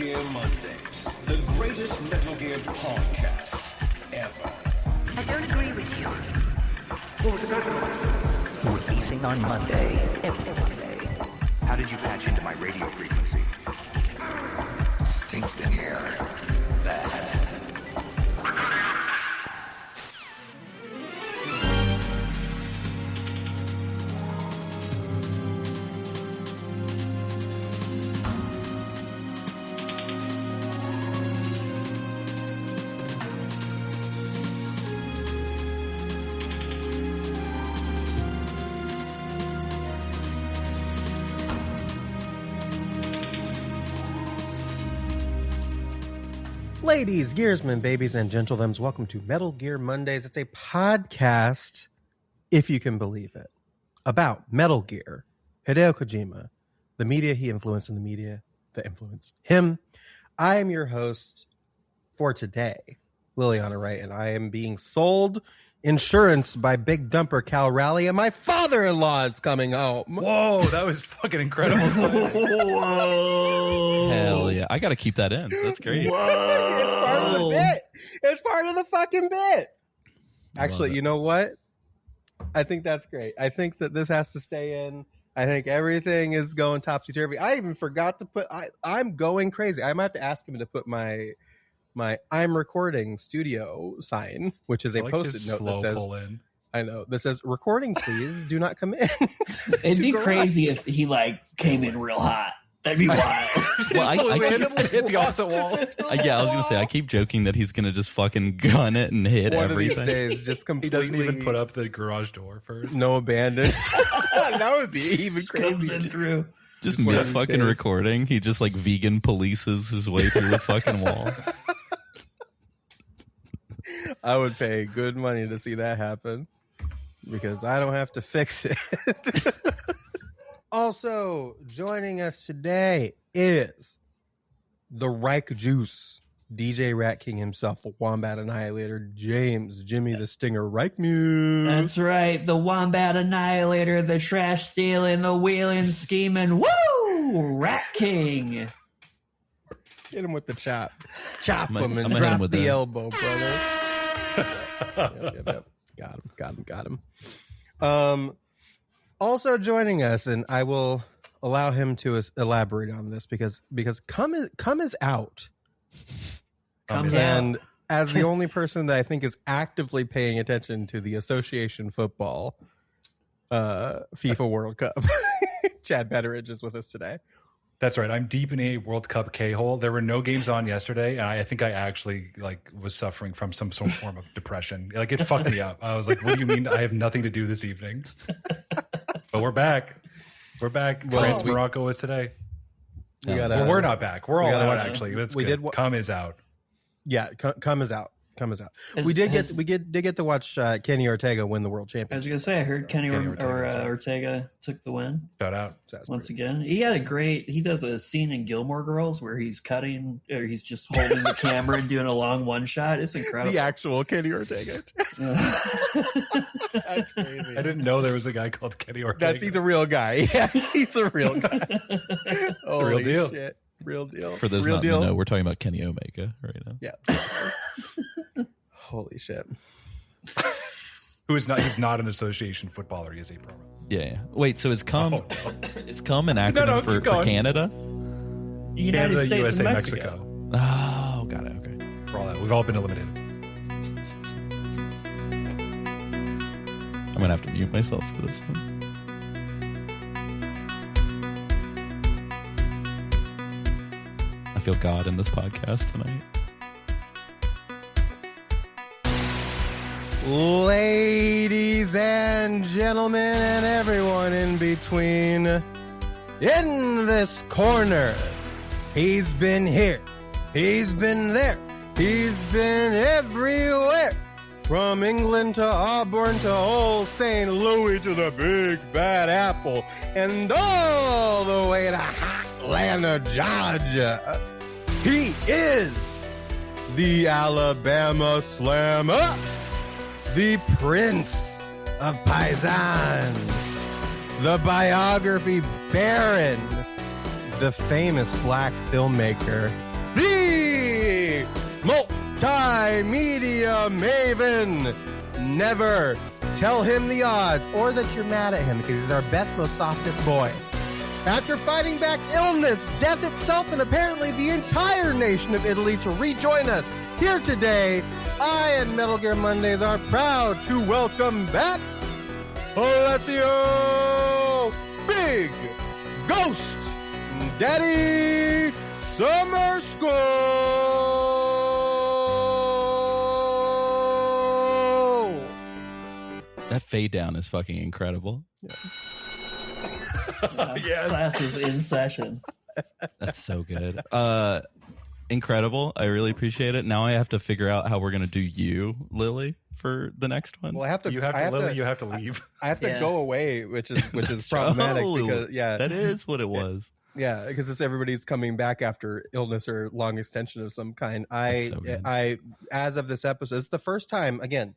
Gear Mondays, the greatest Metal Gear podcast ever. I don't agree with you. Releasing on Monday, every Monday. How did you patch into my radio frequency? Stinks in here. Bad. Ladies, gearsmen, babies, and gentlethems, welcome to Metal Gear Mondays. It's a podcast, if you can believe it, about Metal Gear, Hideo Kojima, the media he influenced and the media that influenced him. I am your host for today, Liliana Wright, and I am being sold insurance by Big Dumper Cal Raleigh, and my father-in-law is coming home. Whoa, that was fucking incredible. Whoa. Hell yeah. I got to keep that in. That's great. It's part of the bit. It's part of the fucking bit. Actually, you know what? I think that's great. I think that this has to stay in. I think everything is going topsy-turvy. I even forgot to put... I'm going crazy. I might have to ask him to put my I'm recording studio sign, which is a post-it note that says... I know. That says, recording, please. Do not come in. It'd be crazy if he came in real hot. That'd be wild. Well, I hit the opposite wall. Yeah, I was going to say, I keep joking that he's going to just fucking gun it and hit everything. One of these days, just completely... He doesn't even put up the garage door first. No abandon. That would be even crazy. Comes in through. Just mid fucking recording. He just vegan polices his way through the fucking wall. I would pay good money to see that happen because I don't have to fix it. Also, joining us today is the Reich Juice, DJ Rat King himself, the Wombat Annihilator, James, Jimmy the Stinger Reichmuse. That's right, the Wombat Annihilator, the trash stealing, the wheeling, scheming, woo! Rat King. Hit him with the chop. Chop him and I'm drop with the that. elbow, brother. Yep. Got him. Also joining us, and I will allow him to elaborate on this because Come is out. And as the only person that I think is actively paying attention to the association football FIFA World Cup, Chad Betteridge is with us today. That's right. I'm deep in a World Cup K-hole. There were no games on yesterday, and I think I actually was suffering from some sort of form of depression. It fucked me up. I was like, "What do you mean? I have nothing to do this evening?" But we're back. Well, France Morocco is today. We're not back. We're all out. Actually, that's good. Come is out. Yeah, Come is out. We did get to watch Kenny Ortega win the world championship. I was gonna say, I heard Kenny Ortega took the win. Shout out once again. He had he does a scene in Gilmore Girls where he's cutting, or he's just holding the camera and doing a long one shot. It's incredible. The actual Kenny Ortega. That's crazy. I didn't know there was a guy called Kenny Ortega. He's a real guy. Yeah, he's a real guy. The real deal. Shit. Real deal. For those not to know, we're talking about Kenny Omega right now. Yeah. Holy shit. He's not an association footballer. He is a pro. Yeah. Wait, so is Come an acronym for Canada? United Canada, States USA, and Mexico. Oh, got it. Okay. For all that, we've all been eliminated. I'm going to have to mute myself for this one. I feel God in this podcast tonight. Ladies and gentlemen and everyone in between, in this corner, he's been here, he's been there, he's been everywhere, from England to Auburn to old St. Louis to the Big Bad Apple, and all the way to Atlanta, Georgia. He is the Alabama Slammer, the Prince of Paisans, the biography baron, the famous black filmmaker, multimedia maven. Never tell him the odds or that you're mad at him because he's our best, most softest boy. After fighting back illness, death itself, and apparently the entire nation of Italy to rejoin us here today, I and Metal Gear Mondays are proud to welcome back Alessio Big Ghost Daddy Summer School. That fade down is fucking incredible. Yes. Class is in session. That's so good. Incredible. I really appreciate it. Now I have to figure out how we're gonna do you, Lily, for the next one. Well, I have to. You have to, Lily. You have to leave. I have to Yeah. go away, which is problematic Oh, because that is what it was. Yeah, because it's everybody's coming back after illness or long extension of some kind. That's so good. I, as of this episode, it's the first time. Again,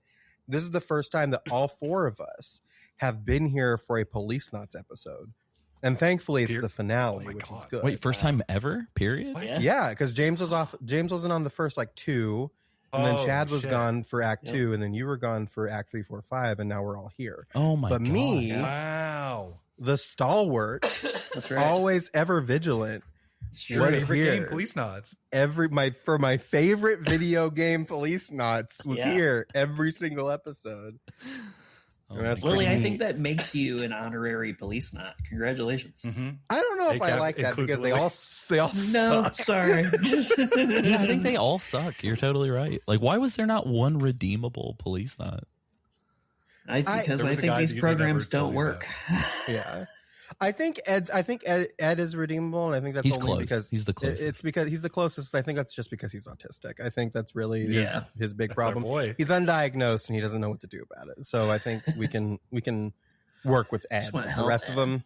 this is the first time that all four of us have been here for a Policenauts episode, and thankfully it's the finale, which is good. Wait, first time ever? Period. Yeah. Yeah, because James was off. James wasn't on the first like two, and then Oh, Chad was shit. gone for Act Yep. 2, and then you were gone for Act 3, 4, 5, and now we're all here. Oh my But god. me, Wow. the stalwart, That's right. always ever vigilant, It's was true. Favorite here. game, Policenauts. my favorite video game Policenauts was Yeah. here every single episode. Oh And that's my Lily, God. I think that makes you an honorary police knot. Congratulations. Mm-hmm. I don't know if Hey, I Cap, like that includes because they Lily. all No, suck. sorry. Yeah, I think they all suck. You're totally right. Like, why was there not one redeemable police knot? Because There I was a think guy these who programs never told don't you work. Yeah. I think Ed is redeemable, and I think that's He's only close. because He's the closest. It's because he's the closest. I think that's just because he's autistic. I think that's really Yeah. his big That's our problem. boy. He's undiagnosed and he doesn't know what to do about it. So I think we can work with Ed. Just wanna The help rest of Ed. them,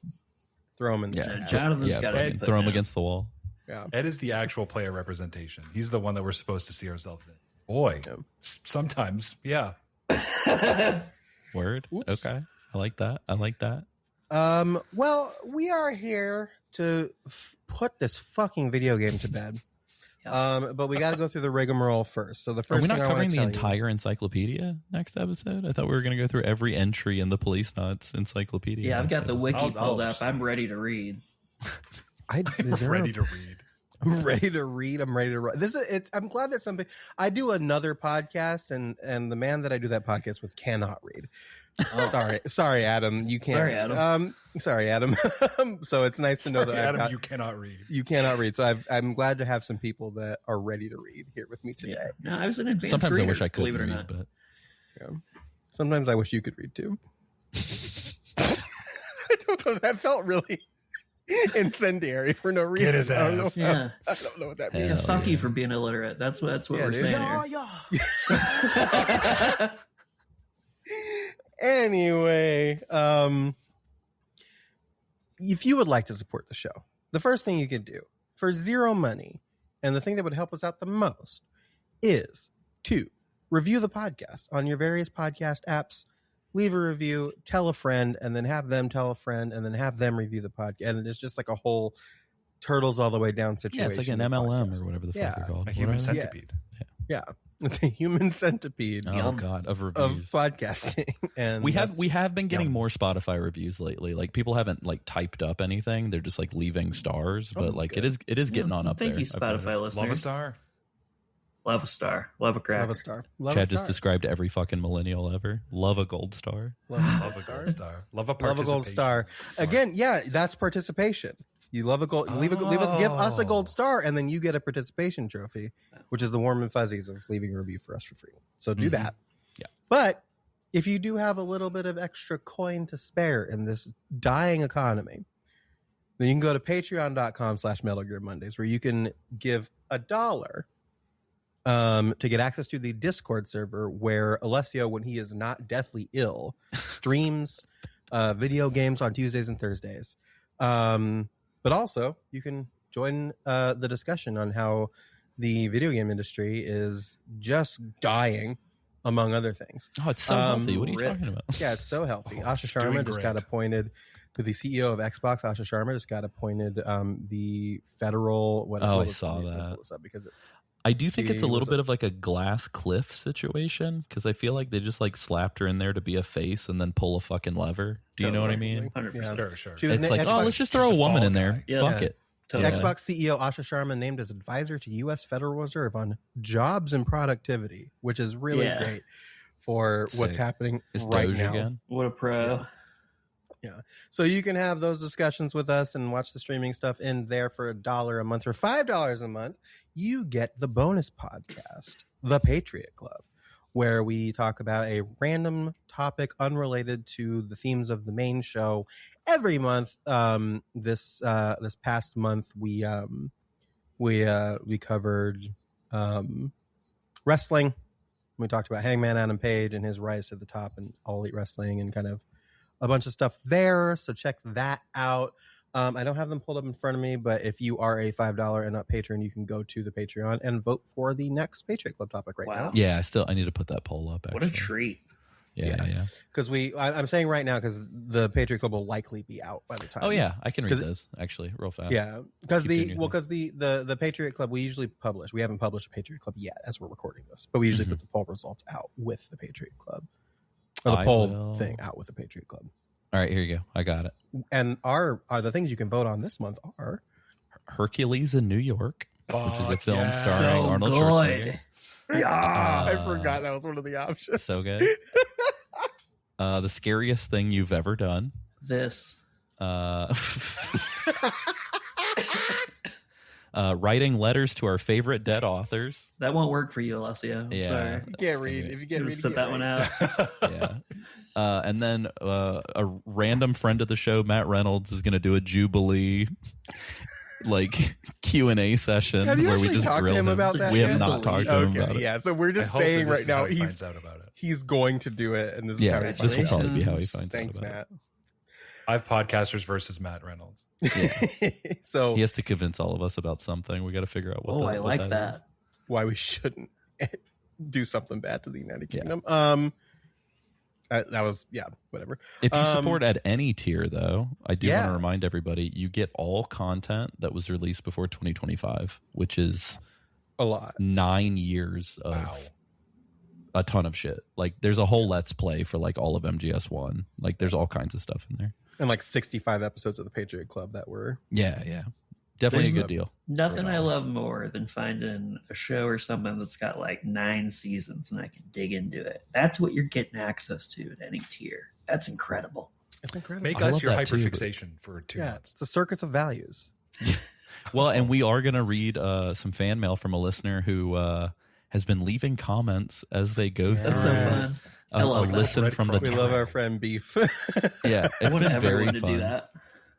throw them in the Yeah, trash. Jonathan's yeah, got fucking to throw him against the wall. Yeah. Ed is the actual player representation. He's the one that we're supposed to see ourselves in. Boy, Yeah. sometimes, yeah. Word. Oops. Okay. I like that. I like that. Well, we are here to put this fucking video game to bed. But we got to go through the rigmarole first. So the Are first we thing not I covering want the to entire encyclopedia next episode? I thought we were going to go through every entry in the Policenauts encyclopedia. Yeah, I've got the wiki I'll pulled up. just- I'm ready to read. I'm Ready to read. I'm ready to read. I'm ready to write. I'm glad that somebody. I do another podcast, and the man that I do that podcast with cannot read. Sorry, Adam. You can't. Sorry, Adam. Sorry, Adam. So it's nice to know that Adam, I've got, you cannot read. you cannot read. So I'm glad to have some people that are ready to read here with me today. Yeah. No, I was an advanced Sometimes reader, I wish I could believe it or read, not. but Sometimes I wish you could read too. I don't know. That felt really incendiary for no reason. Get his I don't know. ass. Yeah. I don't know what that Hell means. Yeah, fuck you for being illiterate. That's what Yeah, we're dude. saying here. Anyway, if you would like to support the show, the first thing you can do for zero money, and the thing that would help us out the most, is to review the podcast on your various podcast apps. Leave a review, tell a friend, and then have them tell a friend, and then have them review the podcast. And it's just like a whole turtles all the way down yeah, situation. it's like an with MLM podcasts. or whatever the fuck Yeah. they're called. A human What are they? centipede. Yeah, it's a human centipede Oh Yum. god, of of reviews. podcasting. And we that's- have been getting yum. more Spotify reviews lately. Like people haven't like typed up anything; they're just like leaving stars. Oh, But that's like good. it is getting on up Thank there. you, Spotify Love a listeners. star. Love a star. Love a crack. Love a star. Love a Chad star. just described every fucking millennial ever. Love a gold star. Love Love a gold star. Love a Love a participation. gold star. Again, yeah, that's participation. You love a gold. Leave a give us a gold star, and then you get a participation trophy, which is the warm and fuzzies of leaving a review for us for free. So do that. Yeah. But if you do have a little bit of extra coin to spare in this dying economy, then you can go to patreon.com/Metal Gear Mondays, where you can give $1 to get access to the Discord server where Alessio, when he is not deathly ill, streams video games on Tuesdays and Thursdays. But also, you can join the discussion on how the video game industry is just dying, among other things. Oh, it's so healthy. What are you rip. talking about? Yeah, it's so healthy. Asha it's doing Sharma just got great. appointed to the CEO of Xbox. Asha Sharma just got appointed the federal. Oh, I saw that. Because I do think it's a She little was bit of like a glass cliff situation because I feel like they just like slapped her in there to be a face and then pull a fucking lever. Do you know what I mean? 100%. Sure. She was It's na- like, Xbox, let's just throw a woman in there. Yeah. Fuck Yeah. it. Totally. Xbox CEO Asha Sharma named as advisor to U.S. Federal Reserve on jobs and productivity, which is really Yeah. great for what's Sick. happening Is right Doge now. again? What a pro. Yeah. So you can have those discussions with us and watch the streaming stuff in there for $1 a month. For $5 a month, you get the bonus podcast, The Patriot Club, where we talk about a random topic unrelated to the themes of the main show every month. This past month we covered wrestling. We talked about Hangman Adam Page and his rise to the top and All Elite Wrestling and kind of a bunch of stuff there. So check that out. I don't have them pulled up in front of me, but if you are a $5 and up patron, you can go to the Patreon and vote for the next Patriot Club topic right Wow. now. Yeah, I need to put that poll up. Actually. What a treat. Yeah. Because I'm saying right now because the Patriot Club will likely be out by the time. Oh yeah, I can read 'Cause- those actually real fast. Yeah, because Keep doing your the Patriot Club we usually publish. We haven't published a Patriot Club yet as we're recording this, but we usually Mhm. put the poll results out with the Patriot Club, or the I poll will- thing out with the Patriot Club. All right, here you go. I got it. And are the things you can vote on this month are Hercules in New York, which is a Fuck film yeah. starring So Arnold good. Schwarzenegger. Yeah. I forgot that was one of the options. So good. The scariest thing you've ever done. This. Writing letters to our favorite dead authors. That won't work for you, Alessio. I'm Yeah. sorry. You can't read if you can't read. Just set that one out. Yeah. And then a random friend of the show, Matt Reynolds, is going to do a Jubilee like Q&A session Have you where we actually just talked to grill him him. about that We have yet? not talked to him about Okay, it. yeah. So we're just I hope that saying this right is now how he he's finds out about it. he's going to do it, and this is Yeah, how he this finds will out. probably be how he finds Thanks, out about Matt. I have podcasters versus Matt Reynolds. So it. He has to convince all of us about something. We got to figure out what. Oh, the- I what like is. that. why we shouldn't do something bad to the United Yeah. Kingdom. That was whatever. If you support at any tier, though, I do want Yeah. to remind everybody you get all content that was released before 2025, which is A lot. 9 years of Wow. a ton of shit. Like there's a whole Let's Play for like all of MGS1. Like there's all kinds of stuff in there. And like 65 episodes of the Patriot Club that were Yeah. Definitely a good deal. Nothing I love more than finding a show or something that's got like 9 seasons and I can dig into it. That's what you're getting access to at any tier. That's incredible. it's incredible. Make I us love your that too, but- hyperfixation for 2 yeah, months. it's a circus of values. Well, and we are going to read some fan mail from a listener who has been leaving comments as they go through. That's so fun. Yes. I love that. listen from the We love our friend Beef. Yeah, I it's want been everyone very to fun. do that.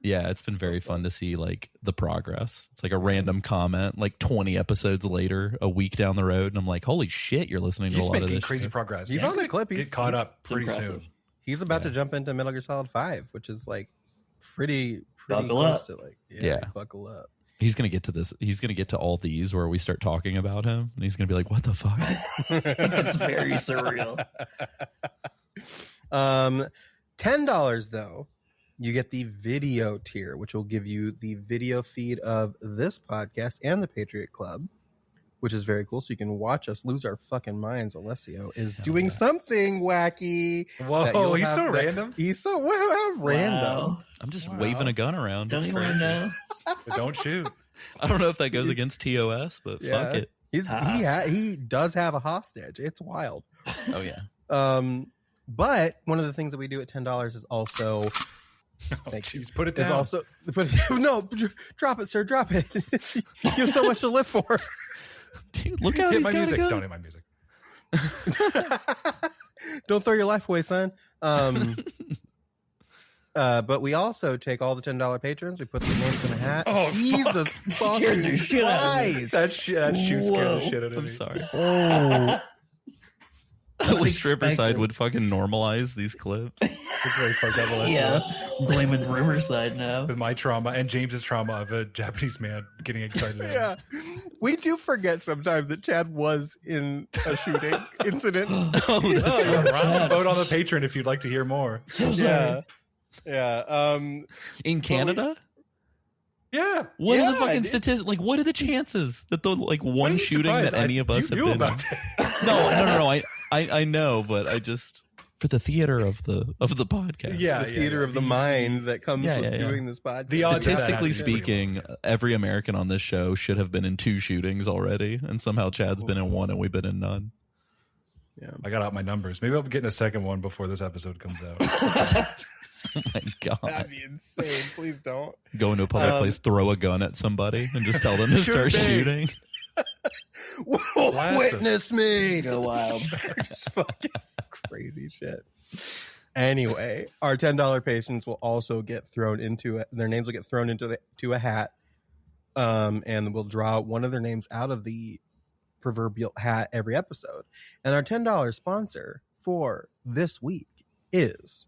Yeah, it's been very fun to see like the progress. It's like a random comment, like 20 episodes later, a week down the road, and I'm like, "Holy shit, you're listening to He's a lot of making this crazy shit." progress. He's on the clip. Get caught up It's pretty impressive. soon. He's about to jump into Metal Gear Solid 5, which is like pretty Buckle close up. to like Yeah. buckle up. He's gonna get to this. He's gonna get to all these where we start talking about him, and he's gonna be like, "What the fuck?" It's very surreal. $10 though, you get the video tier, which will give you the video feed of this podcast and the Patriot Club, which is very cool. So you can watch us lose our fucking minds. Alessio is doing something wacky. Whoa, that you'll he's have so that- random. He's so random. Wow. I'm just waving a gun around. Don't It's you want to crazy. know? But don't shoot. I don't know if that goes against TOS, but Yeah. fuck it. He does have a hostage. It's wild. Oh yeah. But one of the things that we do at $10 is also thank you. Jeez, put it Is down. also drop it, sir, drop it. You have so much to live for. Dude, look how hit he's my got a music. gun. Don't hit my music. Don't throw your life away, son. But we also take all the $10 patrons. We put their names in a hat. Oh, Jesus Scared the fucking shit out of me. Christ! That shoot scared Whoa. the shit out of I'm me. sorry. Oh, I wish Riverside Unexpected. would fucking normalize these clips. It's very fucked up, Alessio. Yeah. Blaming Riverside now. With my trauma and James's trauma of a Japanese man getting excited. yeah. We do forget sometimes that Chad was in a shooting incident. Oh, that's Oh, right. right. Vote on the Patreon if you'd like to hear more. So sorry. Yeah. In Canada? Yeah. What are the Yeah, I fucking did. statistics? Like, what are the chances that the like Why are one you shooting surprised? that any of us you have knew been about in? that. No. I know, but I just for the theater of the podcast. Yeah, The theater of the mind that comes Yeah, with yeah. doing this podcast. The odds of that Statistically have to be pretty speaking, every American on this show should have been in 2 shootings already, and somehow Chad's been in 1 and we've been in none. Yeah. I got out my numbers. Maybe I'll be getting a second one before this episode comes out. Oh my god! That'd be insane. Please don't. Go into a public place, throw a gun at somebody, and just tell them to start Shoot me. shooting. Witness me. Go wild. Just fucking crazy shit. Anyway, our $10 patients will also get thrown into it. Their names will get thrown into a hat, and we'll draw one of their names out of the proverbial hat every episode. And our $10 sponsor for this week is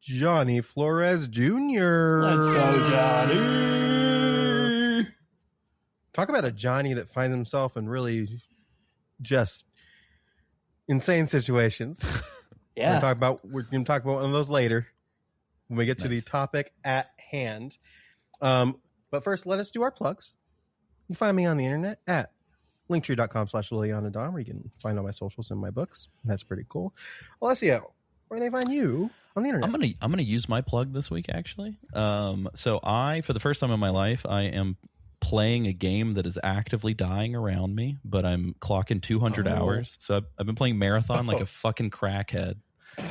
Johnny Flores Jr. Let's go, Johnny. Talk about a Johnny that finds himself in really just insane situations. Yeah. We're going to talk about one of those later when we get to the topic at hand. But first, let us do our plugs. You can find me on the internet at linktree.com/LilianaDom, where you can find all my socials and my books. That's pretty cool. Alessio, where can I find you on the internet? I'm gonna use my plug this week actually. So for the first time in my life, I am playing a game that is actively dying around me, but I'm clocking 200 hours. So I've been playing Marathon like a fucking crackhead. He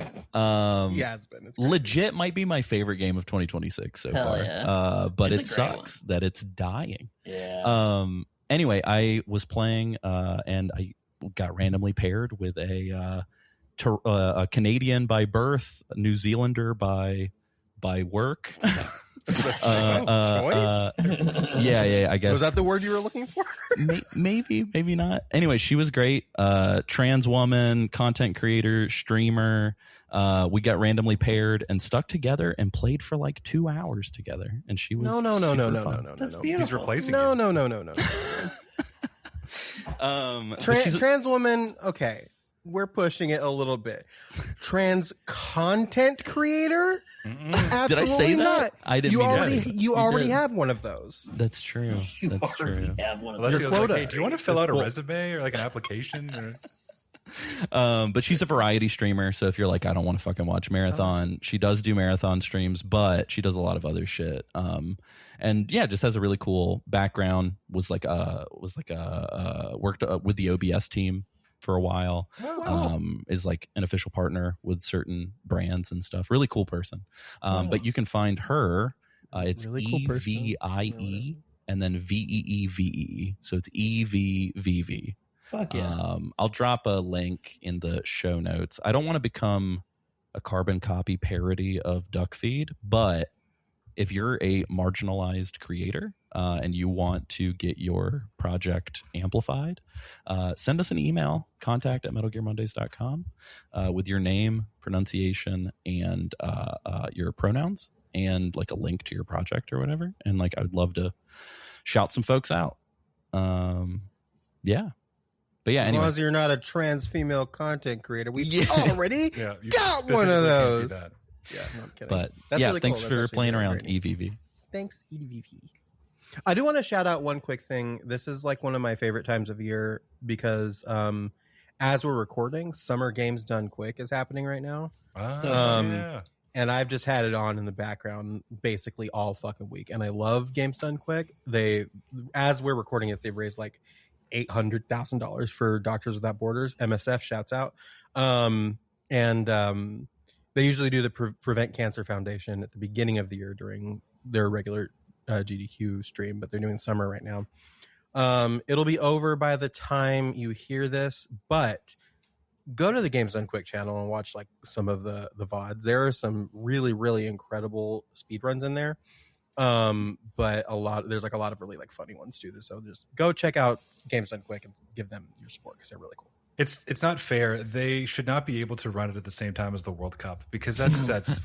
has been. It's crazy. Legit might be my favorite game of 2026 so Hell far. yeah. But It's it a great sucks that it's dying. Yeah. Anyway, I was playing and I got randomly paired with a Canadian by birth, a New Zealander by work. Choice? Yeah, I guess. Was that the word you were looking for? maybe not. Anyway, she was great. Trans woman, content creator, streamer. We got randomly paired and stuck together and played for like 2 hours together. And she was No. That's He's beautiful. replacing No. you. but she's- Trans woman, okay. We're pushing it a little bit. Trans content creator? Absolutely Did I say that? not. I didn't You mean to already say that. you You already did. have one of those. That's true. That's true. Have one of Unless those. he was quota like, hey, do you want to fill is out a full. resume or like an application? Or... But she's a variety streamer, so if you're like, I don't want to fucking watch marathon, she does do marathon streams, but she does a lot of other shit. And yeah, just has a really cool background. Worked with the OBS team for a while. Is like an official partner with certain brands and stuff. Really cool person. But you can find her. It's Really cool person. EVIE and then VEEVE. So it's EVVV. Fuck yeah. I'll drop a link in the show notes. I don't want to become a carbon copy parody of Duckfeed, but if you're a marginalized creator and you want to get your project amplified, send us an email, contact@metalgearmondays.com with your name, pronunciation, and your pronouns, and like a link to your project or whatever. And like, I would love to shout some folks out. Yeah. But yeah, As anyway. long as you're not a trans female content creator, we've already Yeah, you got specifically one of can't do those. that. Yeah, no, I'm kidding. But That's yeah, really thanks cool. for That's actually playing very, around, very neat. EVV. Thanks, EVV. I do want to shout out one quick thing. This is like one of my favorite times of year because as we're recording, Summer Games Done Quick is happening right now. Yeah. And I've just had it on in the background basically all fucking week. And I love Games Done Quick. As we're recording it, they've raised like $800,000 for Doctors Without Borders. MSF shouts out. They usually do the Prevent Cancer Foundation at the beginning of the year during their regular GDQ stream, but they're doing summer right now. It'll be over by the time you hear this, but go to the Games Done Quick channel and watch like some of the VODs. There are some really, really incredible speedruns in there. But there's like a lot of really like funny ones too. So just go check out Games Done Quick and give them your support because they're really cool. It's not fair. They should not be able to run it at the same time as the World Cup because that's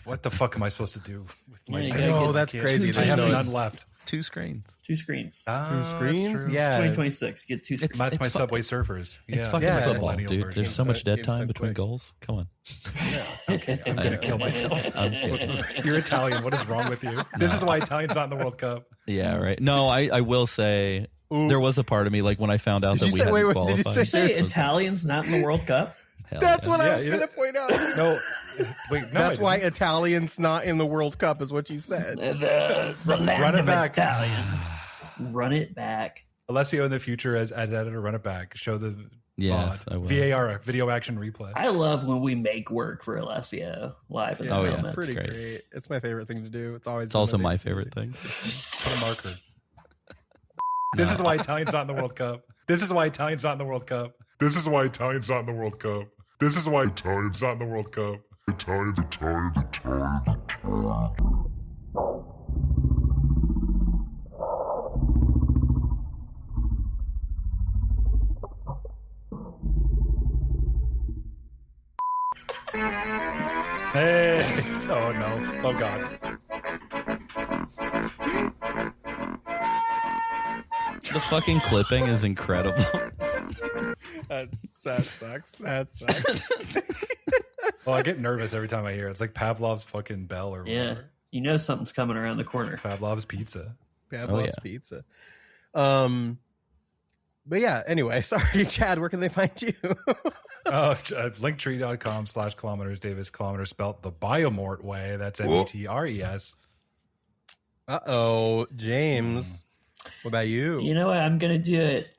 what the fuck am I supposed to do with my Yeah, you schedule? gotta I know, get- that's crazy. I They have know none it's- left. 2 screens. 2 screens. Two screens? It's Yeah. 2026. Get 2 screens. That's my Subway Surfers. Yeah. It's fucking Yeah. football, Millennial dude. version. There's so much dead Game's time so between quick. goals. Come on. Okay, I'm gonna kill myself. I'm kidding. You're Italian. What is wrong with you? This is why Italian's not in the World Cup. Yeah, right. No, I will say there was a part of me like when I found out Did that you we say- hadn't wait, did qualified. you Did you say It was- Italians not in the World Cup? hell That's yeah. what I Yeah, was you- going to point out. No, wait, no. That's I why didn't. Italians not in the World Cup is what you said. The land Run it of back. Italian. Run it back. Alessio in the future as editor, run it back. Show the Yes, VOD. I will. VAR, video action replay. I love when we make work for Alessio live in the Oh, yeah. moment. That's Pretty great. great. It's my favorite thing to do. It's always It's also been my favorite thing. Put a marker. This is why Italian's not in the World Cup. This is why Italian's not in the World Cup. This is why Italian's not in the World Cup. This is why Italian's not in the World Cup. Italian. Hey! Oh no! Oh god! The fucking clipping is incredible. That sucks. That sucks. Oh, I get nervous every time I hear it. It's like Pavlov's fucking bell or Yeah. whatever. You know something's coming around the corner. Pavlov's pizza. Pavlov's yeah. Pizza. But yeah, anyway, sorry, Chad, where can they find you? Linktree.com/kilometers Davis kilometers spelt the Biomort way. That's METRES. Uh-oh, James. What about you? You know what? I'm gonna do it.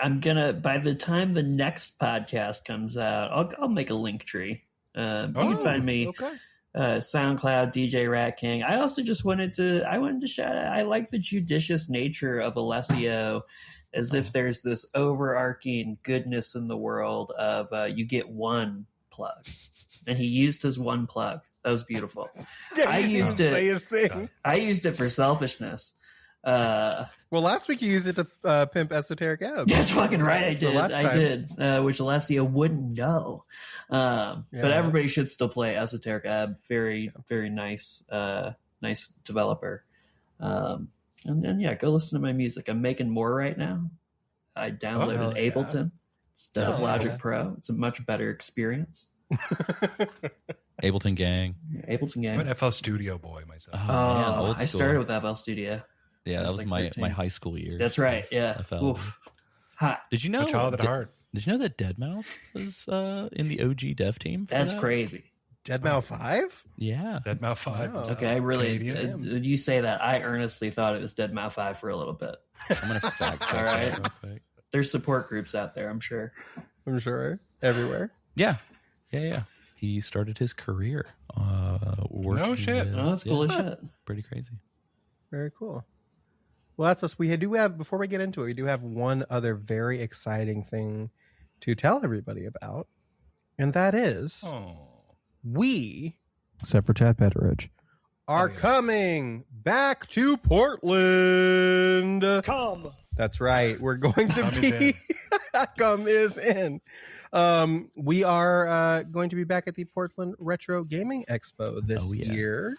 By the time the next podcast comes out, I'll make a link tree. You can find me Okay. SoundCloud, DJ Rat King. I also just wanted to shout out. I like the judicious nature of Alessio, as if there's this overarching goodness in the world of you get one plug, and he used his one plug. That was beautiful. Yeah, I he used didn't it. say his thing. I used it for selfishness. Well, last week you used it to pimp Esoteric Abs. That's fucking right. I That's the did. last I time. did. Which Alessio wouldn't know. But everybody should still play Esoteric Ab. Very, very nice, nice developer. And yeah, go listen to my music. I'm making more right now. I downloaded hell yeah. Ableton instead of Oh, Logic yeah. Pro. It's a much better experience. Ableton Gang. Ableton I'm game. an FL Studio boy myself. Man, old I school. started with FL Studio. Yeah, I that was was like my 13. high school year. That's right. Yeah. FL. Oof. Hot. Did you know? A child at heart. Did you know that Deadmau5 was in the OG dev team? for That's that? crazy. Deadmau 5? Yeah. Deadmau 5. Wow. Okay, I really. Canadian. You say that. I earnestly thought it was Deadmau 5 for a little bit. I'm gonna fact check All right. that real quick. There's support groups out there, I'm sure. I'm sure. Everywhere. Yeah. He started his career. Working No shit. with- Oh, that's cool yeah, as shit. Pretty crazy. Very cool. Well, that's us. We do have, before we get into it, we do have one other very exciting thing to tell everybody about. And that is Oh. we, except for Chad Petteridge, are coming back to Portland. Come. That's right. We're going to Come is be come is in. We are going to be back at the Portland Retro Gaming Expo this year.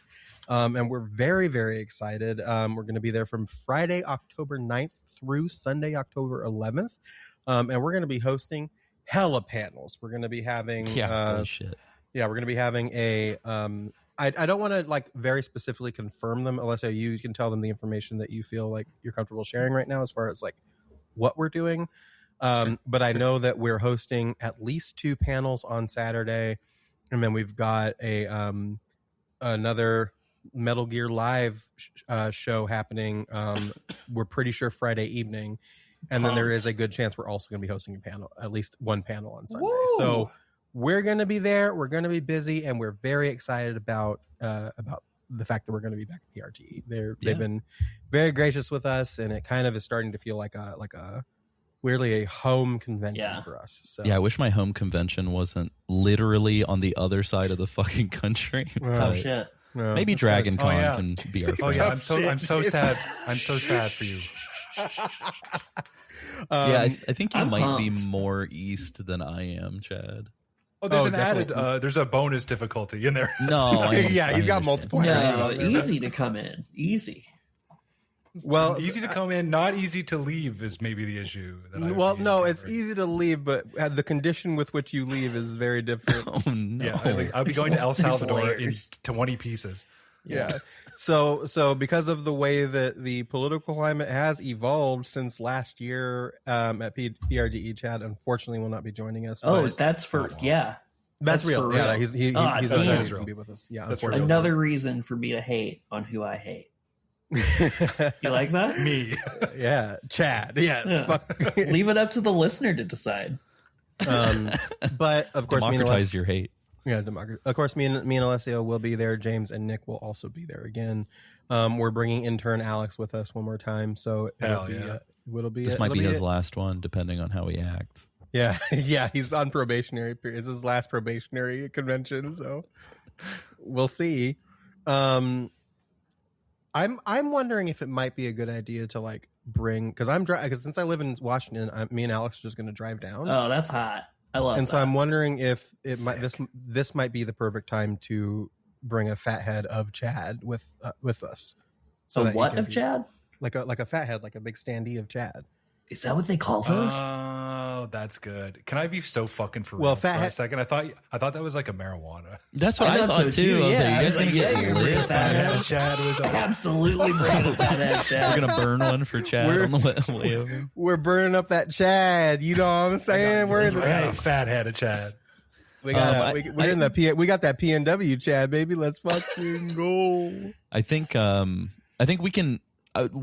And we're very, very excited. We're going to be there from Friday, October 9th through Sunday, October 11th. And we're going to be hosting hella panels. We're going to be having Holy shit. yeah, we're going to be having a I don't want to like very specifically confirm them unless you can tell them the information that you feel like you're comfortable sharing right now as far as like what we're doing. But I know that we're hosting at least 2 panels on Saturday, and then we've got a another Metal Gear Live show happening. We're pretty sure Friday evening, and then there is a good chance we're also going to be hosting a panel, at least one panel on Sunday. Woo! So we're going to be there. We're going to be busy, and we're very excited about the fact that we're going to be back at PRG. They've been very gracious with us, and it kind of is starting to feel like a weirdly a home convention for us. So Yeah, I wish my home convention wasn't literally on the other side of the fucking country. Oh, But shit. maybe Dragon Con yeah. can be our Oh friend. yeah, I'm so sad. I'm so sad for you. Yeah, I think you I'm might be pumped. more east than I am, Chad. Oh, there's an added. definitely. There's a bonus difficulty in there. No, I yeah, he's got understand. multiple. No, answers. easy to come in. Easy. Well, easy to come in, not easy to leave is maybe the issue. Well, no, it's easy to leave, but the condition with which you leave is very different. Oh no! Yeah, I'll be going to El Salvador in 20 pieces. Yeah. So because of the way that the political climate has evolved since last year at PRGE, Chad unfortunately will not be joining us. Oh, but that's for that's real. for Yeah, real. he's damn. not going to be with us. Yeah, That's unfortunately. Another reason for me to hate on who I hate. You like that? Me. Yeah, Chad. Yes. Yeah. Fuck. Leave it up to the listener to decide. But of course, Democratize your hate. Yeah, democracy. Of course, me and Alessio will be there. James and Nick will also be there again. We're bringing intern Alex with us one more time, so Hell yeah. This might be his last one, depending on how he acts. Yeah, yeah, he's on probationary period. It's his last probationary convention, so we'll see. I'm wondering if it might be a good idea to like bring because since I live in Washington, me and Alex are just going to drive down. Oh, that's hot. I love And that. so I'm wondering if it might this might be the perfect time to bring a fat head of Chad with us. So that he what can of be- Chad? Like a fat head, like a big standee of Chad. Is that what they call those? Oh, that's good. Can I be so fucking for Well, real fat for a head- second? I thought that was like a marijuana. That's what I thought too. I was Yeah, I like, was you like, guys yeah, gonna you're get bringing lit? fat head. Chad was Absolutely bring a fat head, Chad. We're gonna burn one for Chad on the way over. We're burning up that Chad. You know what I'm saying? We're in I got a the fat head of Chad. we got we got that PNW Chad, baby. Let's fucking go. I think we can.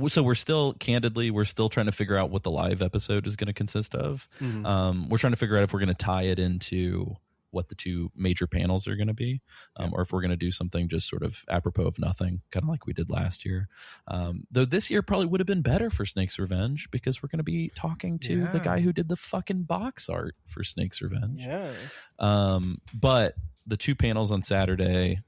So we're still trying to figure out what the live episode is going to consist of. Mm-hmm. We're trying to figure out if we're going to tie it into what the two major panels are going to be, or if we're going to do something just sort of apropos of nothing, kind of like we did last year. Though this year probably would have been better for Snake's Revenge because we're going to be talking to the guy who did the fucking box art for Snake's Revenge. Yeah. But the two panels on Saturday,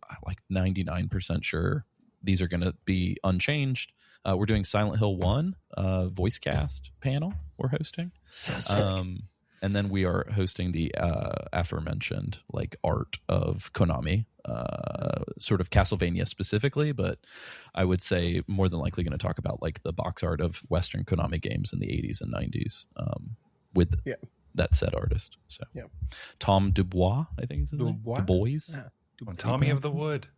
I'm like 99% sure these are going to be unchanged. We're doing Silent Hill 1 voice cast panel we're hosting. So sick. And then we are hosting the aforementioned like art of Konami, sort of Castlevania specifically, but I would say more than likely going to talk about like the box art of Western Konami games in the 80s and 90s with that said artist. So Tom Dubois, I think is his name. Dubois. Tommy of the Wood.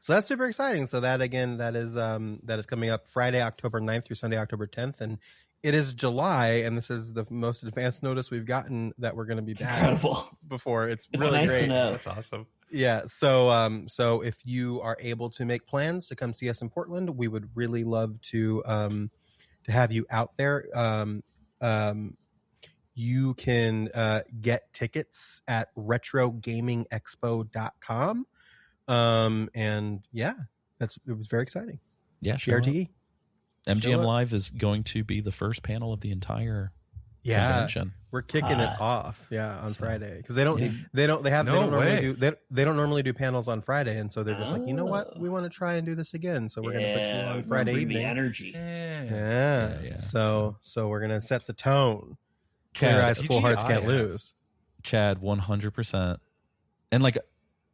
So that's super exciting. So that again, that is coming up Friday, October 9th through Sunday, October 10th. And it is July, and this is the most advanced notice we've gotten that we're going to be back Incredible. before. It's It's really nice great. to know. That's awesome. Yeah. So if you are able to make plans to come see us in Portland, we would really love to have you out there. You can get tickets at retrogamingexpo.com. And yeah, it was very exciting. Yeah, sure. PRGE. MGM Live is going to be the first panel of the entire convention. We're kicking it off. Yeah, on Friday because they don't normally do panels on Friday, and so they're just like, you know what, we want to try and do this again, so we're going to put you on Friday bring evening. the energy. Yeah. So we're going to set the tone. Clear Chad, eyes, full hearts can't lose. Chad, 100%. And like,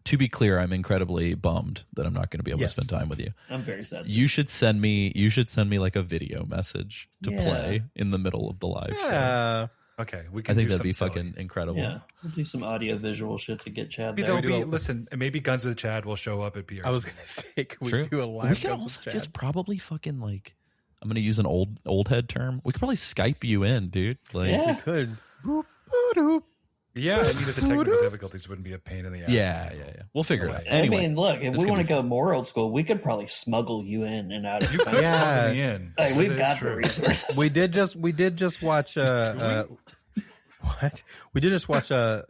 to be clear, I'm incredibly bummed that I'm not going to be able to spend time with you. I'm very sad. You should send me like a video message to play in the middle of the live show. Okay, we I can. think do that'd be something fucking incredible. Yeah, we'll do some audio visual shit to get Chad silly. there. There'll be, listen, maybe Guns with Chad will show up at PR. I was going to say, can we True. do a We live could Guns also with Chad? just probably fucking like, I'm going to use an old head term. We could probably Skype you in, dude. Like, Yeah. We could. Boop, boop. Yeah, I mean, if the technical difficulties wouldn't be a pain in the ass. Yeah. We'll figure it out. Right. Anyway, I mean, look, if it's we gonna want to be go more old school, we could probably smuggle you in and out of You the could country. Yeah. suck me in. Like, we've That is got the true. resources. We did just watch what? We did just watch to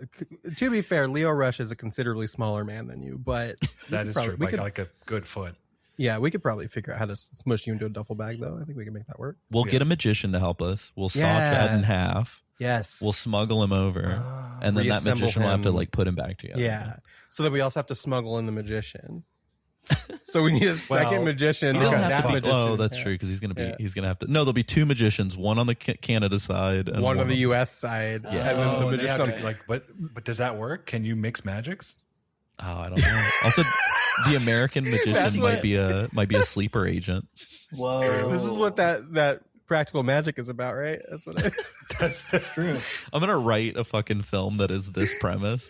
be fair, Leo Rush is a considerably smaller man than you, but That is true. Like a good foot. yeah, we could probably figure out how to smush you into a duffel bag though. I think we can make that work. we'll get a magician to help us. We'll saw Yeah. Chad in half. Yes. We'll smuggle him over, and then that Reassemble magician will have to him. like put him back together. yeah. So then we also have to smuggle in the magician. So we need a second Well, magician. He to doesn't cut have that to be. magician. Oh, that's Yeah. true because he's gonna be. Yeah. He's gonna have to. No, there'll be two magicians. One on the Canada side, and One on the U.S. side. Yeah. And then the Oh, they have magician. to, like, but does that work? Can you mix magics? Oh, I don't know. Also, The American magician might be a sleeper agent. Whoa. This is what that practical magic is about, right? That's what I... That's true. I'm gonna write a fucking film that is this premise.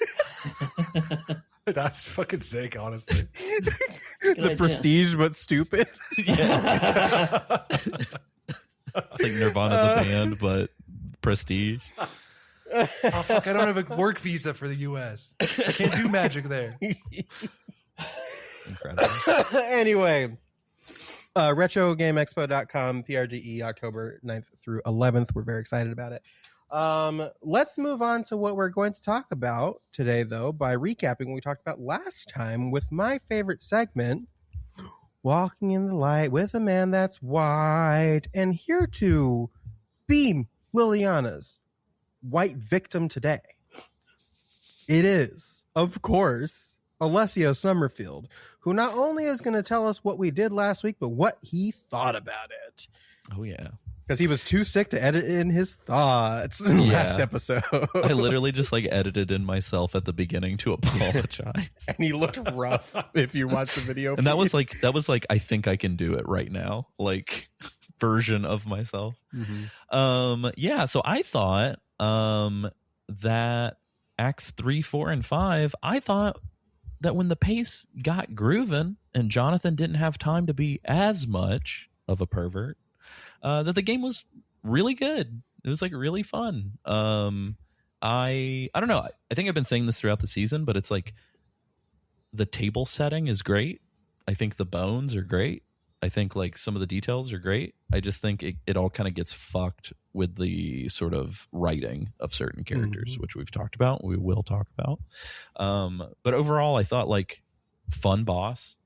That's fucking sick, honestly. The idea. Prestige, but stupid. Yeah. It's like Nirvana the band, but Prestige. Oh fuck! I don't have a work visa for the U.S. I can't do magic there. Incredible. Anyway, RetroGameExpo.com, PRGE, October 9th through 11th. We're very excited about it. Let's move on to what we're going to talk about today, though, by recapping what we talked about last time with my favorite segment, Walking in the Light with a Man That's White. And here to be Liliana's white victim today, it is, of course, Alessio Summerfield, who not only is going to tell us what we did last week, but what he thought about it. Oh yeah. Because he was too sick to edit in his thoughts in last episode. I literally just like edited in myself at the beginning to apologize. And he looked rough if you watch the video. And that was like I think I can do it right now, like version of myself. Mm-hmm. Yeah, so I thought that acts 3, 4, and 5, I thought that when the pace got grooving and Jonathan didn't have time to be as much of a pervert, that the game was really good. It was like really fun. I don't know. I think I've been saying this throughout the season, but it's like the table setting is great. I think the bones are great. I think like some of the details are great. I just think it all kind of gets fucked with the sort of writing of certain characters, which we've talked about. We will talk about. But overall, I thought like fun boss,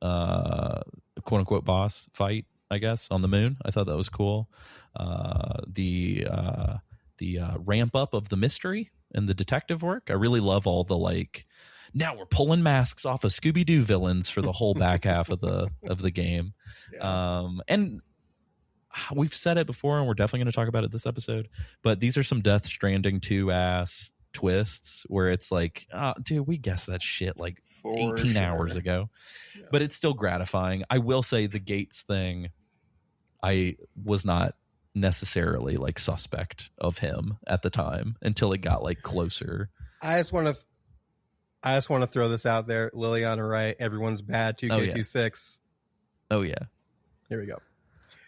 quote unquote boss fight, I guess, on the moon. I thought that was cool. The ramp up of the mystery and the detective work. I really love all the like, now we're pulling masks off of Scooby-Doo villains for the whole back half of the game. Yeah. And we've said it before, and we're definitely going to talk about it this episode, but these are some Death Stranding 2 ass twists where it's like, oh, dude, we guessed that shit like 18 hours ago. Yeah. But it's still gratifying. I will say the Gates thing, I was not necessarily like suspect of him at the time until it got like closer. I just want to throw this out there. Liliana, right? Everyone's bad. 2K26. Oh yeah. Here we go.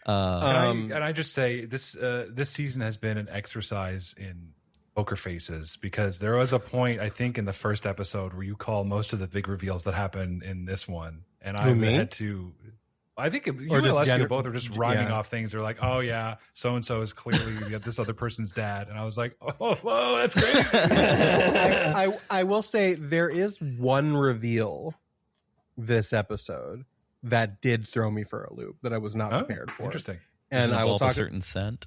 And I just say this season has been an exercise in poker faces, because there was a point, I think, in the first episode where you call most of the big reveals that happen in this one, and I had to. I think you and Alessio both are just rhyming off things. They're like, "Oh yeah, so and so is clearly this other person's dad," and I was like, "Oh, whoa, that's crazy." I will say there is one reveal this episode that did throw me for a loop that I was not prepared for. Interesting. And I will talk a certain scent.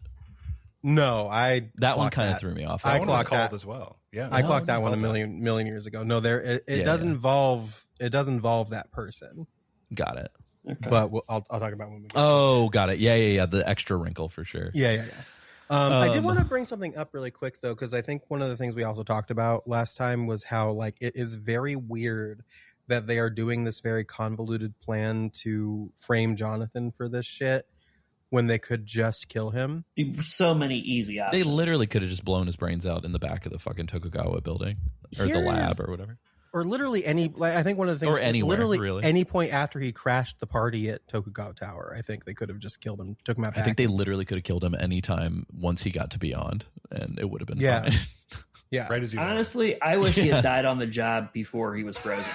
No, that one kind of threw me off. I clocked that as well. Yeah, I clocked that one a million years ago. No, it does involve that person. Got it. Okay. But I'll talk about when we get got it. Yeah. The extra wrinkle for sure. Yeah. I did want to bring something up really quick though, because I think one of the things we also talked about last time was how like it is very weird that they are doing this very convoluted plan to frame Jonathan for this shit when they could just kill him. So many easy options. They literally could have just blown his brains out in the back of the fucking Tokugawa building or the lab or whatever. Or literally any, like, I think one of the things, or anywhere, literally really. Any point after he crashed the party at Tokugawa Tower, I think they could have just killed him, took him out back. I think they literally could have killed him anytime once he got to Beyond, and it would have been fine. Yeah. Right as he honestly, I wish he had died on the job before he was frozen.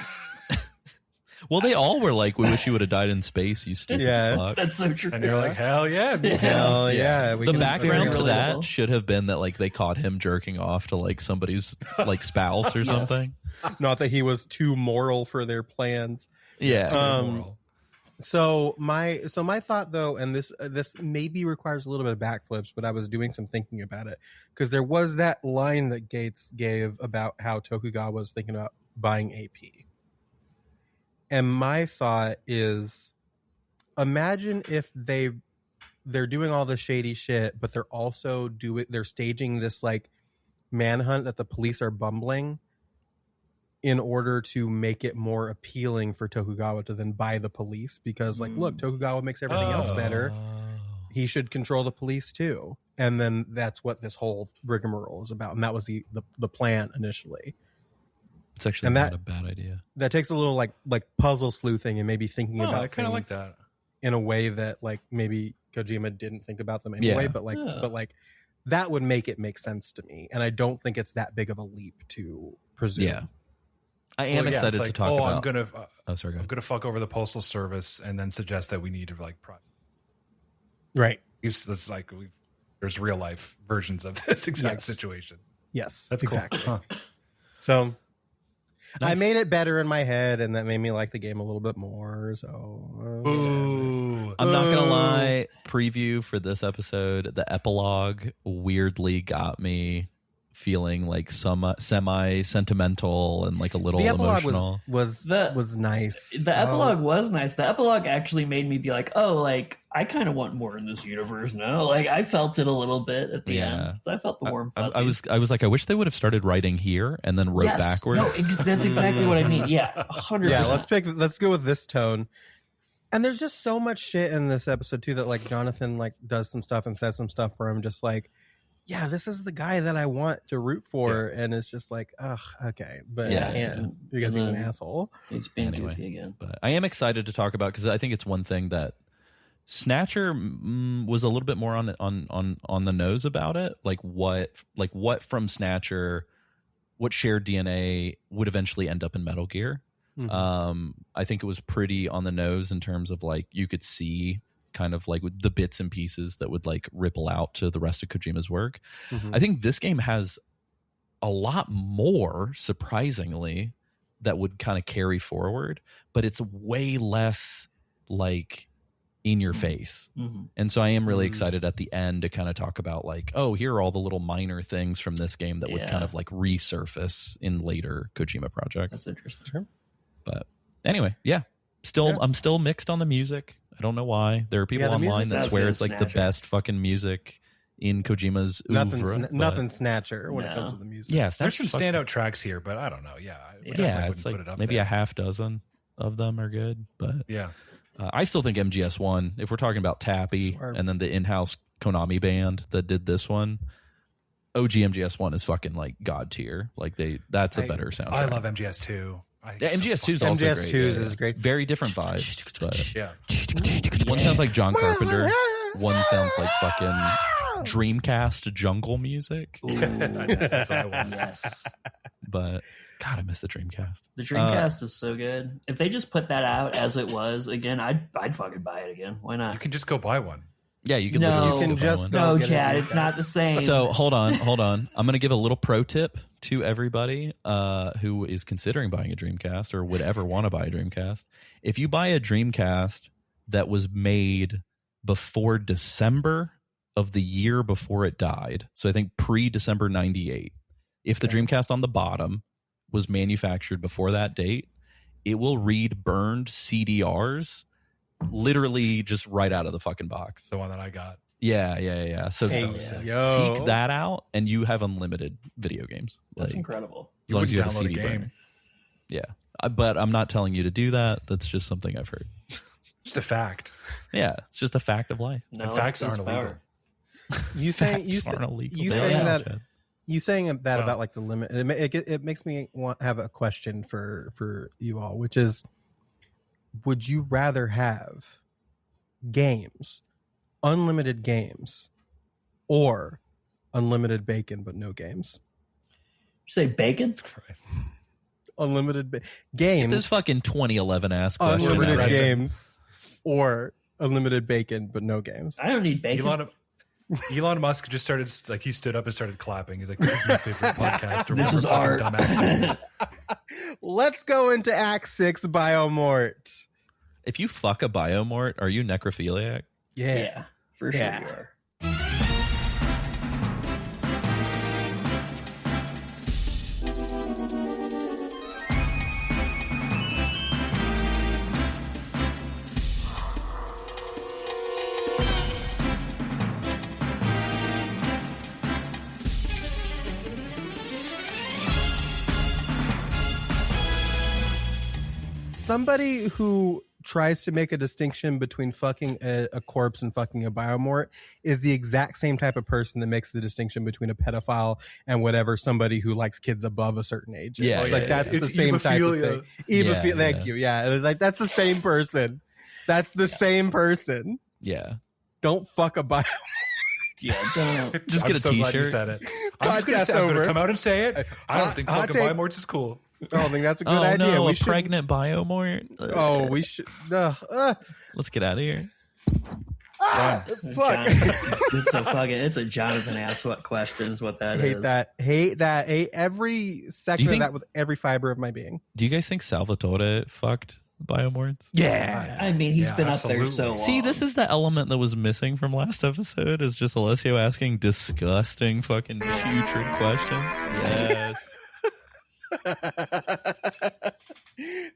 Well, they all were like, we wish you would have died in space, you stupid fuck. That's so true. And you're like, hell yeah. Hell yeah. The background to that should have been that like they caught him jerking off to like somebody's like spouse or something. Not that he was too moral for their plans. Yeah. So my thought though, and this maybe requires a little bit of backflips, but I was doing some thinking about it because there was that line that Gates gave about how Tokugawa was thinking about buying AP. And my thought is, imagine if they're doing all this shady shit, but they're also they're staging this like manhunt that the police are bumbling. in order to make it more appealing for Tokugawa to then buy the police, because like, look, Tokugawa makes everything else better. He should control the police too. And then that's what this whole rigmarole is about. And that was the plan initially. It's actually not a bad idea. That takes a little like puzzle sleuthing and maybe thinking about I kind of like things that in a way that like maybe Kojima didn't think about them anyway, but like that would make it make sense to me. And I don't think it's that big of a leap to presume. Yeah. I am excited to talk about. I'm gonna fuck over the postal service and then suggest that we need to like. Right. It's like there's real life versions of this exact situation. Yes, that's exactly. Cool. Huh. So I made it better in my head, and that made me like the game a little bit more. So, I'm not gonna lie. Preview for this episode, the epilogue weirdly got me feeling like some semi-sentimental and like a little emotional. Was nice. The epilogue was nice. The epilogue actually made me be like, oh, like I kind of want more in this universe now. Like I felt it a little bit at the end. I felt the warm fuzzies. I was like, I wish they would have started writing here and then wrote backwards. No, that's exactly what I mean. Yeah, 100%. Yeah, let's go with this tone. And there's just so much shit in this episode too that like Jonathan like does some stuff and says some stuff where I'm just like, yeah, this is the guy that I want to root for, and it's just like, ugh, okay, but because he's an asshole. He's being goofy again. But I am excited to talk about because I think it's one thing that Snatcher was a little bit more on the nose about it, like what from Snatcher, what shared DNA would eventually end up in Metal Gear. Mm-hmm. I think it was pretty on the nose in terms of like you could see kind of like the bits and pieces that would like ripple out to the rest of Kojima's work. Mm-hmm. I think this game has a lot more, surprisingly, that would kind of carry forward, but it's way less like in your face. Mm-hmm. And so I am really excited at the end to kind of talk about like, oh, here are all the little minor things from this game that would kind of like resurface in later Kojima projects. That's interesting. Sure. But anyway, I'm still mixed on the music. I don't know why. There are people online that swear it's like the best fucking music in Kojima's oeuvre. Nothing Snatcher when it comes to the music. Yeah, there's some standout tracks here, but I don't know. It's like maybe a half dozen of them are good, but I still think MGS1. If we're talking about Tappy and then the in-house Konami band that did this one, OG MGS1 is fucking like god tier. Like that's a better soundtrack. I love MGS2. MGS2 is also MGS2 is great. Very different vibes. But one sounds like John Carpenter. One sounds like fucking Dreamcast jungle music. Ooh, that's what I want. Yes. But God, I miss the Dreamcast. The Dreamcast is so good. If they just put that out as it was again, I'd fucking buy it again. Why not? You can just go buy one. Yeah, you can. No, you can just go. No, Chad, it's not the same. So hold on. I'm going to give a little pro tip to everybody who is considering buying a Dreamcast or would ever want to buy a Dreamcast. If you buy a Dreamcast that was made before December of the year before it died, so I think pre-December 98, if the Dreamcast on the bottom was manufactured before that date, it will read burned CDRs literally just right out of the fucking box. The one that I got. Yeah. So seek that out, and you have unlimited video games. That's incredible. As long as you have a CD game. Yeah, but I'm not telling you to do that. That's just something I've heard. Just a fact. Yeah, it's just a fact of life. No, facts aren't illegal. You saying that about like the limit? It makes me have a question for you all, which is, would you rather have games, unlimited games, or unlimited bacon but no games? You say bacon? Unlimited games. This fucking 2011 ass question. Unlimited games or unlimited bacon but no games. I don't need bacon. Elon Musk just started, like, he stood up and started clapping. He's like, this is my favorite podcast. This is art. Let's go into Act 6 Biomort. If you fuck a Biomort, are you necrophiliac? Yeah, for sure you are. somebody who tries to make a distinction between fucking a corpse and fucking a biomort is the exact same type of person that makes the distinction between a pedophile and whatever somebody who likes kids above a certain age. Yeah, like that's the It's same type of thing. Yeah, Thank you. Yeah, like that's the same person. That's the same person. Yeah. Don't fuck a biomort. Yeah, don't. Just I'm get a so glad you t-shirt. said it. I'm Podcast going over. to come out and say it. I don't Hot- think hot fucking take. biomorts is cool. I don't think that's a good Oh idea. no, We a should. pregnant biomort. Oh, we should. Let's get out of here. Fuck. It's a Jonathan ass what questions what that Hate is. that. Hate that. Hate every second of think- that with every fiber of my being. Do you guys think Salvatore fucked biomorts? Yeah. I mean, he's Yeah, been up there so absolutely. long. See, this is the element that was missing from last episode. Is just Alessio asking disgusting, fucking putrid questions. Yes.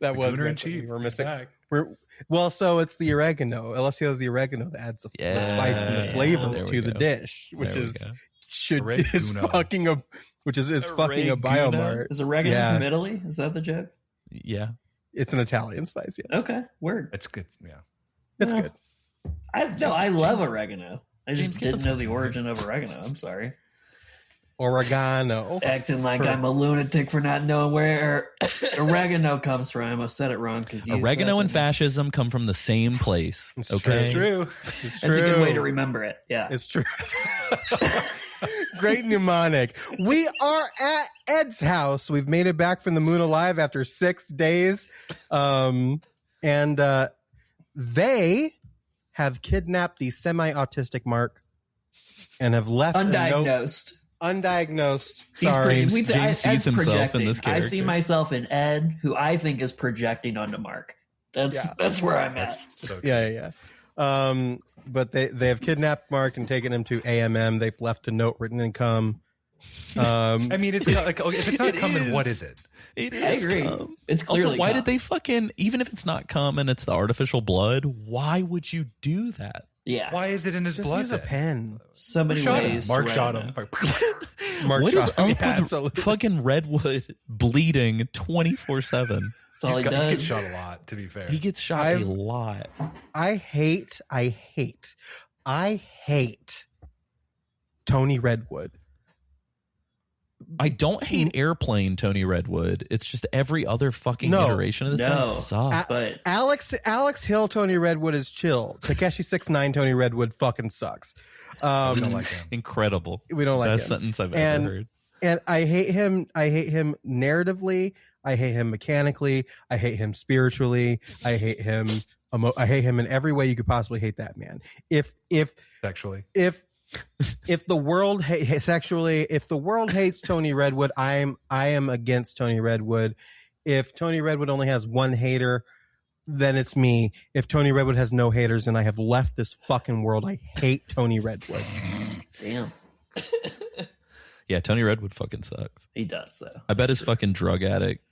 That was Gooner in missing. chief. We're missing. Back. Well, so it's the oregano. Alessio's the oregano that adds the spice and the Yeah, flavor there we to the go. dish, which There we is go. is Oregano. fucking a fucking a Oregano? biomart. Is oregano Yeah. from Italy? Is that the joke? Yeah. It's an Italian spice. Yes, Okay, word. It's good. Yeah. it's Yeah. good. I love oregano. I just James, get the didn't know the fuck out of origin of oregano. I'm sorry. Oregano. Acting like I'm a lunatic for not knowing where oregano comes from. I said it wrong because Oregano and fascism come from the same place. It's Okay. It's true. It's That's a good way to true. remember it. Yeah. It's true. Great mnemonic. We are at Ed's house. We've made it back from the moon alive after 6 days. And they have kidnapped the semi-autistic Mark and have left Undiagnosed. Undiagnosed. He's Sorry. James Ed's sees himself in projecting. this I see character. myself in Ed, who I think is projecting onto Mark. That's where I'm at. So Yeah. But they have kidnapped Mark and taken him to AMM. They've left a note written in cum. I mean, it's not like, okay, if it's not coming, what is it? It I agree. cum. It's clearly Also, why cum. did they fucking, even if it's not cum and it's the artificial blood, why would you do that? Yeah. Why is it in his Just blood? use a then? pen. So many Shot him. ways. Mark to shot write him. it. Mark What is shot up him. with Yeah, absolutely. fucking Redwood bleeding 24/7? That's all he He does. gets shot a lot, to be fair. He gets shot I've- a lot. I hate Tony Redwood. I don't hate Airplane Tony Redwood. It's just every other fucking No. iteration of this No. guy sucks. But Alex Hill Tony Redwood is chill. Takeshi 6ix9ine Tony Redwood fucking sucks. we don't like him. Incredible. We don't like Best him. sentence I've And- ever heard. And I hate him narratively. I hate him mechanically. I hate him spiritually. I hate him. I hate him in every way you could possibly hate that man. If Sexually. the world sexually, if the world hates Tony Redwood, I am against Tony Redwood. If Tony Redwood only has one hater, then it's me. If Tony Redwood has no haters, then I have left this fucking world. I hate Tony Redwood. damn, Yeah, Tony Redwood fucking sucks. he does though. I bet his fucking drug addict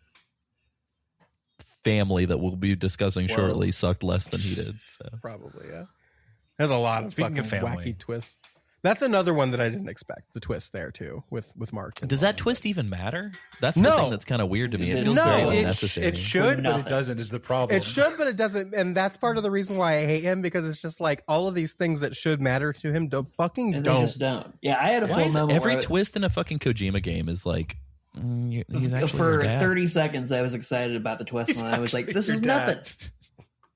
family that we'll be discussing Whoa. shortly sucked less than he did. So. Probably, yeah. There's a lot of Speaking fucking of family. wacky twists. That's another one that I didn't expect. The twist there too with Mark. Does that twist even matter? That's the No. thing that's kind of weird to me. It No. feels No. very It unnecessary. It should, but nothing. it doesn't is the problem. It should, but it doesn't, and that's part of the reason why I hate him, because it's just like all of these things that should matter to him don't fucking And they don't. just don't. Yeah, I had a Why full is moment every where twist in a fucking Kojima game is like he's actually for your dad. 30 seconds I was excited about the twist, and I was like, "This your is dad. nothing.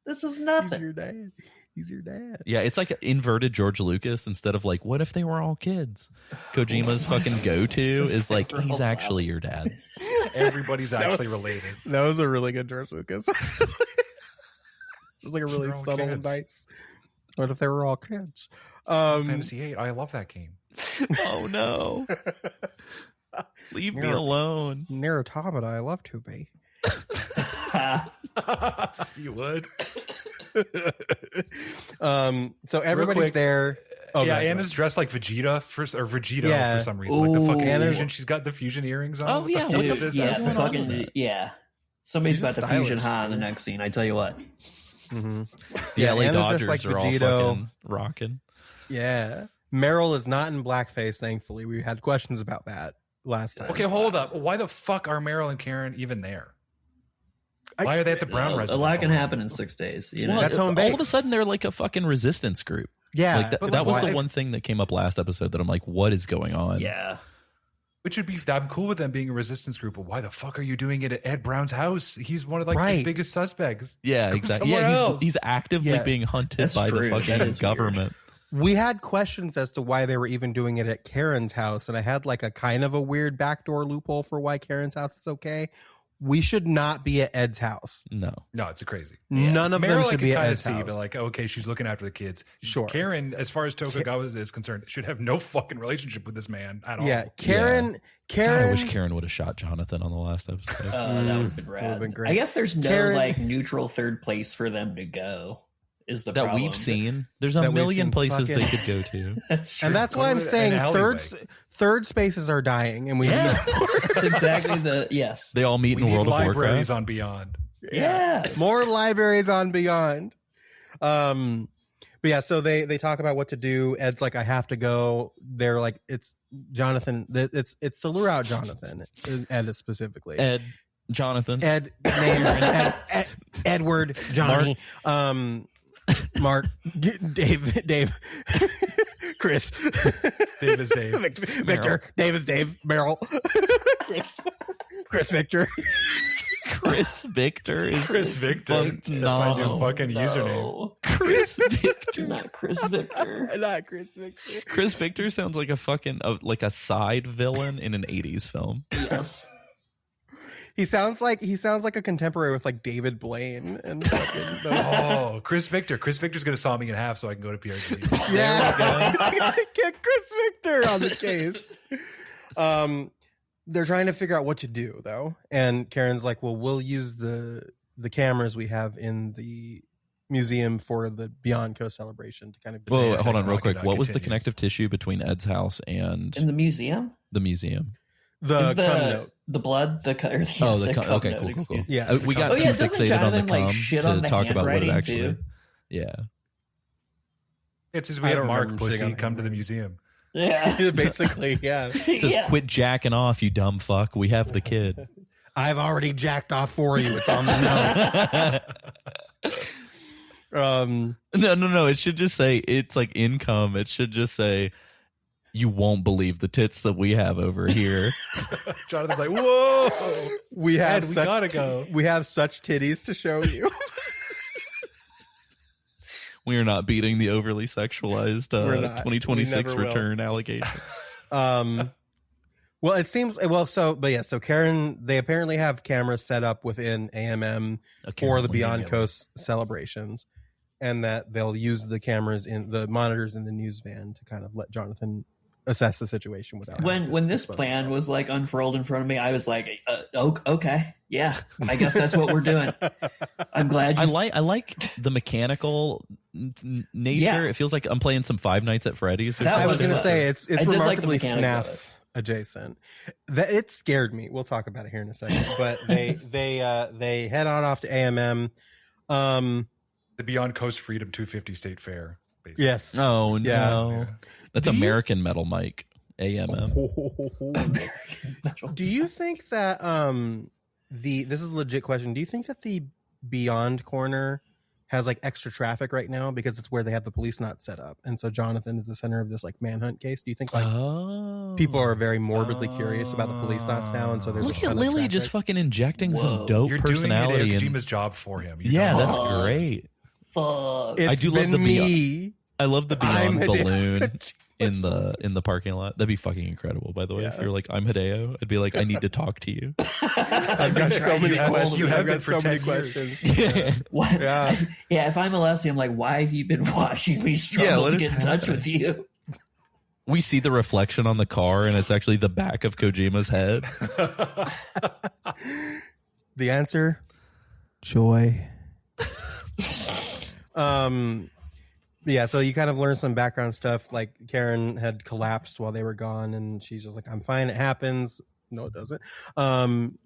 This is He's nothing." your dad. He's your dad. Yeah, it's like inverted George Lucas instead of like, what if they were all kids? Kojima's fucking go-to is like, were he's all actually your dad. Everybody's actually related. That was a really good George Lucas. Just like a really They're all subtle kids. advice. What if they were all kids? Fantasy 8. I love that game. Oh no. Leave me alone. Near Automata, I love to be. You would. So everybody's quick, there. Oh, yeah, go ahead. Anna's dressed like Vegeta Yeah. for some reason. Like the Ooh. fucking Anna's- fusion. She's got the fusion earrings on. Oh, What the yeah, fuck what is the- this yeah, what's going on fucking with that? yeah. Somebody's She's about to stylish. fusion Han in the next scene. I tell you what. The Yeah, LA Anna's Dodgers just like are all Vegito. fucking rocking. Yeah. Meryl is not in blackface, thankfully. We had questions about that last time. Okay, hold up. Why the fuck are Meryl and Karen even there? Why are they at the Brown A residence? lot can already? happen in 6 days. You know, Well, That's home all of a base. sudden they're like a fucking resistance group. Yeah, Like but that was why- the one thing that came up last episode that I'm like, what is going on? yeah. Which would be, I'm cool with them being a resistance group, but why the fuck are you doing it at Ed Brown's house? He's one of like the Right. biggest suspects. Yeah, Go exactly. somewhere Yeah, else. he's actively Yeah. being hunted That's by true. the That fucking is government. We had questions as to why they were even doing it at Karen's house, and I had like a kind of a weird backdoor loophole for why Karen's house is okay. We should not be at Ed's house. No. No, it's crazy. None of Meryl, them I should can be at kind of Ed's see, house. but like, okay, she's looking after the kids. Sure. Karen, as far as Tokugawa is concerned, should have no fucking relationship with this man at all. Yeah, Karen. God, Karen. I wish Karen would have shot Jonathan on the last episode. That would have been rad. been great. I guess there's no Karen- like neutral third place for them to go. Is the that problem we've seen. There's a That we've million seen places fucking- they could go to. That's true. And that's why I'm Go to saying an alleyway. third spaces are dying, and we yeah. need That's exactly the yes. They all meet We in need World of libraries Warcraft. on Beyond. Yeah. more libraries on Beyond. But yeah, so they talk about what to do. Ed's like, I have to go. They're like, it's Jonathan. It's to lure out Jonathan. Ed specifically. Ed, Jonathan. Ed named Edward, Johnny, Mark, Dave, Chris, Dave is Dave. Victor, Dave is Dave, Meryl, Chris Victor. Chris Victor is Chris Victor. That's my new fucking username. Chris Victor. Not Chris Victor. Not Chris Victor. Chris Victor sounds like a fucking like a side villain in an 80s film. Yes. He sounds like a contemporary with like David Blaine and fucking those. Oh, Chris Victor. Chris Victor's going to saw me in half so I can go to PRG. Yeah, get Chris Victor on the case. They're trying to figure out what to do though, and Karen's like, "Well, we'll use the cameras we have in the museum for the Beyond Co celebration to kind of." Whoa, Yes, hold that's on real quick. walking What was the continues. connective tissue between Ed's house and In the museum? the museum? The Is cum note. the blood, the Okay, cum cool, note, cool. excuse- Yeah, We got Oh, too yeah, doesn't fixated on the Jonathan, like, cum shit to on the talk about what it handwriting, actually. too? Yeah, It's as I we have don't Mark remember shitting Pussy on come to the handwriting. museum. Yeah. basically, yeah. it says Yeah. quit jacking off, you dumb fuck. We have the kid. I've already jacked off for you. It's on the note. No. It should just say it's like income. It should just say you won't believe the tits that we have over here. Jonathan's like, whoa. We have Ed, we such gotta go. We have such titties to show you. We are not beating the overly sexualized We're not. 2026 We never will. return allegation. Well, it seems so Karen, they apparently have cameras set up within AMM for Karen the Beyond Lanier. Coast celebrations, and that they'll use the cameras in the monitors in the news van to kind of let Jonathan assess the situation without When this plan was like unfurled in front of me, I was like, okay, yeah, I guess that's what we're doing. I'm glad. I like the mechanical nature. Yeah. It feels like I'm playing some Five Nights at Freddy's. Or That I something. was going to fun. say it's I did like the remarkably mechanics of FNAF adjacent. That it scared me. We'll talk about it here in a second. But they head on off to AMM. The Beyond Coast Freedom 250 State Fair. Basically. Yes. Oh no, Yeah. that's Do you- American Metal Mike. AMM. Do you think that this is a legit question? Do you think that the Beyond corner has like extra traffic right now because it's where they have the Policenauts set up, and so Jonathan is the center of this like manhunt case? Do you think like people are very morbidly curious about the Policenauts now, and so there's Look a ton at of Lily traffic? just fucking injecting Whoa. some dope You're doing personality. Hideo in- Kojima's job for him. You yeah, don't- that's Fuck. great. Fuck. It's I do love been the me. I love the I'm Beyond Hideo balloon Kojima. in the parking lot. That'd be fucking incredible. By the way, if you're like, I'm Hideo, I'd be like, I need to talk to you. I've got so many questions. You have I've been got for so many 10 years. questions. What? Yeah. Yeah, if I'm Alessi, I'm like, why have you been watching me struggle what to is get in touch happening? with you? We see the reflection on the car, and it's actually the back of Kojima's head. The answer, joy. Yeah, so you kind of learn some background stuff. Like Karen had collapsed while they were gone, and she's just like, "I'm fine. It happens." No, it doesn't.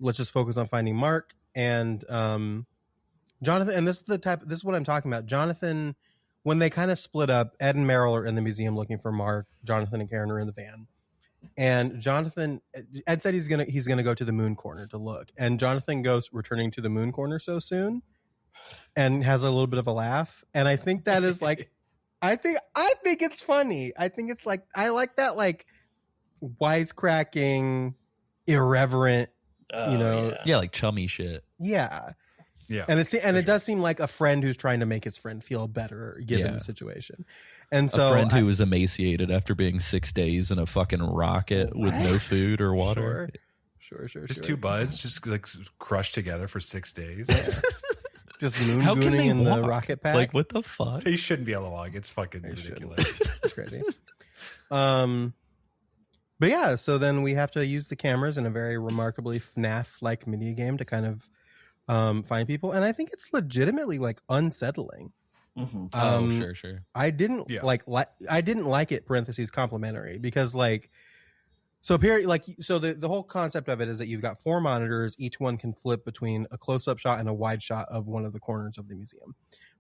Let's just focus on finding Mark and Jonathan. And this is what I'm talking about. Jonathan, when they kind of split up, Ed and Meryl are in the museum looking for Mark. Jonathan and Karen are in the van, And Jonathan, Ed said he's gonna go to the moon corner to look, and Jonathan goes returning to the moon corner so soon, and has a little bit of a laugh. And I think that is like, I think it's funny. I think it's like, I like that, like, wisecracking, irreverent, yeah, like chummy shit. Yeah. Yeah. And it does seem like a friend who's trying to make his friend feel better given the situation. And so a friend who was emaciated after being 6 days in a fucking rocket with no food or water. Sure. Just two buds, just like crushed together for 6 days. Just moon gooning in the rocket pack. Like, what the fuck? They shouldn't be able to walk. It's fucking ridiculous. It's crazy. But yeah, so then we have to use the cameras in a very remarkably FNAF-like mini game to kind of find people, and I think it's legitimately like unsettling. Mm-hmm. Sure. I didn't I didn't like it. Parentheses complimentary, because like, so the whole concept of it is that you've got 4 monitors. Each one can flip between a close-up shot and a wide shot of one of the corners of the museum,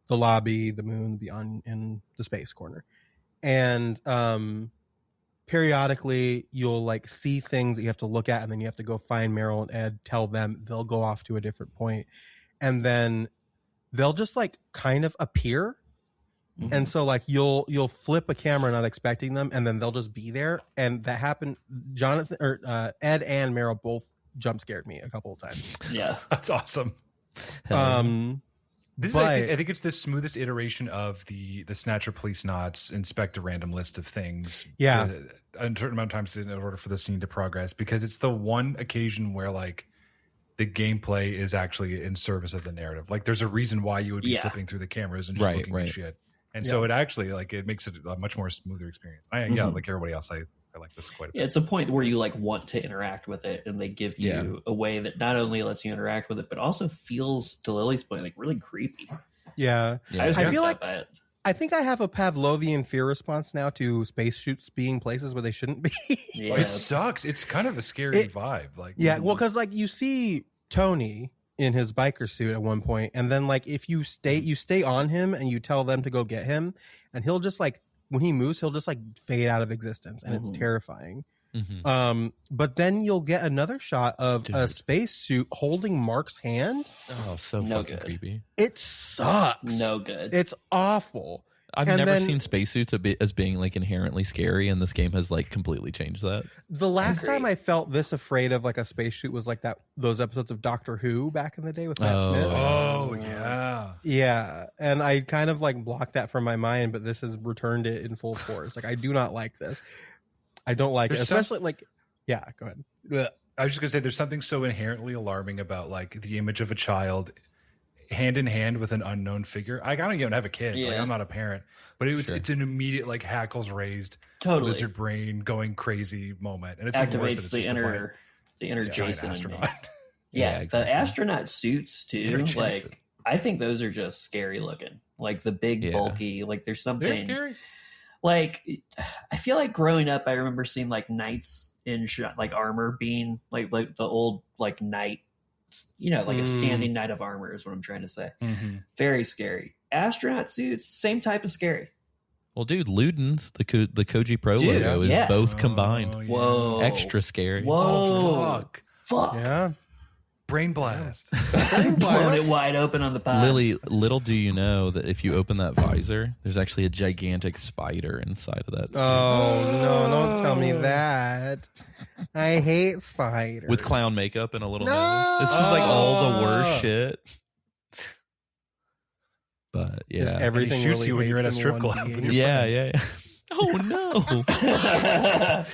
the lobby, the moon, beyond, in the space corner, and periodically you'll like see things that you have to look at, and then you have to go find Meryl and Ed, tell them, they'll go off to a different point, and then they'll just like kind of appear. Mm-hmm. And so like you'll flip a camera not expecting them, and then they'll just be there. And that happened. Jonathan or Ed and Meryl both jump scared me a couple of times. Yeah, that's awesome. This but, I think it's the smoothest iteration of the Snatcher Policenauts inspect a random list of things. Yeah, a certain amount of times in order for the scene to progress, because it's the one occasion where like the gameplay is actually in service of the narrative. Like there's a reason why you would be flipping through the cameras and just looking at shit. And so it actually like it makes it a much more smoother experience. Like everybody else, I like this quite a bit. It's a point where you like want to interact with it, and they give you a way that not only lets you interact with it, but also feels, to Lily's point, like really creepy. Yeah. I feel like I think I have a Pavlovian fear response now to spacesuits being places where they shouldn't be. Yeah. It sucks. It's kind of a scary vibe. Like, well, because like you see Tony in his biker suit at one point, and then like if you stay on him and you tell them to go get him, and he'll just like, when he moves, he'll just like fade out of existence, and it's terrifying. Mm-hmm. But then you'll get another shot of a spacesuit holding Mark's hand. Oh, so fucking creepy. It sucks. No good. It's awful. I've never seen spacesuits as being like inherently scary, and this game has like completely changed that. The last time I felt this afraid of like a spacesuit was like those episodes of Doctor Who back in the day with Matt Smith. Oh yeah, and I kind of like blocked that from my mind, but this has returned it in full force. Like I do not like this. I don't like it, especially like. Yeah, go ahead. Ugh. I was just gonna say, there's something so inherently alarming about like the image of a child hand in hand with an unknown figure. I don't even have a kid. Like I'm not a parent, but it's an immediate like hackles raised, lizard brain going crazy moment, and it activates the inner Jason astronaut. Exactly. The astronaut suits too. Like I think those are just scary looking. Like the big bulky. Like there's something. They're scary. Like I feel like growing up, I remember seeing like knights in like armor being like the old like knight. Like a standing knight of armor is what I'm trying to say. Mm-hmm. Very scary. Astronaut suits, same type of scary. Well, dude, Ludens, the Koji Pro logo is both combined. Yeah. Whoa. Extra scary. Whoa. Oh, fuck. Yeah. Brain blast. Blowing it wide open on the pod. Lily, little do you know that if you open that visor, there's actually a gigantic spider inside of that suit. Oh, no, don't tell me that. I hate spiders. With clown makeup and a little nose. It's just like all the worst shit. But yeah. Everything shoots really you when you're in a hates strip one club. being. With your friends. Yeah. Oh, no.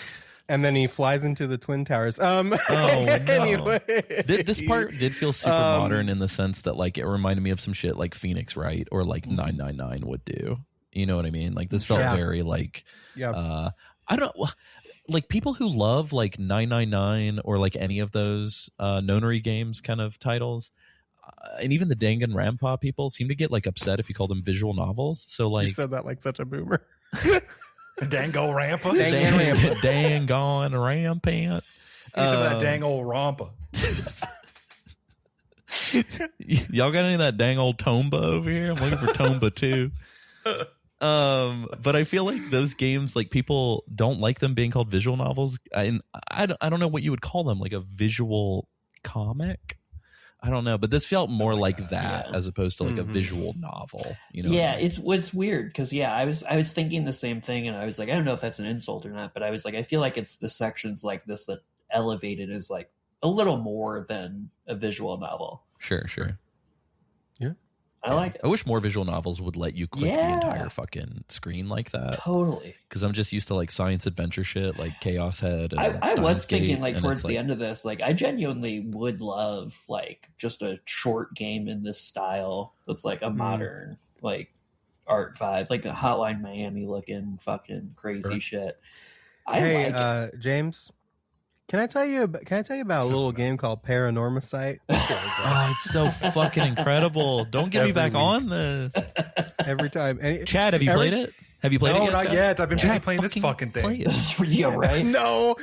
And then he flies into the Twin Towers. No. Anyway. This part did feel super modern in the sense that like it reminded me of some shit like Phoenix Wright or like 999 would do. You know what I mean? Like this felt very like I don't like people who love like 999 or like any of those nonary games kind of titles. And even the Danganronpa people seem to get like upset if you call them visual novels. So like you said that like such a boomer. Dango Rampa. Dangon rampant. Give some of that dang old Rampa. Y'all got any of that dang old Tomba over here? I'm looking for Tomba too. But I feel like those games, like people don't like them being called visual novels. I don't know what you would call them, like a visual comic. I don't know, but this felt more like that as opposed to like a visual novel. You know? Yeah, it's weird because I was thinking the same thing, and I was like, I don't know if that's an insult or not, but I was like, I feel like it's the sections like this that elevate it as like a little more than a visual novel. Sure. Yeah. I like it. I wish more visual novels would let you click the entire fucking screen like that. Totally. Because I'm just used to like science adventure shit, like Chaos Head. And I was Steins Gate, thinking like and towards it's the like, end of this, like I genuinely would love like just a short game in this style that's like a modern like art vibe, like a Hotline Miami looking fucking crazy shit. Hey, like it. James, can I tell you about a little game called Paranormasight? Oh, it's so fucking incredible. Don't get me back on this. Every time. Chad, have you played it? Have you played it No, yet? not Chad? yet. I've been busy Chad, playing this fucking thing. play it. Yeah, right. No.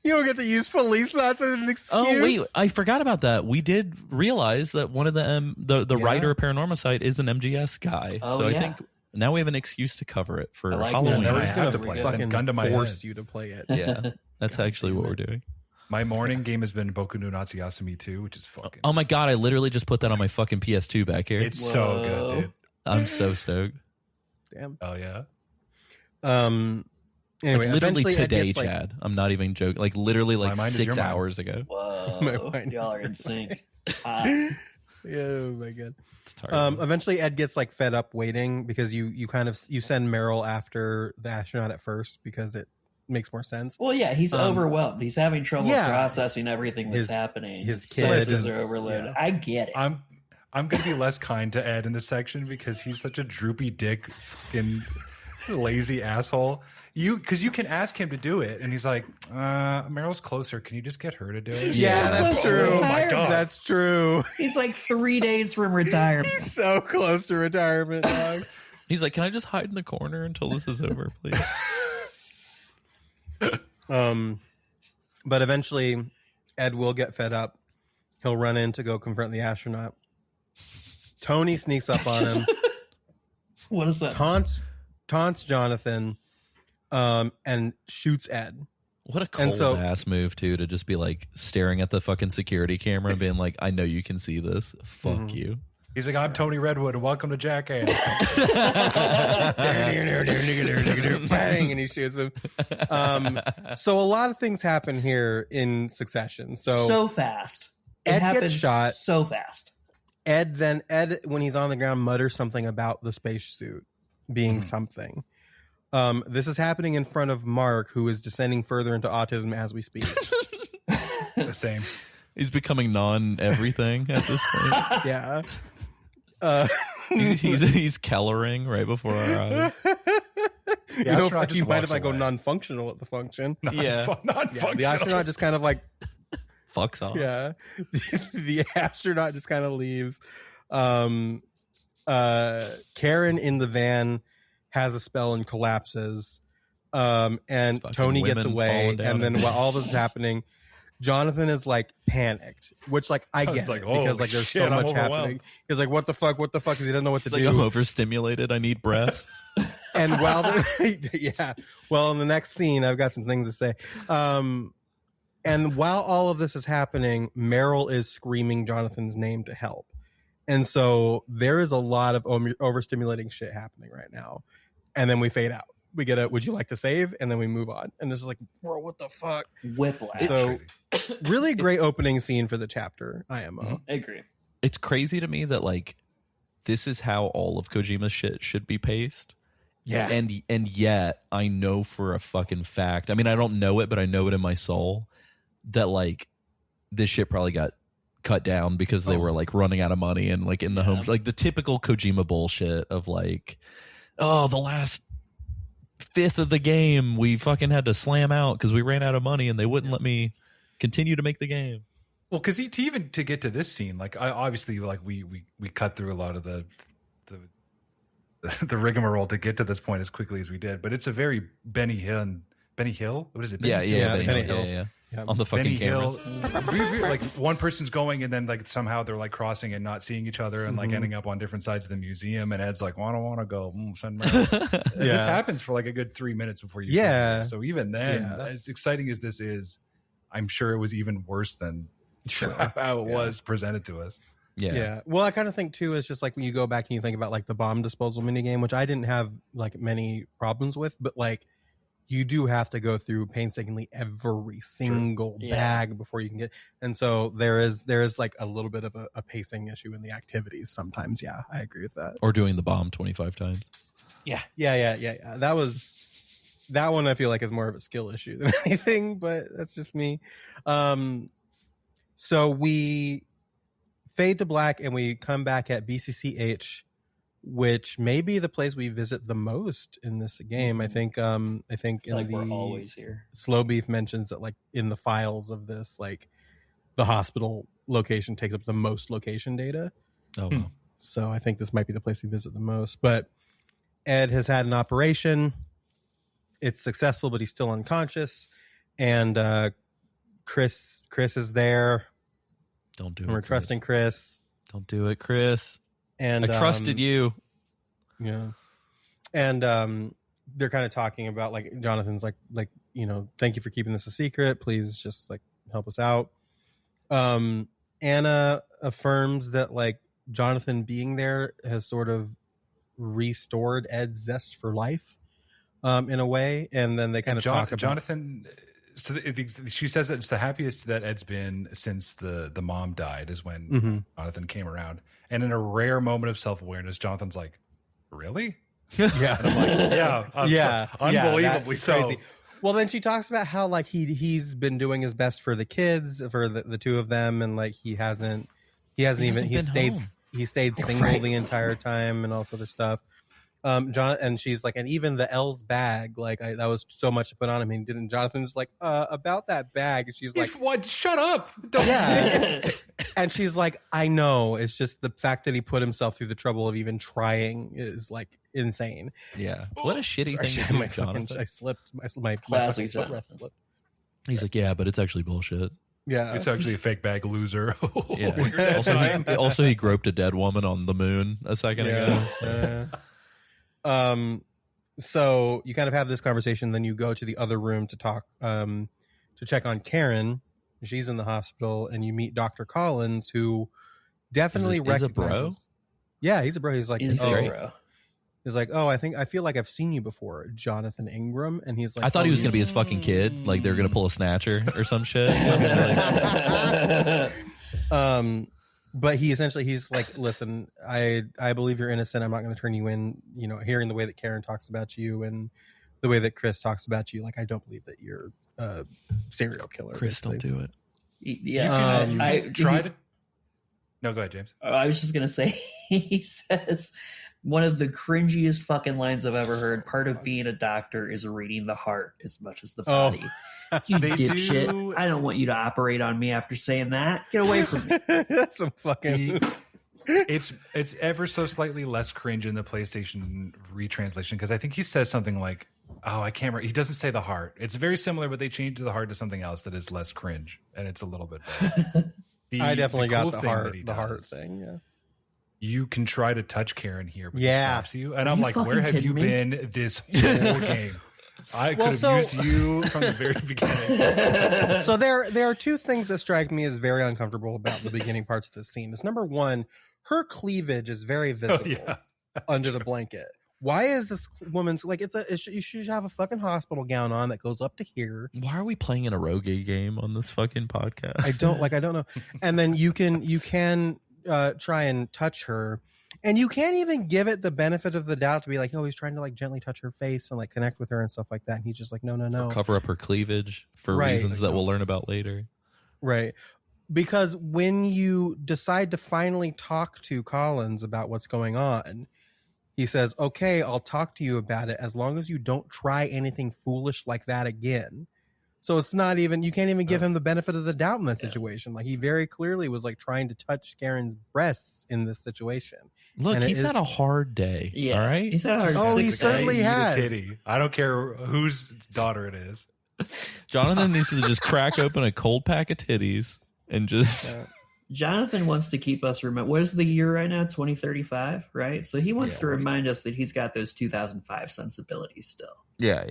You don't get to use Policenauts as an excuse. Oh wait, I forgot about that. We did realize that one of the writer of Paranormasight is an MGS guy. Oh, so I yeah. think now we have an excuse to cover it for I like Halloween. that. I We're just have gonna to play it. fucking Then gun to my force head. you to play it. Yeah, that's actually what we're doing. My morning game has been Boku no Natsuyasumi 2, which is fucking. Oh my god, I literally just put that on my fucking PS2 back here. It's so good, dude. I'm so stoked. Damn. Oh yeah. Anyway, Like, literally eventually Ed today, gets, like, Chad. I'm not even joking. Like literally My like mind is your 6 mind. hours ago. My Whoa, mind y'all is are in your sync. Oh my god. It's terrible. Eventually Ed gets like fed up waiting because you send Meryl after the astronaut at first because it makes more sense. Well, yeah, he's overwhelmed. He's having trouble yeah. processing everything that's happening. his His kid senses is- are overloaded. yeah. I get it. I'm gonna be less kind to Ed in this section because he's such a droopy dick, fucking lazy asshole. Because you can ask him to do it, and he's like, "Meryl's closer. Can you just get her to do it?" Yeah, that's true. Oh my god, That's true. He's like 3 days from retirement. He's so close to retirement, dog. He's like, "Can I just hide in the corner until this is over, please?" But eventually Ed will get fed up. He'll run in to go confront the astronaut. Tony sneaks up on him, What is that? taunts Jonathan, and shoots Ed. What a cold ass move too, to just be like staring at the fucking security camera and being like, "I know you can see this. Fuck you." he's like, "I'm Tony Redwood, and welcome to Jackass." Bang, and he shoots him. So a lot of things happen here in succession. So fast. It Ed gets happens shot. so fast. Ed, when he's on the ground, mutters something about the spacesuit being something. This is happening in front of Mark, who is descending further into autism as we speak. The same. He's becoming non-everything at this point. Yeah. He's Kellering right before our eyes. You know, astronaut he just might walks if I go away. non-functional at the function. Yeah. Non-functional. The astronaut just kind of like, Fucks off. yeah. The astronaut just kind of leaves. Karen in the van has a spell and collapses. And fucking Tony gets women away. falling down And then and- while all this is happening, Jonathan is like panicked, which like I was get like, it, because holy like there's shit, so I'm much overwhelmed. happening. He's like, what the fuck? Because he doesn't know what to It's like, do. I'm overstimulated. I need breath. And while in the next scene, I've got some things to say. And while all of this is happening, Meryl is screaming Jonathan's name to help. And so there is a lot of overstimulating shit happening right now. And then we fade out. We get a, would you like to save? And then we move on. And this is like, bro, what the fuck? Whiplash. So really great opening scene for the chapter, IMO. I agree. It's crazy to me that like this is how all of Kojima's shit should be paced. Yeah. And yet I know for a fucking fact, I mean, I don't know it, but I know it in my soul that like this shit probably got cut down because they were like running out of money and like in the home, like the typical Kojima bullshit of like, oh, the last fifth of the game we fucking had to slam out because we ran out of money and they wouldn't let me continue to make the game. Well, because to get to this scene, like I obviously like we cut through a lot of the rigmarole to get to this point as quickly as we did, but it's a very Benny Hill Benny Hill. What is it? Yeah, Benny Benny Hill. Hill. Yeah. Yeah. On the fucking Benny cameras. Hill. Like one person's going and then like somehow they're like crossing and not seeing each other and like ending up on different sides of the museum. And Ed's like, well, I don't want to go. Send me. This happens for like a good 3 minutes before you. Yeah. So even then, as exciting as this is, I'm sure it was even worse than how it was presented to us. Yeah. Well, I kind of think too is just like when you go back and you think about like the bomb disposal minigame, which I didn't have like many problems with, but like you do have to go through painstakingly every single bag before you can get. And so there is like a little bit of a pacing issue in the activities sometimes. Yeah, I agree with that. Or doing the bomb 25 times. Yeah. That one I feel like is more of a skill issue than anything, but that's just me. So we fade to black and we come back at BCCH, which may be the place we visit the most in this game. I think in like the we're always here. Slow Beef mentions that like in the files of this, like the hospital location takes up the most location data. Oh, wow. So I think this might be the place we visit the most. But Ed has had an operation. It's successful, but he's still unconscious. And Chris is there. Don't do And it. we're trusting Chris. Don't do it, Chris. And I trusted you. Yeah. And they're kind of talking about like Jonathan's like, you know, thank you for keeping this a secret. Please just like help us out. Anna affirms that like Jonathan being there has sort of restored Ed's zest for life in a way. And then they kind of talk about Jonathan. So she says that it's the happiest that Ed's been since the mom died is when Jonathan came around. And in a rare moment of self-awareness, Jonathan's like, really? Yeah. And I'm like, unbelievably so. Crazy. Well, then she talks about how like he's been doing his best for the kids, for the two of them, and like he hasn't stayed single the entire time and all this other stuff. And she's like, and even the L's bag, like that was so much to put on him. And didn't Jonathan's like, about that bag. And she's like, what? Shut up. Don't say it. And she's like, I know. It's just the fact that he put himself through the trouble of even trying is like insane. Yeah. What a shitty Sorry, thing to do, my fucking, Jonathan. I slipped. My Classic foot rest slipped. He's like, yeah, but it's actually bullshit. Yeah. It's actually a fake bag, loser. Yeah. Also, he groped a dead woman on the moon a second ago. So you kind of have this conversation, then you go to the other room to talk, to check on Karen. She's in the hospital, and you meet Dr. Collins, who definitely recognizes. He's a bro? Yeah, he's a bro. He's like, He's oh, bro. he's like, oh, I feel like I've seen you before, Jonathan Ingram. And he's like, I thought he was going to be his fucking kid. Like, they're going to pull a snatcher or some shit. But he's like, listen, I believe you're innocent. I'm not going to turn you in. You know, hearing the way that Karen talks about you and the way that Chris talks about you, like, I don't believe that you're a serial killer. Chris, basically. don't do it. Yeah. I tried to. No, go ahead, James. I was just going to say, he says one of the cringiest fucking lines I've ever heard. Part of being a doctor is reading the heart as much as the body. You dipshit. I don't want you to operate on me after saying that. Get away from me. That's some fucking. It's ever so slightly less cringe in the PlayStation retranslation because I think he says something like, "Oh, I can't remember." He doesn't say the heart. It's very similar, but they changed the heart to something else that is less cringe, and it's a little bit better. I definitely got the thing heart thing. Yeah. You can try to touch Karen here, but he Yeah. stops you, and I'm like, "Where have you been this whole game?" I could have used you from the very beginning. So there are two things that strike me as very uncomfortable about the beginning parts of the scene. Is number one, her cleavage is very visible under the blanket. Why is this woman's like you should have a fucking hospital gown on that goes up to here. Why are we playing an eroge game on this fucking podcast? I don't know. And then you can try and touch her. And you can't even give it the benefit of the doubt to be like, oh, he's trying to like gently touch her face and like connect with her and stuff like that. And he's just like, no. Or cover up her cleavage for reasons that we'll learn about later. Right. Because when you decide to finally talk to Collins about what's going on, he says, okay, I'll talk to you about it as long as you don't try anything foolish like that again. So it's not even, you can't even give him the benefit of the doubt in that situation. Like he very clearly was like trying to touch Karen's breasts in this situation. Look, And he's had a hard day. Yeah. All right. He's had a hard Oh, he 6 certainly days. has. Kitty. I don't care whose daughter it is. Jonathan needs to just crack open a cold pack of titties and just. Jonathan wants to keep us remember. What is the year right now? 2035, right? So he wants to remind us that he's got those 2005 sensibilities still. Yeah.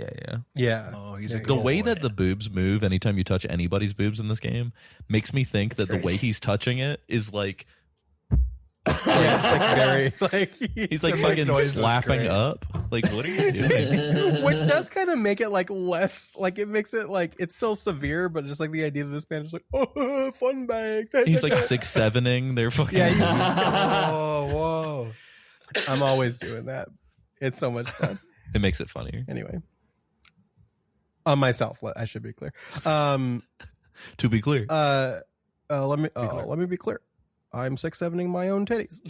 Yeah. Oh, he's a The good way boy. that the boobs move anytime you touch anybody's boobs in this game makes me think that the way he's touching it is like Yeah, like very like he's like The fucking noise was slapping great. up. Like, what are you doing? which does kind of make it like less like it makes it like it's still severe, but just like the idea that this man is like, oh, fun bag. He's like 6'7"ing their fucking. Yeah, Oh, whoa. I'm always doing that. It's so much fun. It makes it funnier. Anyway, on myself, I should be clear. To be clear, Let me be clear. I'm 6'7"ing my own titties.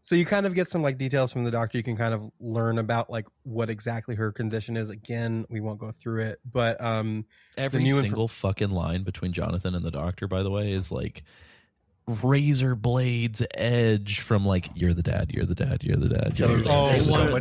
So you kind of get some like details from the doctor. You can kind of learn about like what exactly her condition is. Again, we won't go through it, but every single fucking line between Jonathan and the doctor, by the way, is like razor blades edge from like, you're the dad, you're the dad, you're the dad. Dude,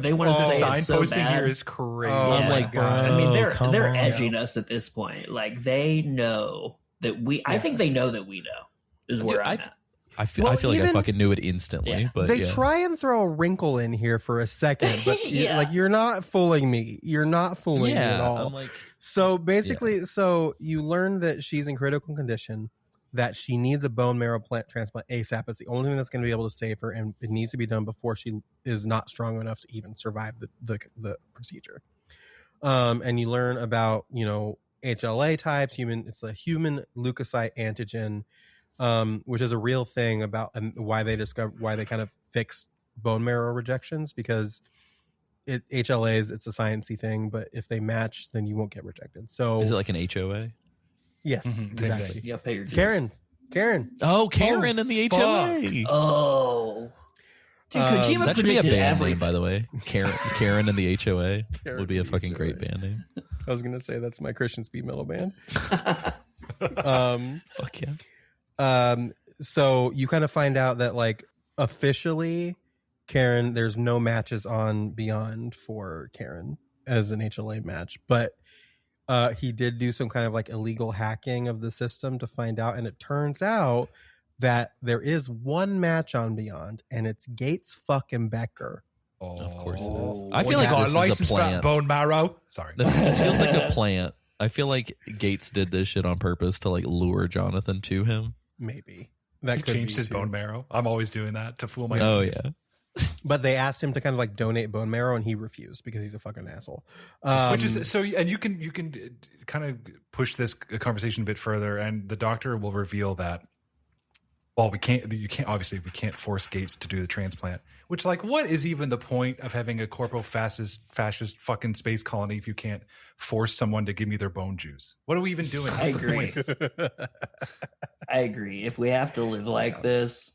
they want to say it so signposting bad. here is crazy. Oh, I'm like, bro, I mean, come they're on. edging us at this point. Like they know that we. I think they know that we know. Is where I'm at. I feel Well, like I even- fucking knew it instantly. Yeah. But they yeah. try and throw a wrinkle in here for a second, but Yeah. you're not fooling me. You're not fooling me at all. I'm like, So basically, so you learn that she's in critical condition, that she needs a bone marrow transplant ASAP. It's the only thing that's going to be able to save her, and it needs to be done before she is not strong enough to even survive the procedure. And you learn about HLA types. It's a human leukocyte antigen, which is a real thing about and why they kind of fix bone marrow rejections, because HLAs, it's a sciencey thing, but if they match, then you won't get rejected. So is it like an HOA? yes, Mhm, exactly. Yeah, pay your dues. Karen. Oh, Karen and the HOA. Oh, dude, Kojima That should be a predicted band everything. name, by the way. Karen and the HOA Karen would be a and the fucking HOA. great band name. I was gonna say that's my Christian speed metal band. Fuck yeah. So you kind of find out that like officially, Karen, there's no matches on Beyond for Karen as an HLA match, but he did do some kind of like illegal hacking of the system to find out, and it turns out that there is one match on Beyond, and it's Gates fucking Becker. Of course it is. Oh, I feel like got this a is a license for that plant. bone marrow. Sorry. This feels like a plant. I feel like Gates did this shit on purpose to like lure Jonathan to him. Maybe that He could changed be his too. bone marrow. I'm always doing that to fool my Oh enemies. yeah. But they asked him to kind of like donate bone marrow, and he refused because he's a fucking asshole. Which is so, and you can kind of push this conversation a bit further, and the doctor will reveal that. Well, we can't force Gates to do the transplant. Which, like, what is even the point of having a corpo fascist fucking space colony if you can't force someone to give me their bone juice? What are we even doing? I What's the agree. point? I agree. If we have to live like this,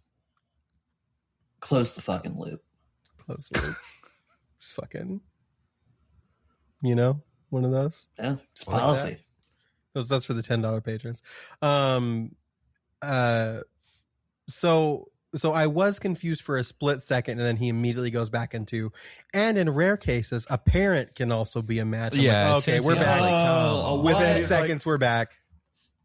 close the fucking loop. Close the loop. It's fucking, one of those. Yeah, Just like policy. That's for the $10 patrons. So I was confused for a split second, and then he immediately goes back into, and in rare cases, a parent can also be a match. I'm Yeah, like, okay, we're yeah, back. like, Oh, Within what? seconds, we're back.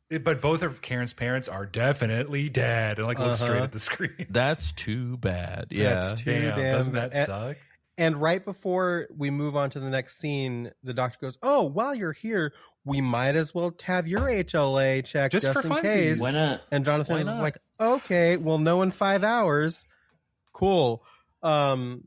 But both of Karen's parents are definitely dead, and like look straight at the screen. That's too bad. Yeah. That's too Damn, damn doesn't that bad. suck? And right before we move on to the next scene, the doctor goes, "Oh, while you're here, we might as well have your HLA checked Just just for in funsies. case." Why not? And Jonathan Why is not? like, "Okay, we'll know in 5 hours. Cool." So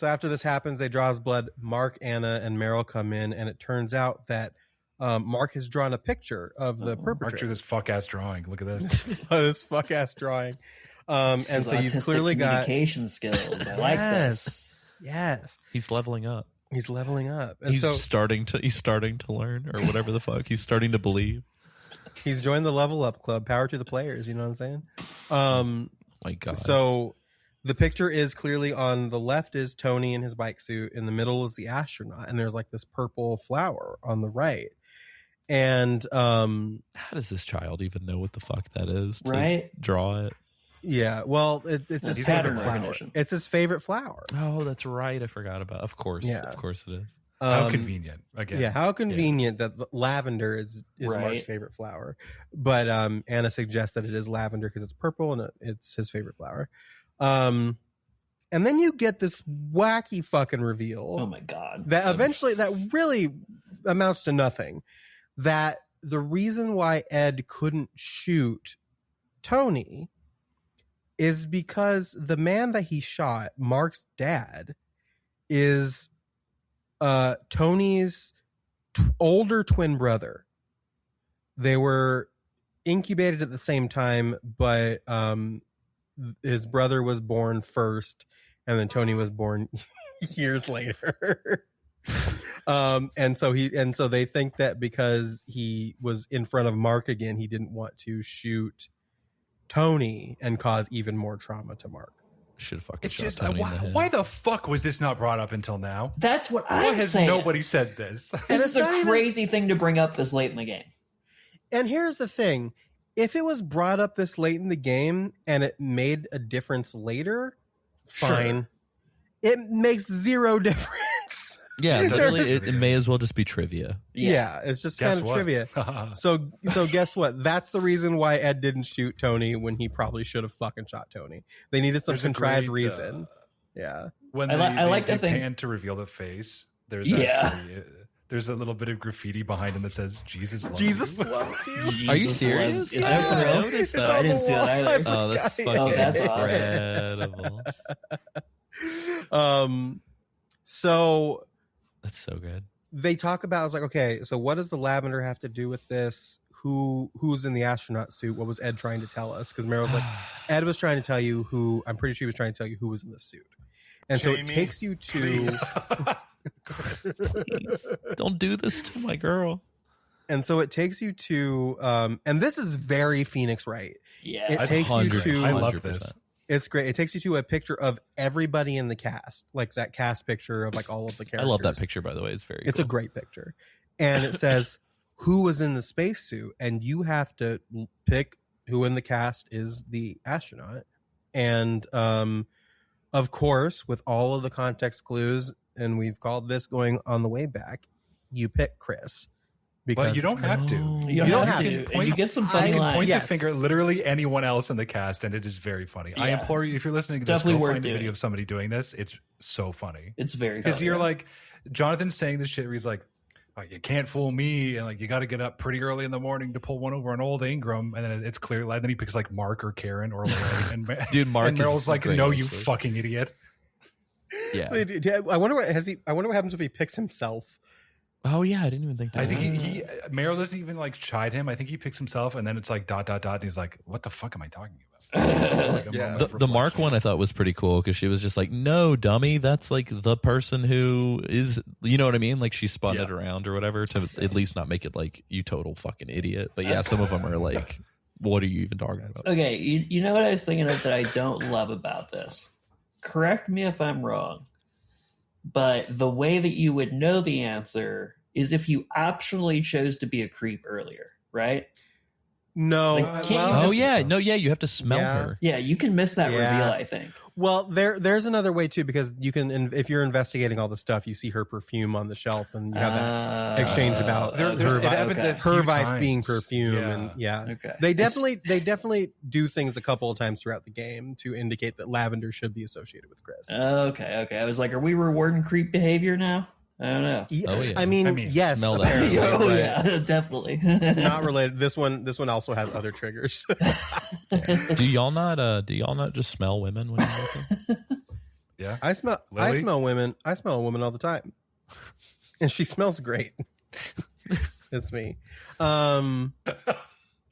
after this happens, they draw his blood. Mark, Anna, and Meryl come in, and it turns out that Mark has drawn a picture of the Mark drew perpetrator. this fuck ass drawing. Look at this. This fuck ass drawing. And His so you've autistic clearly got communication skills. I like this. Yes, He's leveling up. he's leveling up, and He's so starting to learn or whatever the fuck. He's starting to believe. he's joined the level up club. Power to the players. You know what I'm saying? My God. So The picture is clearly on the left is Tony in his bike suit. In the middle is the astronaut. And there's like this purple flower on the right. And how does this child even know what the fuck that is? To draw it. Yeah, well, it's his favorite flower. It's his favorite flower. Oh, that's right. I forgot about. Of course, of course it is. How convenient. Again, yeah, how convenient that lavender is Mark's favorite flower. But Anna suggests that it is lavender because it's purple and it's his favorite flower. And then you get this wacky fucking reveal. Oh my god! That eventually, that really amounts to nothing. That the reason why Ed couldn't shoot Tony is because the man that he shot, Mark's dad, is Tony's older twin brother. They were incubated at the same time, but his brother was born first, and then Tony was born years later. And so they think that because he was in front of Mark again, he didn't want to shoot Tony and cause even more trauma to Mark. Should have fucking it's shot just Tony in the head. Why the fuck was this not brought up until now? That's what Why I'm has saying. nobody said this? This is a crazy thing to bring up this late in the game. And here's the thing. If it was brought up this late in the game and it made a difference later, fine. Sure. It makes zero difference. Yeah, literally, it may as well just be trivia. Yeah, it's just kind of trivia. So guess what? That's the reason why Ed didn't shoot Tony when he probably should have fucking shot Tony. They needed some contrived reason. Yeah. When I like they to think pan to reveal the face, there's actually, there's a little bit of graffiti behind him that says "Jesus loves you." Loves you. Jesus Are you serious? Is that for real? It's I didn't see that either. Oh, that's fucking that's incredible. So that's so good. They talk about, I was like, okay, so what does the lavender have to do with this? Who's in the astronaut suit? What was Ed trying to tell us? Because Meryl's like, Ed was trying to tell you who, I'm pretty sure he was trying to tell you who was in the suit. And Jamie, so it takes you to... Don't do this to my girl. And so it takes you to, and this is very Phoenix Wright. Yeah. It takes you to... I love this. It's great. It takes you to a picture of everybody in the cast, like that cast picture of like all of the characters. I love that picture, by the way. It's very It's cool. a great picture. And it says who was in the spacesuit, and you have to pick who in the cast is the astronaut. And of course, with all of the context clues, and we've called this going on the way back, you pick Chris. But you don't have to. You don't have to. And you get some funny lines. Point the finger at literally anyone else in the cast, and it is very funny. Yeah. I implore you, if you're listening to this, go find a video of somebody doing this. It's so funny. It's very funny. Because you're like, Jonathan's saying this shit where he's like, oh, you can't fool me, and like you got to get up pretty early in the morning to pull one over an old Ingram, and then it's clear. And then he picks like Mark or Karen or Larry, and dude, Mark and Meryl's like, no, you fucking idiot. Yeah. I wonder what happens if he picks himself. Oh yeah, I didn't even think that. I think he Meryl doesn't even like chide him. I think he picks himself, and then it's like ... And he's like, "What the fuck am I talking about?" Like the Mark one I thought was pretty cool because she was just like, "No, dummy, that's like the person who is," you know what I mean? Like she spun it around or whatever to at least not make it like you total fucking idiot. But yeah, some of them are like, "What are you even talking about?" Okay, you know what I was thinking of that I don't love about this. Correct me if I'm wrong. But the way that you would know the answer is if you optionally chose to be a creep earlier, right? No. Like, you have to smell her. Yeah, you can miss that reveal, I think. Well, there's another way too, because you can, if you're investigating all the stuff, you see her perfume on the shelf, and you have that exchange about her vibe being perfume, They definitely do things a couple of times throughout the game to indicate that lavender should be associated with Chris. Okay. I was like, are we rewarding creep behavior now? I don't know. Oh, yeah. I mean yes, smell that. Yeah, definitely. Not related. This one also has other triggers. Do y'all not just smell women when you're looking? Yeah, I smell women. I smell a woman all the time, and she smells great. It's me.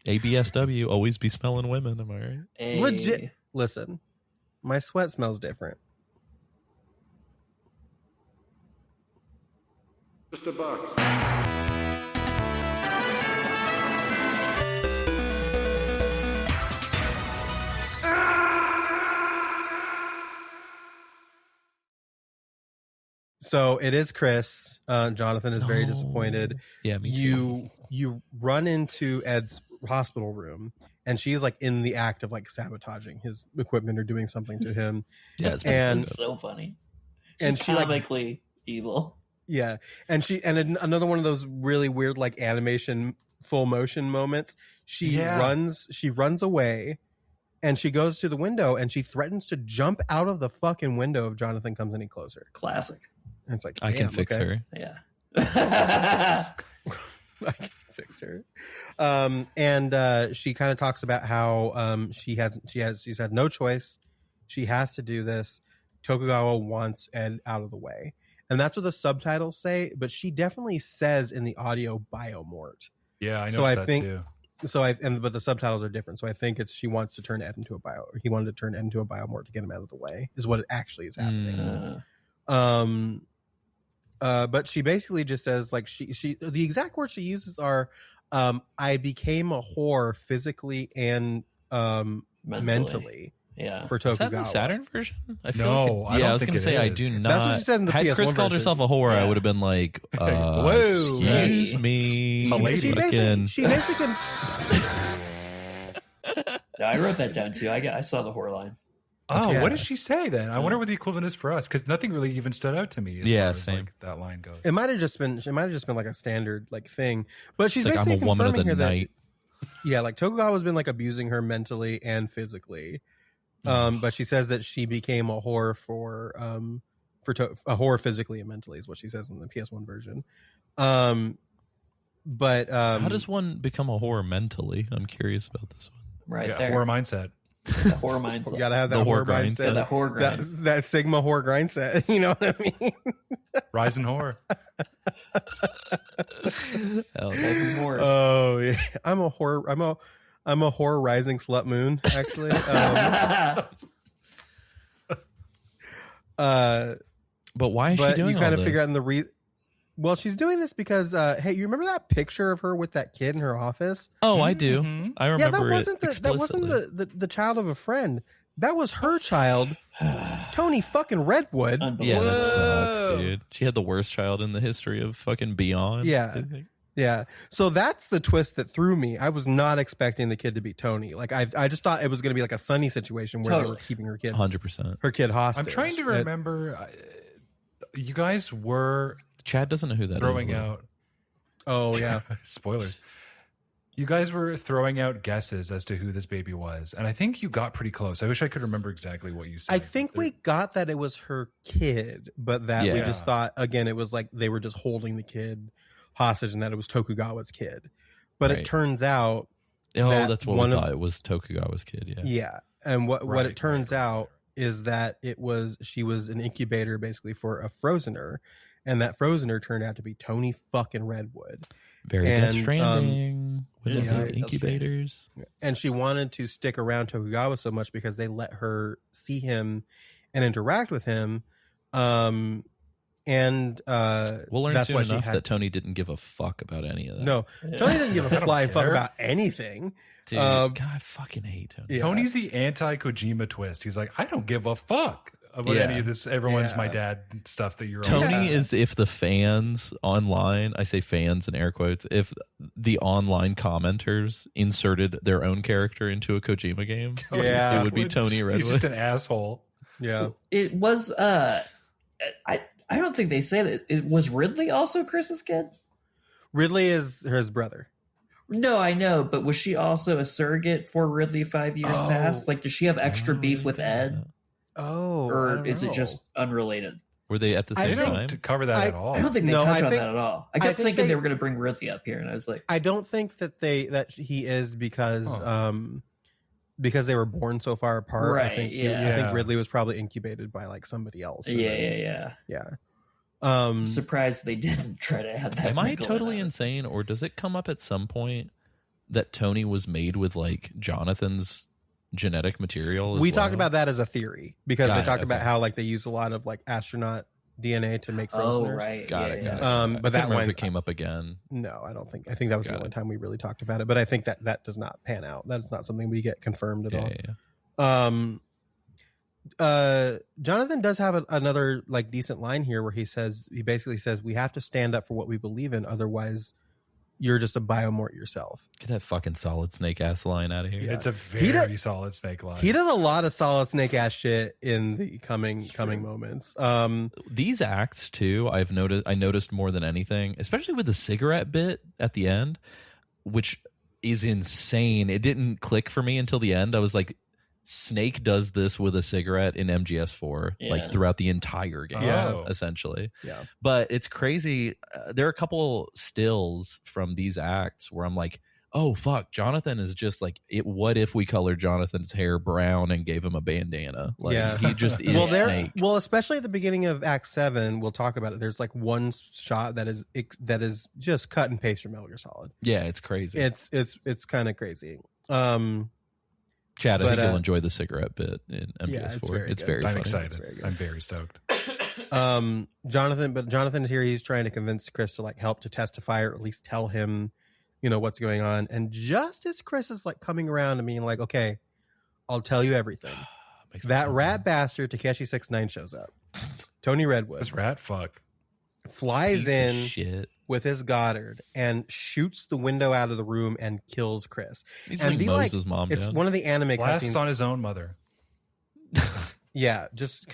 ABSW, always be smelling women. Am I right? Hey. Legit. Listen, my sweat smells different. Just a buck. So it is Chris. Jonathan is very disappointed. Yeah, me too. You run into Ed's hospital room, and she's like in the act of like sabotaging his equipment or doing something to him. Yeah, it's and so funny. and She's she like comically evil. yeah, and another one of those really weird like animation full motion moments. She runs away, and she goes to the window, and she threatens to jump out of the fucking window if Jonathan comes any closer. Classic. And it's like, I can fix okay. her. Yeah. I can fix her. And she kind of talks about how she's had no choice. She has to do this. Tokugawa wants Ed out of the way. And that's what the subtitles say, but she definitely says in the audio biomort. Yeah, I know So I that think- too. But the subtitles are different. So I think it's she wants to turn Ed into a he wanted to turn Ed into a biomort to get him out of the way, is what it actually is happening. But she basically just says like she the exact words she uses are I became a whore physically and mentally Yeah. for Is that in the Tokugawa. Saturn version? I feel No, like I don't was think gonna it say I is. do not. That's what she said in the Had PS1 Chris called version. herself a whore, I Yeah. would have been like, Whoa. excuse me. Milady. She basically Yeah, I wrote that down too. I saw the horror line. Oh, Yeah. what does she say then? I wonder what the equivalent is for us, because nothing really even stood out to me. As Yeah, far as, same. like, that line goes. it might have just been like a standard like thing. But she's It's like, I'm basically a woman of confirming the here night. that yeah, like Tokugawa's been like abusing her mentally and physically. But she says that she became a whore for a whore physically and mentally is what she says in the PS1 version. But How does one become a whore mentally? I'm curious about this one. Right Yeah, there. horror mindset. The horror mindset. you gotta have that The whore whore grind mindset. set. that horror grind. That Sigma whore grind set. You know what I mean? Rise and horror. Hell, Even worse. Oh yeah, I'm a whore rising slut moon actually. but why is she But doing you kind all of this? figure out in the well, she's doing this because hey, you remember that picture of her with that kid in her office? Oh, I do. Mm-hmm. I Yeah, remember that wasn't the child of a friend. That was her child, Tony fucking Redwood. Yeah, Unbelievable. that sucks, Whoa. dude. She had the worst child in the history of fucking Beyond. Yeah. I think. Yeah. So that's the twist that threw me. I was not expecting the kid to be Tony. Like I just thought it was going to be like a Sunny situation where they were Totally. keeping her kid 100%. hostage. I'm trying to remember. You guys were Chad doesn't know who that is. throwing though. out Oh yeah. spoilers. You guys were throwing out guesses as to who this baby was, and I think you got pretty close. I wish I could remember exactly what you said. I think we got that it was her kid, but that we Yeah. just thought again it was like they were just holding the kid hostage and that it was Tokugawa's kid. But Right. it turns out Oh, that that's what one we of- thought. It was Tokugawa's kid. Yeah. yeah. And what Right, it turns right, out is that she was an incubator basically for a frozener, and that frozener turned out to be Tony fucking Redwood. Very And, Death Stranding. Windows yeah, of Death incubators. And she wanted to stick around Tokugawa so much because they let her see him and interact with him. We'll learn that's soon why she enough had that Tony didn't give a fuck about any of that. no. Tony didn't give a flying fuck care. about anything. Dude, Um, God, I fucking hate Tony. Yeah. Tony's the anti-Kojima twist. He's like, I don't give a fuck about Yeah. any of this. Everyone's Yeah. my dad stuff that you're Tony on. is if the fans online, I say fans in air quotes, if the online commenters inserted their own character into a Kojima game, Yeah. it would be Tony He's Redwood. just an asshole. Yeah. It was I don't think they say that. It was Ridley also Chris's kid? Ridley is his brother. No, I know, but was she also a surrogate for Ridley 5 years Oh. past? Like, does she have extra beef with Ed, Oh. I or don't is it know. just unrelated? Were they at the I same They think- don't time? cover that I- at all. I don't think they No, touch I on think- that at all. I I kept think thinking they they- were going to bring Ridley up here, and I was like, I don't think that he is because Oh. because they were born so far apart. I Right, think yeah. I think Yeah. Ridley was probably incubated by like somebody else. and yeah, then- yeah. yeah. I'm surprised they didn't try to add that. Am I wrinkle in totally it. insane, or does it come up at some point that Tony was made with like Jonathan's genetic material? We as talked well? about that as a theory because Got they it, talked about okay. how like they use a lot of like astronaut DNA to make Oh, Frozeners. right. Got yeah, it. yeah. Got it. But I that couldn't remember one if it came up again. No, I don't think. I think that was the Got only it. time we really talked about it. But I think that does not pan out. That's not something we get confirmed at Yeah, all. yeah, yeah. Jonathan does have another like decent line here where he basically says we have to stand up for what we believe in, otherwise you're just a biomort yourself. Get that fucking Solid Snake ass line out of here. It's a very Solid Snake line. He does a lot of Solid Snake ass shit in the coming moments. These acts too, I noticed more than anything, especially with the cigarette bit at the end, which is insane. It didn't click for me until the end. I was like, Snake does this with a cigarette in MGS4, like throughout the entire game, essentially. Yeah. But it's crazy. There are a couple stills from these acts where I'm like, oh, fuck, Jonathan is just like, what if we colored Jonathan's hair brown and gave him a bandana? Like, he just is Snake. Well, especially at the beginning of Act 7, we'll talk about it. There's like one shot that is just cut and paste from Metal Gear Solid. Yeah, it's crazy. It's kind of crazy. Chad, I think you'll enjoy the cigarette bit in MGS4. Yeah, it's very I'm funny. excited. I'm very stoked. Jonathan is here. He's trying to convince Chris to like help to testify, or at least tell him, what's going on. And just as Chris is like coming around and being like, okay, I'll tell you everything. That rat bastard Takeshi 69 shows up. Tony Redwood. This rat fuck flies in shit. With his Goddard and shoots the window out of the room and kills Chris. He's and like his mom it's down. one of the anime blasts cutscenes. on his own mother. Yeah, just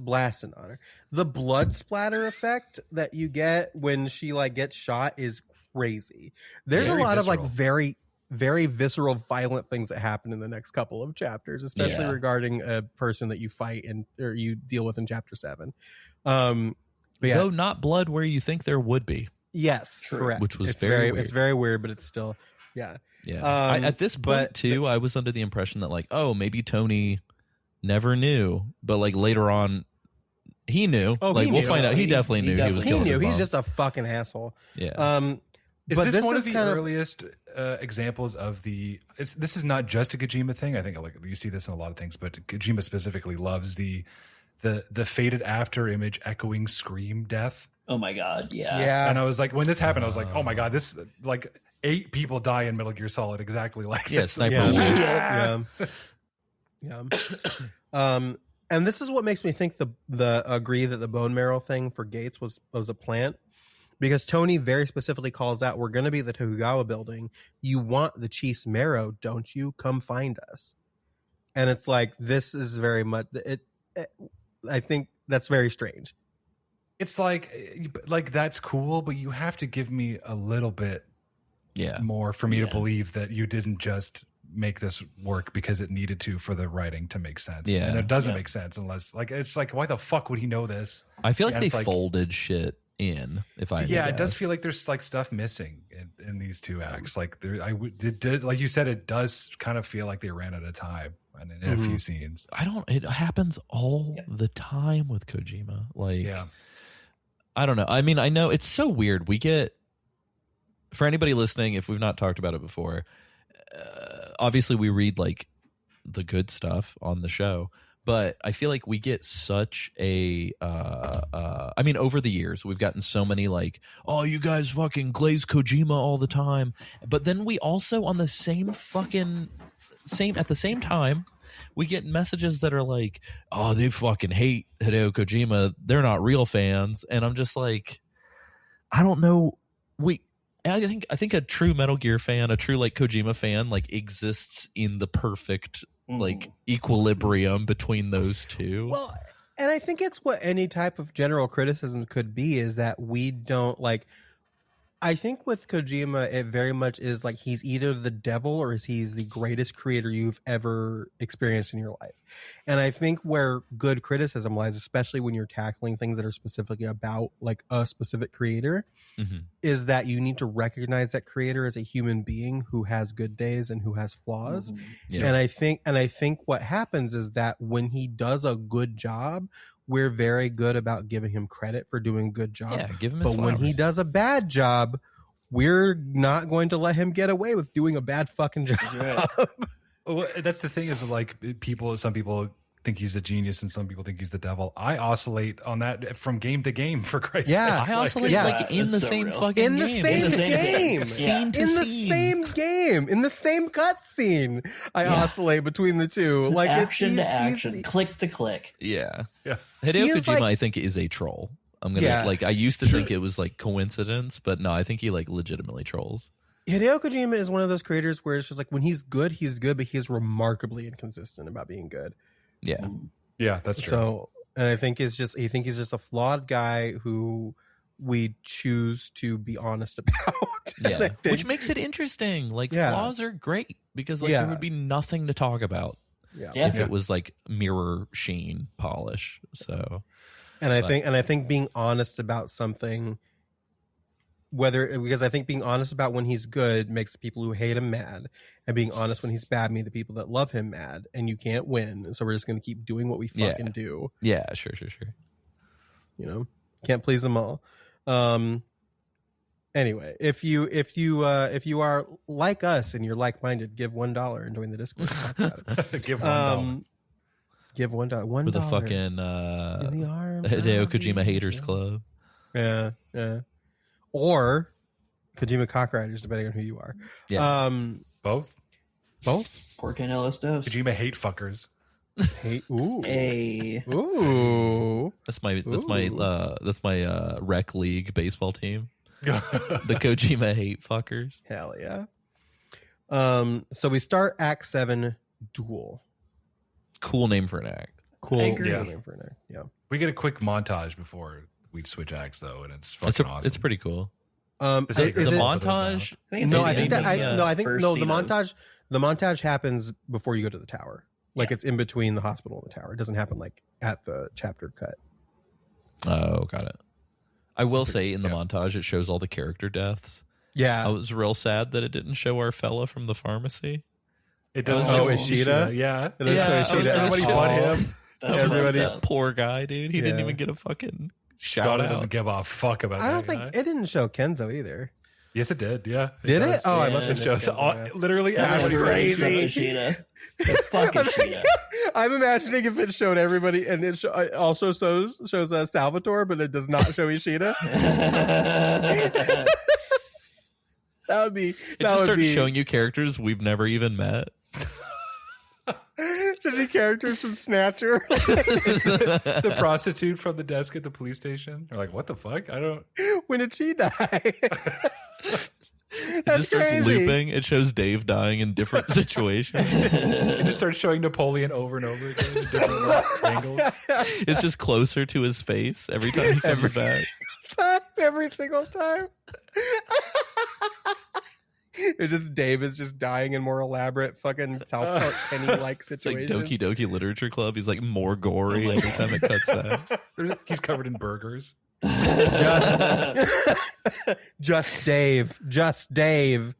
blasting on her. The blood splatter effect that you get when she like gets shot is crazy. There's a lot of like very, very visceral, violent things that happen in the next couple of chapters, especially regarding a person that you fight or you deal with in chapter 7. But yeah. Though not blood where you think there would be. Yes, correct. Which was it's very weird. It's very weird, but it's still, yeah. Yeah. At this point, too, I was under the impression that, like, oh, maybe Tony never knew, but, like, later on, he knew. Oh, like, we'll find out. He definitely knew he was killing his mom. He's just a fucking asshole. Yeah. Is this one of the earliest examples of the... This is not just a Kojima thing. I think like you see this in a lot of things, but Kojima specifically loves the faded after image echoing scream death. Oh my god, yeah. And I was like, when this happened, I was like, oh my god, this like 8 people die in Metal Gear Solid exactly like this. Sniper. Yeah. And this is what makes me think the agree that the bone marrow thing for Gates was a plant, because Tony very specifically calls out, we're going to be at the Tokugawa building. You want the chief's marrow, don't you? Come find us. And it's like, this is very much I think that's very strange. It's like that's cool, but you have to give me a little bit more for me to believe that you didn't just make this work because it needed to for the writing to make sense. Yeah. And it doesn't make sense unless like it's like, why the fuck would he know this? I feel like they folded shit in. It does feel like there's like stuff missing in these 2 acts. Like did like you said, it does kind of feel like they ran out of time in a few scenes. It happens all the time with Kojima. Like, I don't know. I mean, I know it's so weird. We get, for anybody listening, if we've not talked about it before, obviously we read like the good stuff on the show, but I feel like we get such a, I mean, over the years, we've gotten so many like, oh, you guys fucking glaze Kojima all the time. But then we also on the at the same time, we get messages that are like, oh, they fucking hate Hideo Kojima. They're not real fans. And I'm just like, I don't know. I think a true Metal Gear fan, a true like Kojima fan, like exists in the perfect like equilibrium between those two. Well, and I think it's what any type of general criticism could be, is that we don't like. I think with Kojima, it very much is like he's either the devil or he's the greatest creator you've ever experienced in your life. And I think where good criticism lies, especially when you're tackling things that are specifically about like a specific creator, is that you need to recognize that creator as a human being who has good days and who has flaws. Yeah. And I think what happens is that when he does a good job, we're very good about giving him credit for doing a good job. Yeah, give him his but when he flowers. does a bad job, we're not going to let him get away with doing a bad fucking job. Well, that's the thing is like some people think he's a genius and some people think he's the devil. I oscillate on that from game to game, for Christ's Yeah. sake. I oscillate yeah. like in the It's so same real. fucking In the game. same game. Scene to In the scene. same game, in the same cutscene, I oscillate between the two. Like action to he's- action, click to click. Yeah. Yeah. Hideo He is Kojima, like- I think, is a troll. I'm gonna Yeah. like. I used to think it was like coincidence, but no, I think he like legitimately trolls. Hideo Kojima is one of those creators where it's just like when he's good, but he's remarkably inconsistent about being good. Yeah. Yeah, that's true. So, and I think he's just a flawed guy who we choose to be honest about. And Yeah. I think- Which makes it interesting. Like Yeah. flaws are great because like Yeah. there would be nothing to talk about yeah. Yeah. if it was like mirror sheen polish. So And I think being honest about something, because I think being honest about when he's good makes the people who hate him mad, and being honest when he's bad make the people that love him mad. And you can't win, so we're just going to keep doing what we Yeah. fucking do. yeah, sure. You know, can't please them all. Anyway, if you are like us and you're like-minded, give $1 and join the Discord. Talk about it. Give $1. Give $1. $1 With a fucking in the arms Hideo of Kojima the haters angel. club. Yeah. Or Kojima cockriders, depending on who you are. Yeah. Both? Both. Por que no los dos? Kojima hate fuckers. Hey, ooh, Hey. ooh. That's my rec league baseball team. The The Kojima hate fuckers. Hell yeah. So we start Act 7, Duel. Cool name for an act. Cool. I agree. name for an act. Yeah. We get a quick montage before we switch acts, though, and it's fucking awesome. It's pretty cool. Is it- Is The it- montage. No, I think the the montage happens before you go to the tower. Like Yeah. it's in between the hospital and the tower. It doesn't happen like at the chapter cut. Oh, got it. I will say in the yeah. montage it shows all the character deaths. Yeah. I was real sad that it didn't show our fella from the pharmacy. It doesn't Oh, show Ishida? Yeah. It doesn't Yeah, show I was Ishida at like, Everybody all. but him. That's Everybody- fucked up. Poor guy, dude. He didn't Yeah. even get a fucking shout Donna out. doesn't give a fuck about I don't that think guy. it didn't show Kenzo either. Yes, it did. Yeah. Did it? does. Oh, I Yeah, must have It missed shows Kenzo, yeah. literally That's everybody. crazy. Ishida. Fuck Ishida. I'm imagining if it showed everybody, and it also shows Salvatore, but it does not show Ishida. That would be. It That just would started be showing you characters we've never even met. Should be characters from Snatcher. The prostitute from the desk at the police station. They're like, what the fuck? I don't. When did she die? It That's just starts crazy. looping. It shows Dave dying in different situations. It just starts showing Napoleon over and over again in different angles. It's just closer to his face every time he comes back. Every single time. It's just Dave is just dying in more elaborate fucking South Park Kenny like It's like situations. Doki Doki Literature Club. He's like more gory every time it cuts back. He's covered in burgers. Just Dave. Just Dave.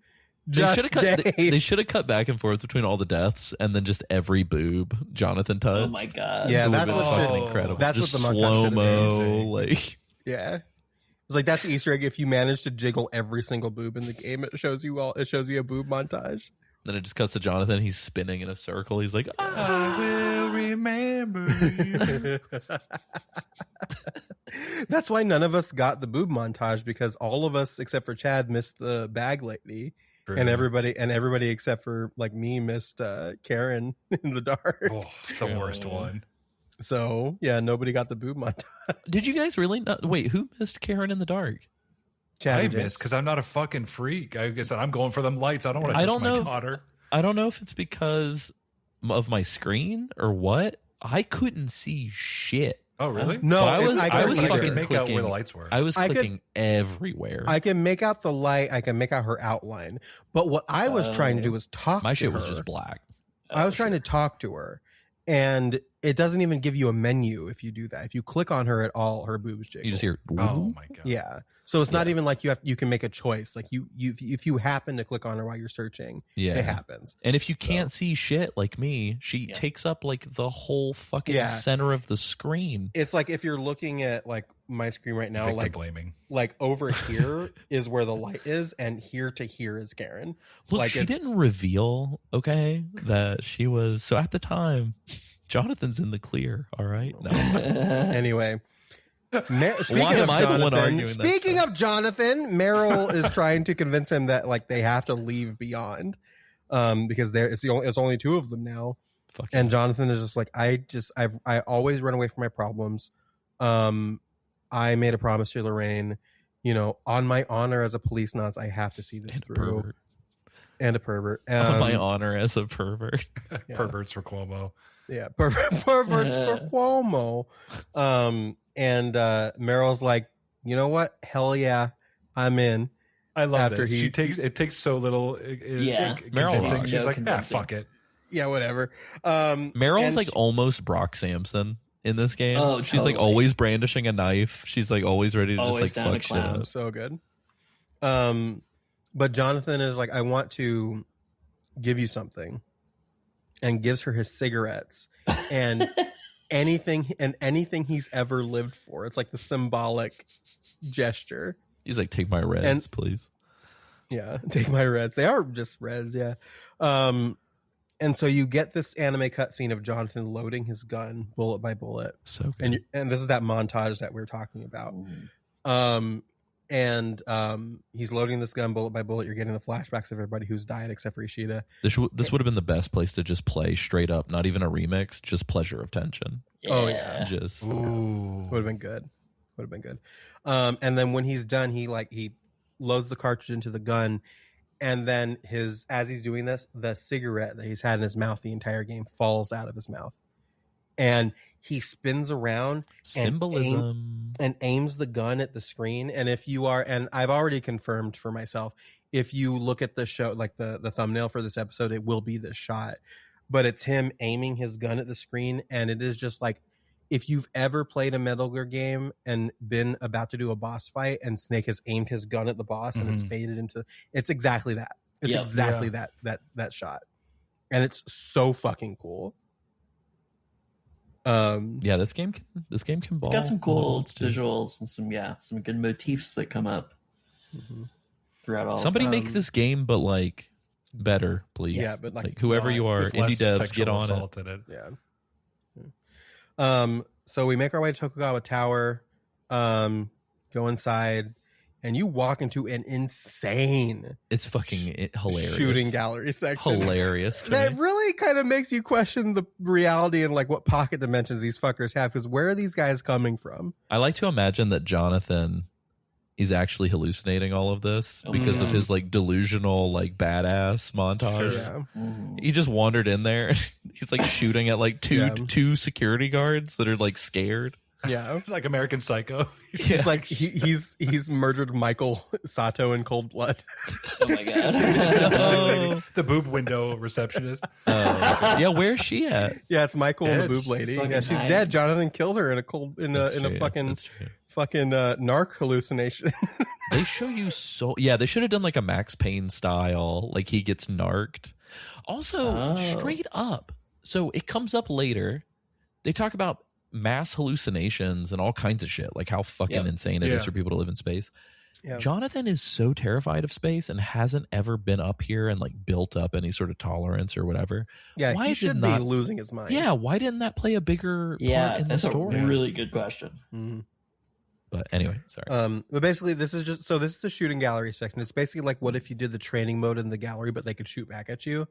Just Dave. They should have cut back and forth between all the deaths and then just every boob Jonathan touched. Oh my god. Yeah, It would've that's been what fucking should- incredible. that's just what the montage slow should mo, like Yeah. It's like that's the Easter egg. If you manage to jiggle every single boob in the game, it shows you a boob montage. then it just cuts to Jonathan. He's spinning in a circle. He's like, I will remember you. That's why none of us got the boob montage, because all of us except for Chad missed the bag lady. And everybody except for like me missed Karen in the dark. Oh, the worst one. So yeah, nobody got the boob montage. did you guys really not? Wait, who missed Karen in the dark? Chad I and James. miss because I'm not a fucking freak. I guess I'm going for them lights. I don't want to I touch don't my know if- daughter. I don't know if it's because of my screen or what. I couldn't see shit. Oh, really? No, So I it's- was- I I couldn't was either. fucking make out where clicking. the lights were. I was I could- clicking everywhere. I can make out the light. I can make out her outline. But what I was trying to do was talk My to shit her. was just black. I was trying to talk to her, and it doesn't even give you a menu if you do that. If you click on her at all, her boobs jiggle. You just hear, Oh my god. Yeah. So it's not even like you can make a choice. Like you if you happen to click on her while you're searching, yeah. it happens. And if you can't see shit like me, she takes up like the whole fucking Yeah. center of the screen. It's like if you're looking at like my screen right now, Victim blaming. like over here is where the light is, and here to here is Karen. Look, like she it's- didn't reveal, okay, that she was. So at the time, Jonathan's in the clear. All right. No. Anyway, speaking Why am I the one arguing that speaking stuff? of Jonathan, Meryl is trying to convince him that like they have to leave Beyond, because it's only two of them now. Fuck And yeah. Jonathan is just like, I always run away from my problems. I made a promise to Lorraine, on my honor as a Policenauts, I have to see this And a through. pervert. And a pervert. On my honor as a pervert. Yeah. Perverts for Cuomo. Yeah, perverts for Cuomo. And Meryl's like, you know what? Hell yeah, I'm in. I love After this. It takes so little. Yeah. Meryl convincing. rocks. She's No like, convincing. fuck it. Yeah, whatever. Meryl's and like almost Brock Samson in this game. Oh, She's like totally. always brandishing a knife. She's like always ready to Always just down like to fuck shit clown. up. so good. But Jonathan is like, I want to give you something, and gives her his cigarettes and anything he's ever lived for. It's like the symbolic gesture. He's like, take my reds, please. Yeah, take my reds. They are just reds, yeah. And so you get this anime cutscene of Jonathan loading his gun bullet by bullet. So good. And this is that montage that we were talking about. He's loading this gun bullet by bullet. You're getting the flashbacks of everybody who's died except for Ishida. This would have been the best place to just play straight up, not even a remix, just pleasure of tension. Oh, yeah. Just Ooh. Would have been good. And then when he's done, he loads the cartridge into the gun, and then as he's doing this, the cigarette that he's had in his mouth the entire game falls out of his mouth, and he spins around symbolism and aims the gun at the screen. And if you are, and I've already confirmed for myself, if you look at the show, like the thumbnail for this episode, it will be this shot, but it's him aiming his gun at the screen, and it is just like, if you've ever played a Metal Gear game and been about to do a boss fight and Snake has aimed his gun at the boss and it's faded into, it's exactly that. It's exactly that shot. And it's so fucking cool. Yeah, this game can ball. It's got some cool It's too. visuals and some good motifs that come up throughout all. Somebody of make this game, but like better, please. Yeah, but like whoever not- you are, With indie less devs, get sexual on assault it. in it. Yeah. So we make our way to Tokugawa Tower, go inside, and you walk into an insane It's fucking hilarious. shooting gallery section. Hilarious. to That me. really kind of makes you question the reality and like what pocket dimensions these fuckers have, because where are these guys coming from? I like to imagine that Jonathan is actually hallucinating all of this because of his like delusional like badass montage. Yeah. He just wandered in there. He's like shooting at like two security guards that are like scared. Yeah. It's like American Psycho. He's like he's murdered Michael Sato in cold blood. Oh my god! The boob window receptionist. Yeah, where's she at? Yeah, it's Michael and the Dead. boob lady. Fucking Yeah, she's hiding. dead. Jonathan killed her in a That's in a true, fucking that's true. narc hallucination. They show you so they should have done like a Max Payne style, like he gets narked. Also, straight up. So it comes up later. They talk about mass hallucinations and all kinds of shit, like how fucking insane it is Yeah. for people to live in space. Yeah. Jonathan is so terrified of space and hasn't ever been up here and like built up any sort of tolerance or whatever. Yeah, Why he did should not- be losing his mind. Yeah, why didn't that play a bigger Yeah, part in the that's a story? really good question. Mhm. But anyway, sorry. But basically, this is the shooting gallery section. It's basically like what if you did the training mode in the gallery, but they could shoot back at you.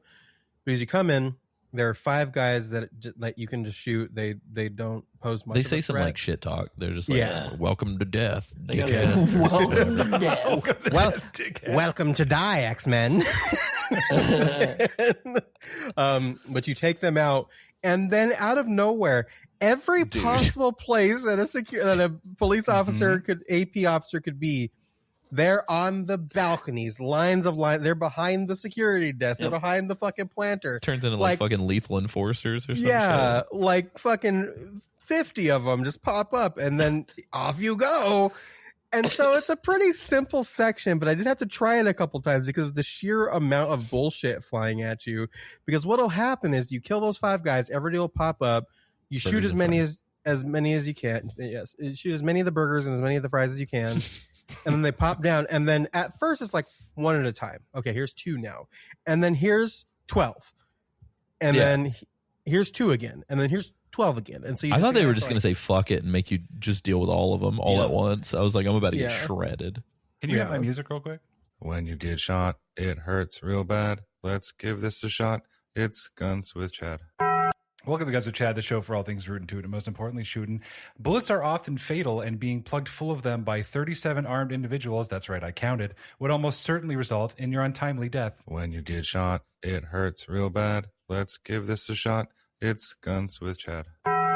Because you come in, there are 5 guys that you can just shoot. They don't pose much. They of say a some threat. like shit talk. They're just like, Yeah. welcome to death. They go, dickhead." welcome to death. Well, welcome to die, X-Men. But you take them out, and then out of nowhere, every possible place that a police officer AP officer could be, they're on the balconies, lines. They're behind the security desk. They're behind the fucking planter. Turns into like fucking lethal enforcers or something. Yeah, like fucking 50 of them just pop up, and then off you go. And so it's a pretty simple section, but I did have to try it a couple times because of the sheer amount of bullshit flying at you. Because what'll happen is you kill those 5 guys, everybody will pop up. You shoot Burgers as and many fries. as many as you can. Yes, shoot as many of the burgers and as many of the fries as you can. And then they pop down. And then at first it's like 1 at a time. Okay, here's 2 now. And then here's 12. And then here's 2 again, and then here's 12 again. And so I thought they were just going to say fuck it and make you just deal with all of them all at once. I was like, I'm about to get shredded. Can you have my music real quick? When you get shot, it hurts real bad. Let's give this a shot. It's Guns with Chad. Welcome to Guns with Chad, the show for all things rootin' tootin', and most importantly, shooting. Bullets are often fatal, and being plugged full of them by 37 armed individuals, that's right, I counted, would almost certainly result in your untimely death. When you get shot, it hurts real bad. Let's give this a shot. It's Guns with Chad.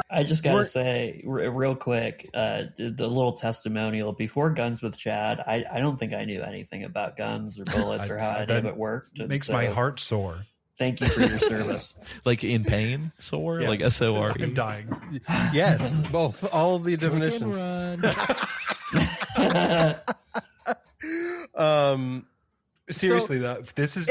I just got to say real quick, the little testimonial before Guns with Chad, I don't think I knew anything about guns or bullets or how any of it worked. It makes my heart sore. Thank you for your service. Like in pain, sore, like SORE. I'm dying. Yes, both. All the definitions. Seriously though, this is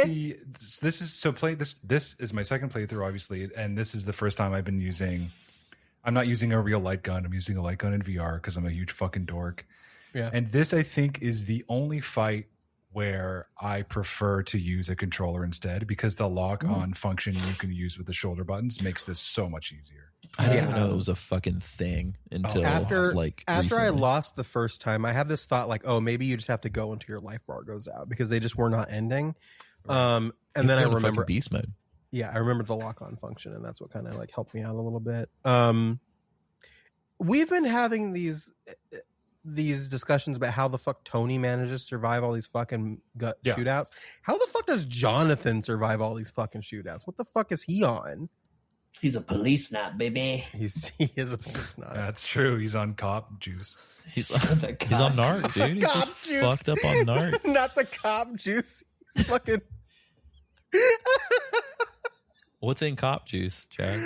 my second playthrough, obviously, and this is the first time I'm not using a real light gun. I'm using a light gun in VR because I'm a huge fucking dork. Yeah. And this, I think, is the only fight where I prefer to use a controller instead, because the lock-on function you can use with the shoulder buttons makes this so much easier. I didn't know it was a fucking thing until after recently. I lost the first time. I have this thought like, oh, maybe you just have to go until your life bar goes out, because they just were not ending. And then I remember beast mode. Yeah, I remember the lock-on function, and that's what kind of like helped me out a little bit. We've been having these discussions about how the fuck Tony manages to survive all these fucking shootouts. How the fuck does Jonathan survive all these fucking shootouts? What the fuck is he on? He's a Policenaut, baby. He is a Policenaut. That's true. He's on cop juice. He's on narc, dude. He's just fucked up on narc. Not the cop juice. He's fucking... What's in cop juice, Chad?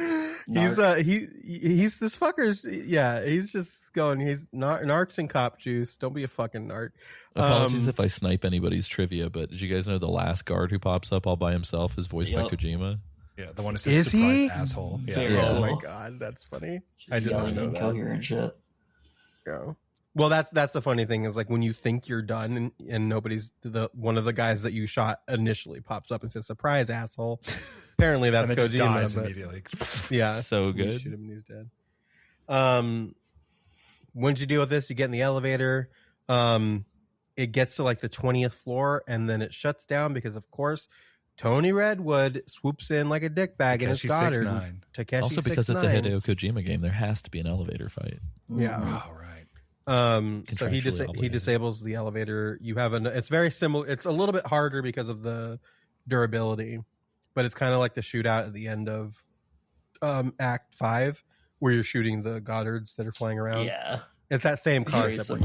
He's this fucker's he's just going, he's narcs and cop juice. Don't be a fucking narc. Apologies if I snipe anybody's trivia, but did you guys know the last guard who pops up all by himself is voiced by Kojima? Yeah, the one who says surprise asshole. Yeah. Oh my god, that's funny. I did not know that. Incoherent shit. Yeah. Well, that's the funny thing is like when you think you're done and nobody's one of the guys that you shot initially pops up and says surprise asshole. Apparently that's Kojima. Dies immediately. Yeah, so good. You shoot him and he's dead. Once you deal with this, you get in the elevator. It gets to like the 20th floor and then it shuts down because of course Tony Redwood swoops in like a dickbag in his Goddard. Takeshi also because 6ix9ine. it's a Hideo Kojima game, there has to be an elevator fight. Yeah. Oh, right. So he disables the elevator. You have it's very similar. It's a little bit harder because of the durability, but it's kind of like the shootout at the end of Act 5 where you're shooting the Goddards that are flying around. Yeah. It's that same concept.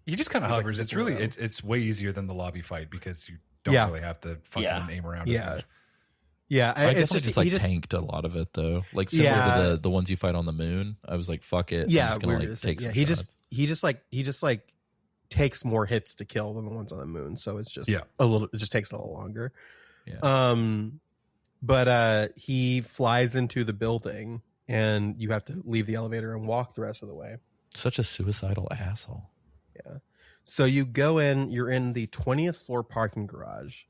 He just kind of hovers. It's really it's way easier than the lobby fight because you don't really have to fucking aim around as much. Yeah, I definitely just tanked a lot of it though. Like similar to the ones you fight on the moon. I was like, fuck it. Yeah, I'm just gonna take some shots. He just takes more hits to kill than the ones on the moon. So it's just it just takes a little longer. Yeah. But he flies into the building and you have to leave the elevator and walk the rest of the way. Such a suicidal asshole. Yeah. So you go in, you're in the 20th floor parking garage,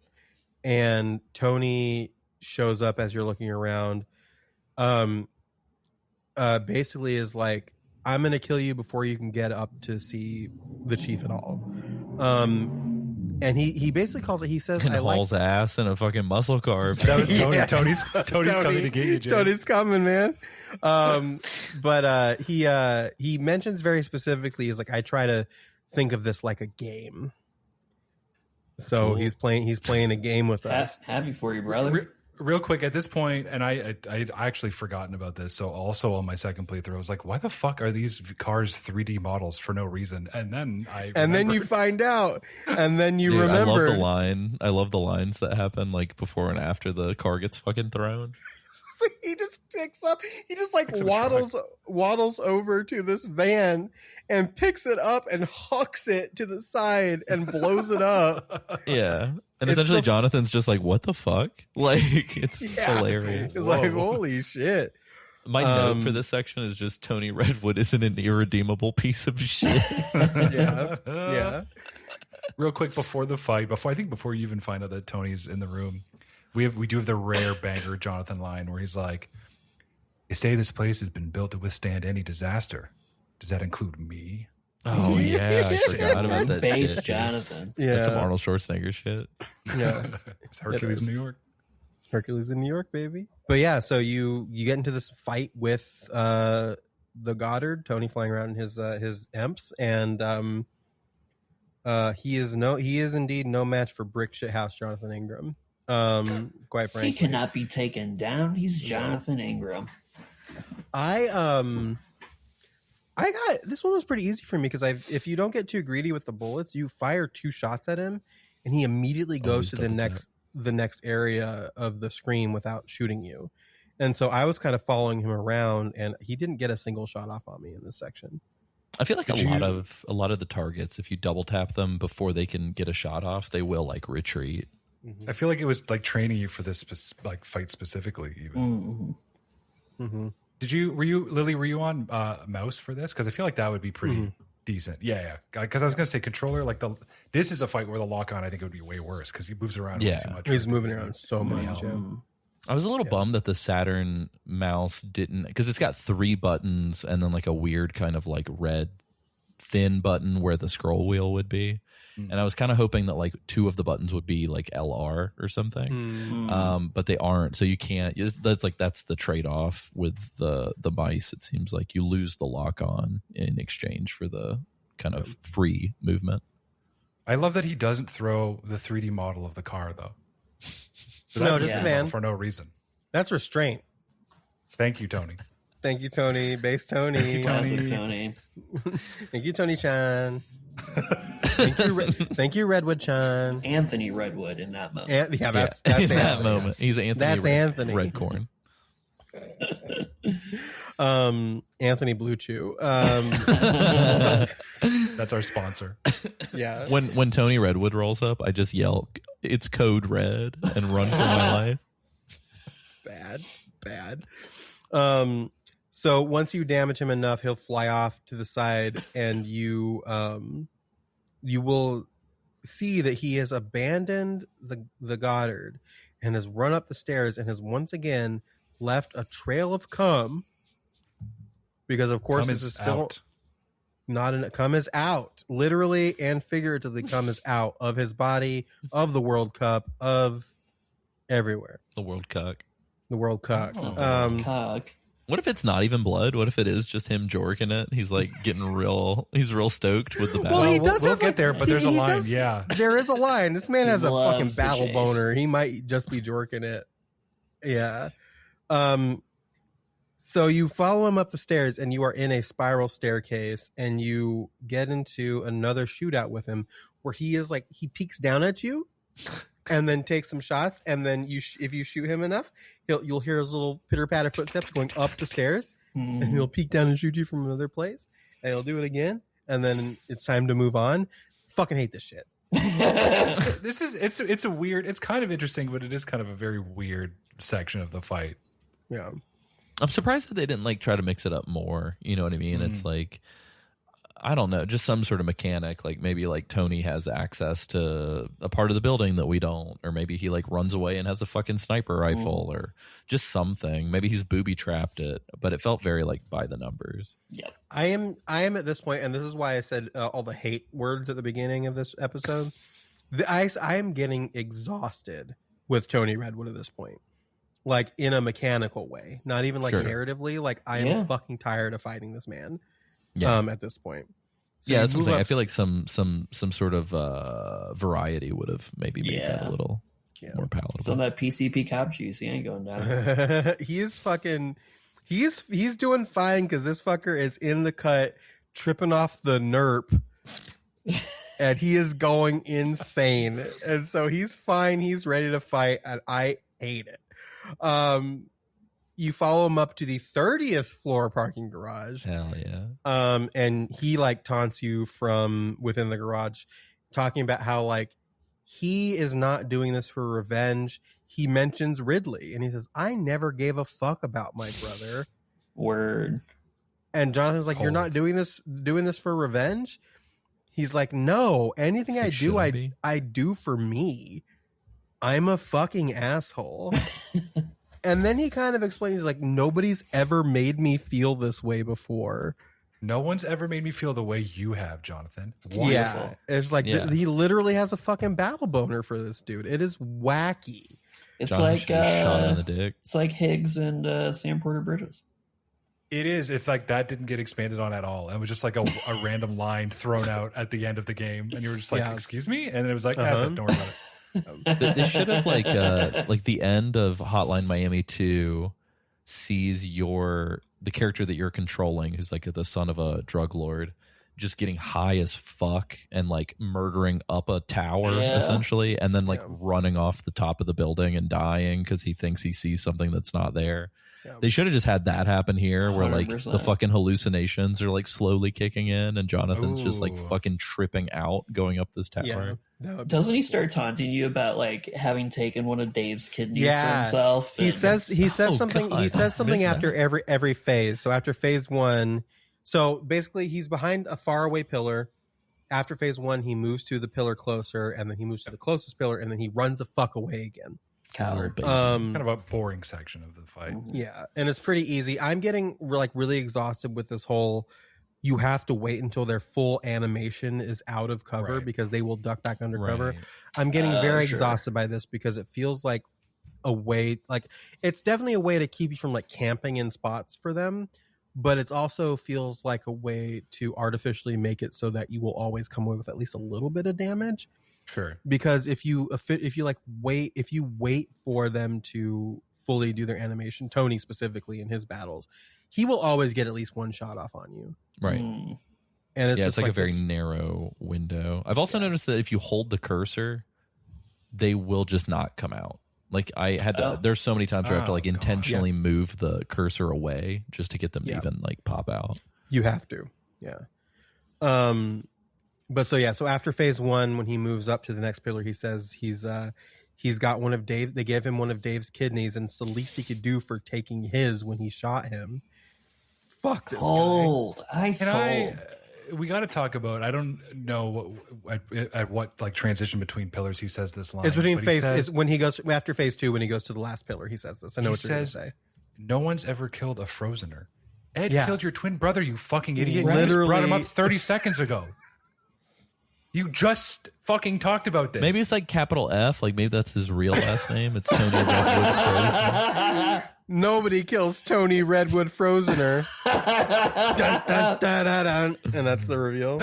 and Tony shows up as you're looking around. Basically is like, I'm going to kill you before you can get up to see the chief at all. And he basically calls it, he says, and hauls ass in a fucking muscle car. That was Tony. Tony's coming to get you, Jay. Tony's coming, man. But he mentions very specifically, he's like, I try to think of this like a game. So he's playing a game with us. Happy for you, brother. Real quick at this point, and I actually forgotten about this. So also on my second playthrough, I was like, why the fuck are these cars 3D models for no reason? And then you find out, and then you remember. I love the line. I love the lines that happen like before and after the car gets fucking thrown. He just picks up. He just like waddles over to this van and picks it up and hucks it to the side and blows it up. Yeah. And essentially Jonathan's just like, what the fuck? Like, it's hilarious. It's like, holy shit. My note for this section is just Tony Redwood isn't an irredeemable piece of shit. Yeah. Real quick before the fight, before you even find out that Tony's in the room, we do have the rare banger Jonathan line where he's like, They say this place has been built to withstand any disaster. Does that include me? Oh yeah, I forgot about that Base shit. Jonathan. Yeah. That's some Arnold Schwarzenegger shit. Yeah. It's Hercules in New York. Hercules in New York, baby. But yeah, so you get into this fight with the Goddard, Tony flying around in his Emps, and he is indeed no match for Brick Shithouse Jonathan Ingram. Quite frankly, He cannot be taken down. He's Jonathan Ingram. I got this one was pretty easy for me because if you don't get too greedy with the bullets, you fire 2 shots at him, and he immediately goes to the next area of the screen without shooting you. And so I was kind of following him around, and he didn't get a single shot off on me in this section. I feel like a lot of the targets, if you double tap them before they can get a shot off, they will like retreat. I feel like it was like training you for this like fight specifically. Even. Were you on mouse for this? Because I feel like that would be pretty decent. Yeah. Because I was gonna say controller. Like this is a fight where the lock on I think it would be way worse because he moves around way too much. He's moving around so much. Yeah. I was a little bummed that the Saturn mouse didn't, because it's got 3 buttons and then like a weird kind of like red thin button where the scroll wheel would be. And I was kind of hoping that like 2 of the buttons would be like LR or something, but they aren't. So you can't. That's the trade off with the mice. It seems like you lose the lock on in exchange for the kind of free movement. I love that he doesn't throw the 3D model of the car though. No, just the van for no reason. That's restraint. Thank you, Tony. Thank you, Tony. Base Tony. Thank you, Classic Tony. Thank you, Tony Chan. Thank you, Redwood Chan. Anthony Redwood in that moment. That's in Anthony. that moment. Yes. He's Anthony. That's Anthony Redcorn. Anthony Blue Chew. That's our sponsor. Yeah. When Tony Redwood rolls up, I just yell, "It's code red," and run for my life. Bad. So once you damage him enough, he'll fly off to the side, and you will see that he has abandoned the Goddard and has run up the stairs and has once again left a trail of cum, because of course this is still out. Cum is out, literally and figuratively. Cum is out of his body, of the World Cup, of everywhere. The World Cuck. Cock. What if it's not even blood? What if it is just him jorking it? He's like he's real stoked with the battle. Well, he does we'll get there, but there's a line. Yeah, there is a line. This man has a fucking battle chase. boner. He might just be jorking it. Yeah. So you follow him up the stairs, and you are in a spiral staircase, and you get into another shootout with him, where he is like, he peeks down at you, and then takes some shots, and then if you shoot him enough, you'll hear his little pitter patter footsteps going up the stairs, and he'll peek down and shoot you from another place, and he'll do it again, and then it's time to move on. Fucking hate this shit. it's a weird. It's kind of interesting, but it is kind of a very weird section of the fight. Yeah. I'm surprised that they didn't like try to mix it up more. You know what I mean? It's like, I don't know, just some sort of mechanic. Like maybe like Tony has access to a part of the building that we don't, or maybe he like runs away and has a fucking sniper rifle, or just something. Maybe he's booby trapped it, but it felt very like by the numbers. Yep. I am at this point, and this is why I said all the hate words at the beginning of this episode. I am getting exhausted with Tony Redwood at this point, like in a mechanical way, not even like narratively. Like I am fucking tired of fighting this man. At this point. So that's what I'm saying. I feel like some sort of variety would have maybe made that a little more palatable. Some of that PCP cop juice, he ain't going down. He is fucking. He's doing fine because this fucker is in the cut, tripping off the NERP, and he is going insane. And so he's fine. He's ready to fight, and I hate it. You follow him up to the 30th floor parking garage. Hell yeah. And he like taunts you from within the garage, talking about how like he is not doing this for revenge. He mentions Ridley, and he says, "I never gave a fuck about my brother." Word. And Jonathan's like, "You're not doing this for revenge?" He's like, "No, anything I do, I do for me. I'm a fucking asshole." And then he kind of explains, like, nobody's ever made me feel this way before. No one's ever made me feel the way you have, Jonathan. Wonderful. Yeah. It's like, he literally has a fucking battle boner for this dude. It is wacky. It's John like should have shot in the dick. it's like Higgs and Sam Porter Bridges. It is, if like that didn't get expanded on at all. It was just like a random line thrown out at the end of the game. And you were just like, excuse me? And it was like, that's it. Don't worry about it. They should have like the end of Hotline Miami 2 sees the character that you're controlling, who's like the son of a drug lord, just getting high as fuck and like murdering up a tower essentially, and then like running off the top of the building and dying because he thinks he sees something that's not there. They should have just had that happen here, where like 100%. the fucking hallucinations are like slowly kicking in, and Jonathan's just like fucking tripping out going up this tower. Doesn't he start taunting you about like having taken one of Dave's kidneys for himself? He says something. God. He says something after every phase. So after phase 1, so basically he's behind a faraway pillar. After phase 1, he moves to the pillar closer, and then he moves to the closest pillar, and then he runs the fuck away again. Coward. Kind of a boring section of the fight. Yeah, and it's pretty easy. I'm getting like really exhausted with this whole. You have to wait until their full animation is out of cover because they will duck back under cover. I'm getting very exhausted by this because it feels like a way, like it's definitely a way to keep you from like camping in spots for them, but it also feels like a way to artificially make it so that you will always come away with at least a little bit of damage. Sure. Because if you wait for them to fully do their animation, Tony specifically in his battles, he will always get at least one shot off on you. Right. And it's just it's like a very narrow window. I've also noticed that if you hold the cursor, they will just not come out. Like I had to, there's so many times where I have to like intentionally move the cursor away just to get them to even like pop out. You have to. Yeah. But so after phase 1, when he moves up to the next pillar, he says he's got one of Dave. They gave him one of Dave's kidneys, and it's the least he could do for taking his when he shot him. Fuck this cold, guy. Ice cold. We got to talk about. I don't know at what like transition between pillars he says this line. It's between is when he goes after phase 2. When he goes to the last pillar, he says this. I know what you're going to say. No one's ever killed a Frozener. Ed killed your twin brother. You fucking idiot! Literally. You just brought him up 30 seconds ago. You just fucking talked about this. Maybe it's like capital F. Like maybe that's his real last name. It's Tony Redwood Frozener. Nobody kills Tony Redwood Frozener. Dun, dun, dun, dun, dun. And that's the reveal.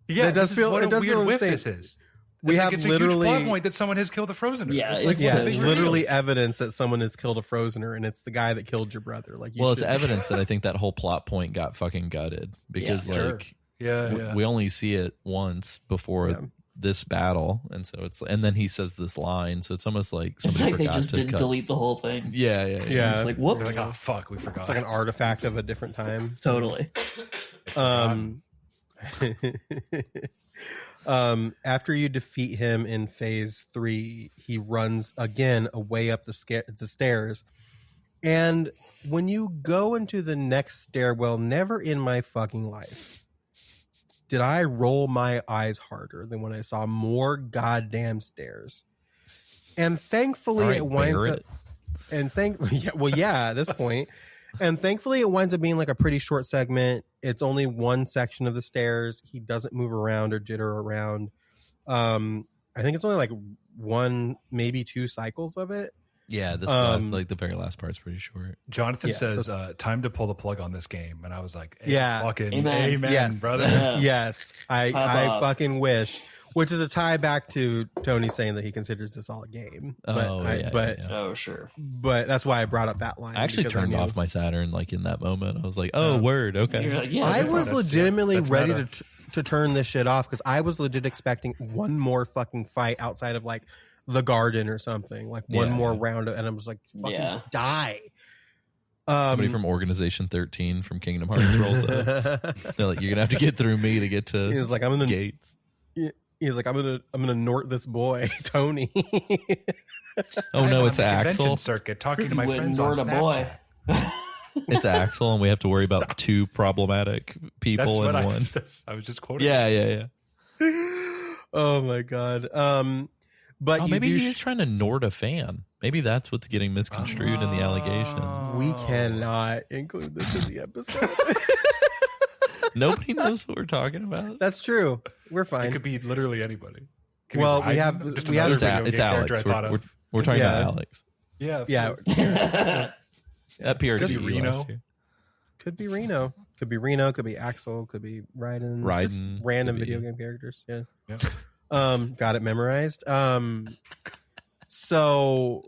Yeah, it does feel. What it does a weird feel whiff insane. this is. We have it's literally a huge plot point that someone has killed a Frozener. Yeah, it's literally evidence that someone has killed a Frozener, and it's the guy that killed your brother. Like, it's evidence that I think that whole plot point got fucking gutted because we only see it once before this battle, and so and then he says this line, so it's almost like it's like they just didn't delete the whole thing. Yeah. It's like whoops. Like, oh fuck, we forgot. It's like an artifact of a different time. Totally. After you defeat him in phase 3, he runs again away up the stairs. And when you go into the next stairwell, never in my fucking life did I roll my eyes harder than when I saw more goddamn stairs. And thankfully it winds up. And at this point. And thankfully it winds up being like a pretty short segment. It's only one section of the stairs. He doesn't move around or jitter around. I think it's only like 1, maybe 2 cycles of it. Yeah, this like the very last part's pretty short. Jonathan says, time to pull the plug on this game. And I was like, fucking amen yes, brother. Yes, I fucking wish. Which is a tie back to Tony saying that he considers this all a game. Oh, sure. But that's why I brought up that line. I actually turned off my Saturn like in that moment. I was like, oh, word, okay. Like, I was legitimately ready to turn this shit off because I was legit expecting one more fucking fight outside of like the garden or something, like one more round, and I was like, fucking die. Somebody from Organization 13 from Kingdom Hearts rolls up. They're like, you're gonna have to get through me to get to. He's like, I'm gonna nort this boy, Tony. Oh no, it's Axel. Convention circuit talking to my friends on Snapchat. Boy. It's Axel, and we have to worry about 2 problematic people in one. I was just quoting. Yeah. Oh my god. But you maybe do he's trying to Nord a fan. Maybe that's what's getting misconstrued in the allegation. we cannot include this in the episode. Nobody knows what we're talking about. That's true. We're fine. It could be literally anybody. Could Well, be we have Raiden, just we have another video It's game Alex. character I thought of. We're talking about Alex. Yeah, of Yeah. course. That PRC Could be Reno. last year. Could be Reno. Could be Reno. Could be Axel. Could be Raiden. Just Raiden, random could be- video game characters. Yeah. Yeah. Got it memorized. So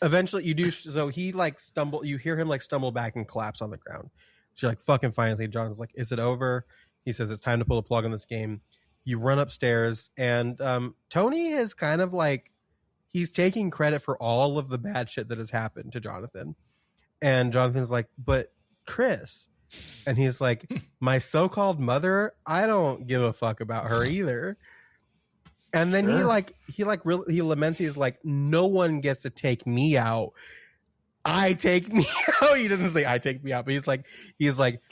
eventually you do. So he like stumble. You hear him like stumble back and collapse on the ground. So you're like, fucking finally. John's like, is it over? He says it's time to pull a plug on this game. You run upstairs, and Tony is kind of like he's taking credit for all of the bad shit that has happened to Jonathan. And Jonathan's like, but Chris. And he's like, my so-called mother, I don't give a fuck about her either. And then he laments. He's like, no one gets to take me out. I take me out. He doesn't say I take me out, but he's like,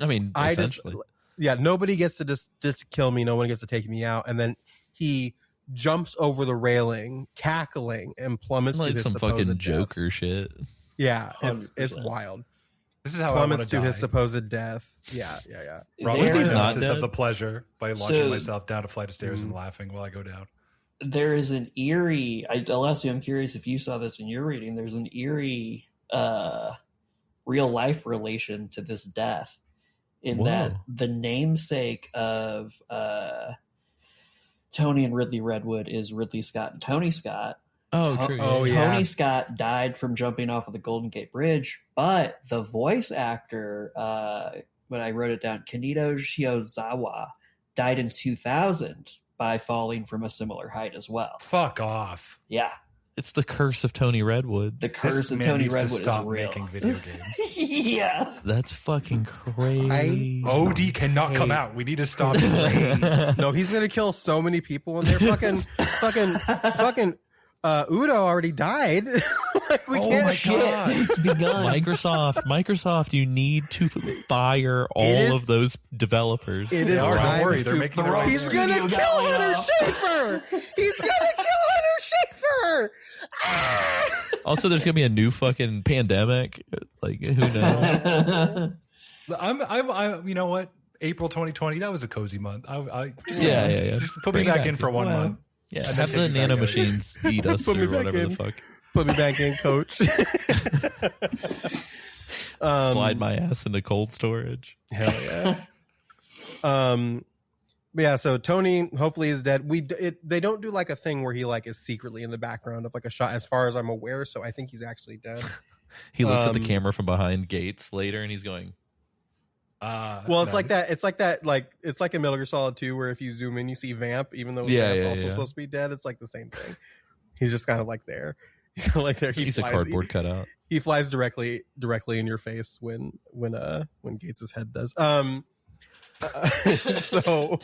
I mean, essentially. Nobody gets to just kill me. No one gets to take me out. And then he jumps over the railing, cackling, and plummets like to his some supposed fucking death. Joker shit. Yeah, it's 100%. wild. This is how I Plummets want to to die. his supposed death. Yeah. Probably There- the not analysis dead. of the pleasure by launching So- myself down a flight of stairs and laughing while I go down. There is an eerie. Alessio, I'm curious if you saw this in your reading. There's an eerie, real life relation to this death, in Whoa. that the namesake of Tony and Ridley Redwood is Ridley Scott and Tony Scott. Oh, true. Oh, yeah. yeah. Tony Scott died from jumping off of the Golden Gate Bridge, but the voice actor, when I wrote it down, Kanito Shiozawa, died in 2000 by falling from a similar height as well. Fuck off. Yeah, It's the curse of Tony Redwood. the curse This of man Tony needs to Redwood stop is real. making video games. Yeah. That's fucking crazy. OD cannot come hate- out. We need to stop. No, he's gonna kill so many people in there. Fucking Udo already died. Like, we Oh can't. my God. It's begun. Microsoft, you need to fire all of those developers. It is Don't time worry, they're to- making their own He's studio gonna got kill laid Hunter off. Schafer. He's gonna kill Hunter Schafer. Also, there's gonna be a new fucking pandemic. Like, who knows? I'm you know what? April 2020, that was a cozy month. I just, Yeah. Just put Bring me it back in for 1 month. Yeah, And have then the take me back nano out. machines eat us Put me or back whatever in. the fuck. Put me back in, coach. Slide my ass into cold storage. Hell yeah. Yeah, so Tony hopefully is dead. They don't do like a thing where he like is secretly in the background of like a shot, as far as I'm aware. So I think he's actually dead. He looks at the camera from behind Gates later, and he's going, Well, it's like that. It's like that. Like it's like in Metal Gear Solid 2, where if you zoom in, you see Vamp, even though Vamp's also supposed to be dead. It's like the same thing. He's just kind of like there. He's kind of like there. he's a cardboard cutout. He flies directly in your face when Gates' head does. So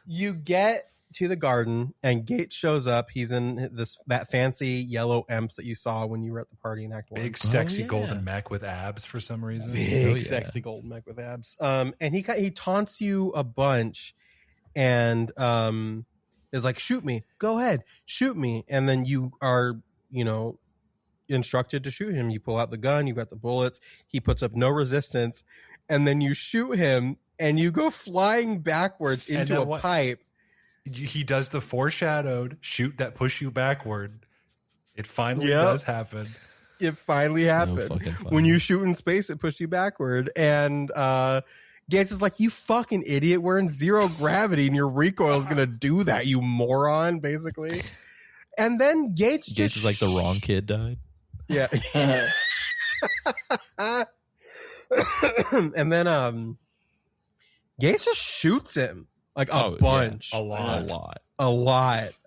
you get to the garden and Gates shows up. He's in that fancy yellow Emps that you saw when you were at the party in Act 1. Big sexy golden mech with abs for some reason. Big sexy golden mech with abs. And he taunts you a bunch and is like, shoot me, go ahead, shoot me. And then you are, instructed to shoot him. You pull out the gun, you got the bullets, he puts up no resistance, and then you shoot him and you go flying backwards into a pipe. He does the foreshadowed shoot that push you backward. It finally does happen. It finally happened. fucking funny. When you shoot in space, it pushed you backward. And Gates is like, you fucking idiot. We're in zero gravity and your recoil is going to do that, you moron, basically. And then Gates is like the wrong kid died. Yeah. And then Gates just shoots him like a bunch. A lot.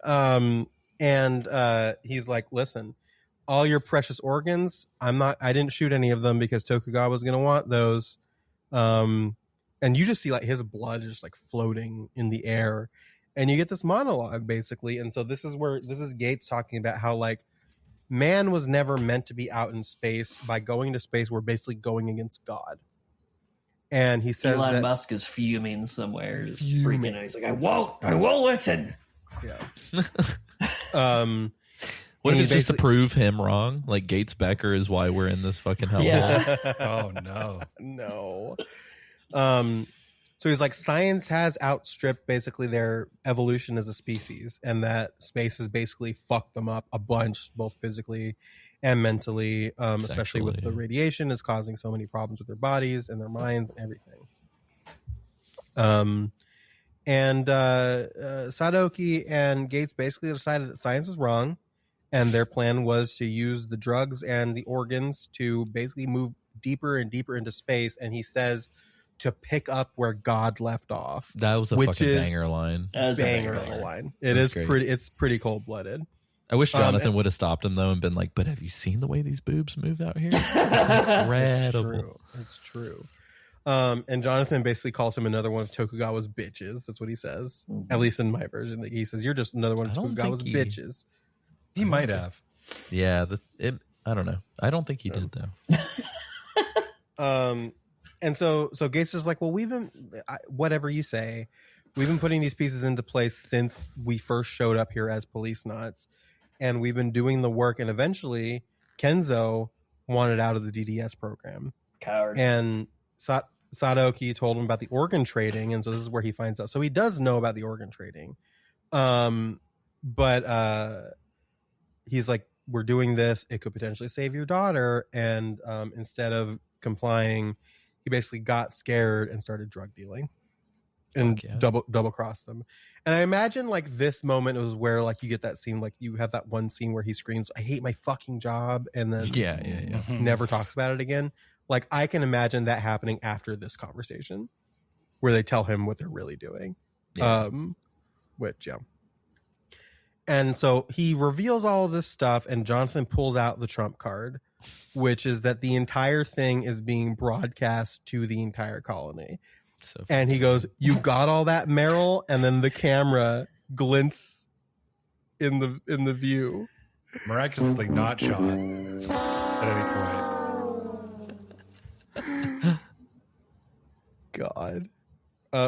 And he's like, listen, all your precious organs, I didn't shoot any of them because Tokugawa was going to want those. And you just see like his blood just like floating in the air, and you get this monologue basically. And so this is Gates talking about how like man was never meant to be out in space. By going to space, we're basically going against God. And he says Elon that Musk is fuming somewhere. He's freaking out. He's like, I won't listen. Yeah. What and if it's just to prove him wrong? Like Gates Becker is why we're in this fucking hellhole. Yeah. Oh no. No. So he's like, science has outstripped basically their evolution as a species, and that space has basically fucked them up a bunch, both physically and mentally, especially with the radiation. It's causing so many problems with their bodies and their minds and everything. And Sadoki and Gates basically decided that science was wrong, and their plan was to use the drugs and the organs to basically move deeper and deeper into space. And he says to pick up where God left off. That was a fucking banger line. Banger line. It is great. It's pretty cold blooded. I wish Jonathan would have stopped him though and been like, "But have you seen the way these boobs move out here? Incredible." It's true. And Jonathan basically calls him another one of Tokugawa's bitches. That's what he says. Mm-hmm. At least in my version, he says, "You're just another one of Tokugawa's bitches." He might have. Yeah, I don't know. I don't think he did though. And so Gates is like, well, whatever you say, we've been putting these pieces into place since we first showed up here as Policenauts, and we've been doing the work. And eventually, Kenzo wanted out of the DDS program. Coward. And Sadoki told him about the organ trading, and so this is where he finds out. So he does know about the organ trading, but he's like, we're doing this, it could potentially save your daughter. And instead of complying, he basically got scared and started drug dealing and double crossed them. And I imagine like this moment was where like you get that scene, like you have that one scene where he screams, "I hate my fucking job," and then never talks about it again. Like I can imagine that happening after this conversation where they tell him what they're really doing. And so he reveals all of this stuff, and Jonathan pulls out the trump card, which is that the entire thing is being broadcast to the entire colony. And he goes, "You got all that, Meryl?" And then the camera glints in the view. Miraculously not shot at any point. God.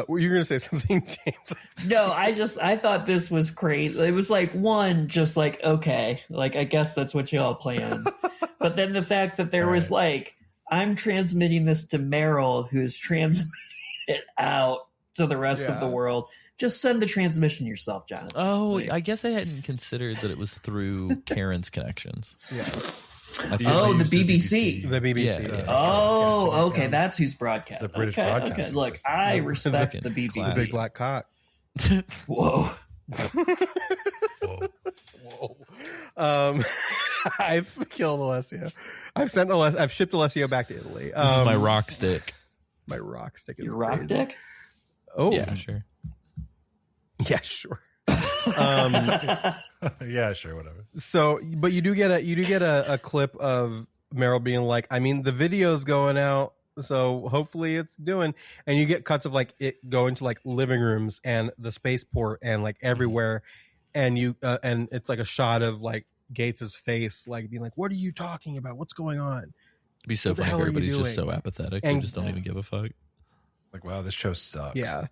Were you going to say something, James? No, I thought this was crazy. It was like, one, just like, okay, like, I guess that's what y'all planned. But then the fact that there was like, I'm transmitting this to Meryl, who's transmitting it out to the rest of the world. Just send the transmission yourself, Jonathan. Oh, like, I guess I hadn't considered that it was through Karen's connections. Yeah. The BBC. The BBC. Yeah. Oh, okay. That's who's broadcasting. The British broadcasting. Okay. Look, I respect the BBC. The big black cock. Whoa. Whoa. I've killed Alessio. I've shipped Alessio back to Italy. This is my rock stick. My rock stick is your rock crazy. dick? Oh. Yeah, sure. Yeah, sure. Yeah, sure, whatever. So, but you do get a clip of Meryl being like, I mean, the video's going out, so hopefully it's doing. And you get cuts of like it going to like living rooms and the spaceport and like everywhere, and you and it's like a shot of like Gates's face, like being like, "What are you talking about? What's going on?" It'd be so funny if everybody's just so apathetic and just don't even give a fuck. Like, wow, this show sucks. Yeah.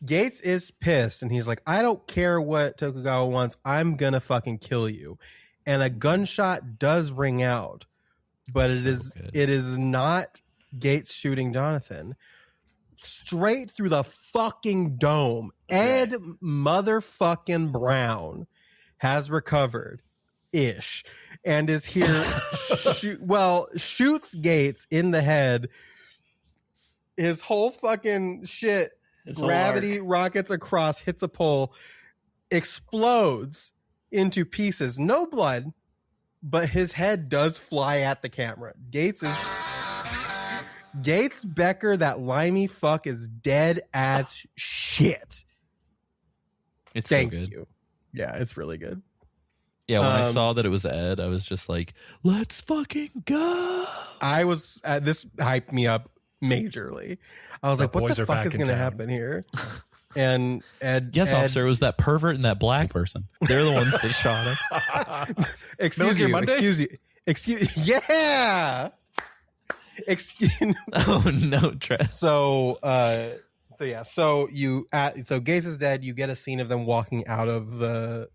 Gates is pissed, and he's like, "I don't care what Tokugawa wants. I'm gonna fucking kill you." And a gunshot does ring out, but it is not Gates shooting Jonathan. Straight through the fucking dome. Ed motherfucking Brown has recovered ish and is here. Shoots Gates in the head. His whole fucking shit. Gravity rockets across, hits a pole, explodes into pieces. No blood, but his head does fly at the camera. Gates Becker, that limey fuck, is dead as shit. It's Thank so good. you. Yeah, it's really good. Yeah, when I saw that it was Ed, I was just like, "Let's fucking go!" This hyped me up majorly. I was like, what the fuck is going to happen here? And Ed, officer, it was that pervert and that black person. They're the ones that shot him. Excuse Oh no, Trent. So So Gates is dead. You get a scene of them walking out of the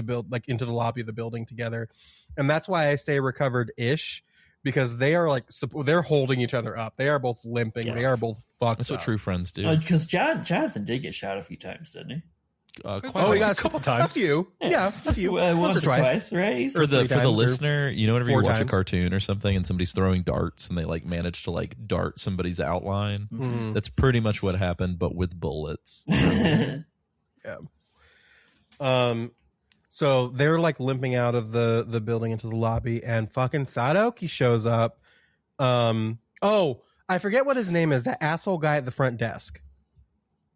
build, like into the lobby of the building together, and that's why I say recovered-ish, because they are like they're holding each other up. They are both limping. Yeah. They are both fucked. That's what true friends do. Because Jonathan did get shot a few times, didn't he? He got a couple times. A few. Yeah, a few. Once or twice, right? For the listener, you know, whenever you 4 watch a times. cartoon or something and somebody's throwing darts and they like manage to like dart somebody's outline, Mhm. that's pretty much what happened, but with bullets. Yeah. So they're like limping out of the building into the lobby, and fucking Sadoki shows up. I forget what his name is. That asshole guy at the front desk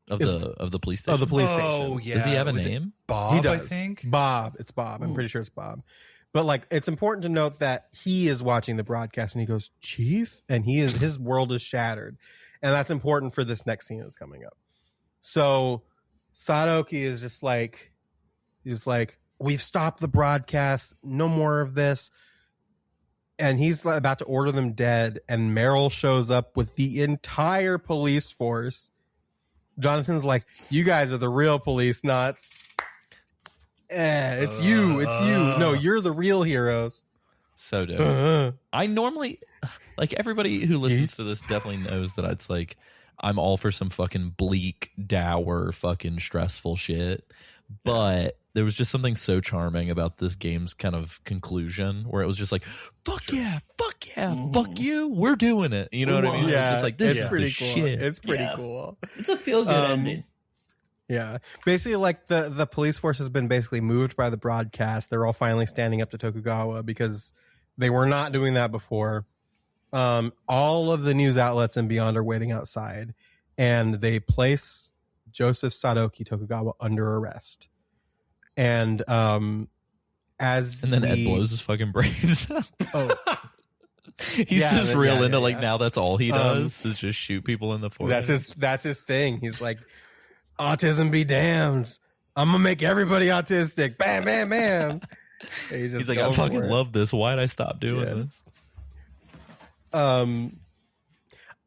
Of the police station. of the police station. Oh, yeah. Does he have a Was it name? Bob, He does. I think. Bob. It's Bob. I'm pretty sure it's Bob. But like, it's important to note that he is watching the broadcast, and he goes, "Chief," and his world is shattered, and that's important for this next scene that's coming up. So Sadoki is just like, "We've stopped the broadcast. No more of this." And he's about to order them dead, and Meryl shows up with the entire police force. Jonathan's like, "You guys are the real police nuts." It's you. No, you're the real heroes. So dope. I normally, like, everybody who listens to this definitely knows that it's like, I'm all for some fucking bleak, dour, fucking stressful shit. But there was just something so charming about this game's kind of conclusion where it was just like, fuck yeah, fuck you, we're doing it. You know what I mean? Yeah, it's just like, this it's is pretty the cool. shit. It's pretty cool. It's a feel-good ending. Yeah. Basically, like, the police force has been basically moved by the broadcast. They're all finally standing up to Tokugawa because they were not doing that before. All of the news outlets and beyond are waiting outside, and they place Joseph Sadoki Tokugawa under arrest. And then Ed blows his fucking brains. He's just real into like now that's all he does is just shoot people in the forehead. That's his thing. He's like, autism be damned. I'm gonna make everybody autistic. Bam, bam, bam. He's like, I fucking love this. Why'd I stop doing this?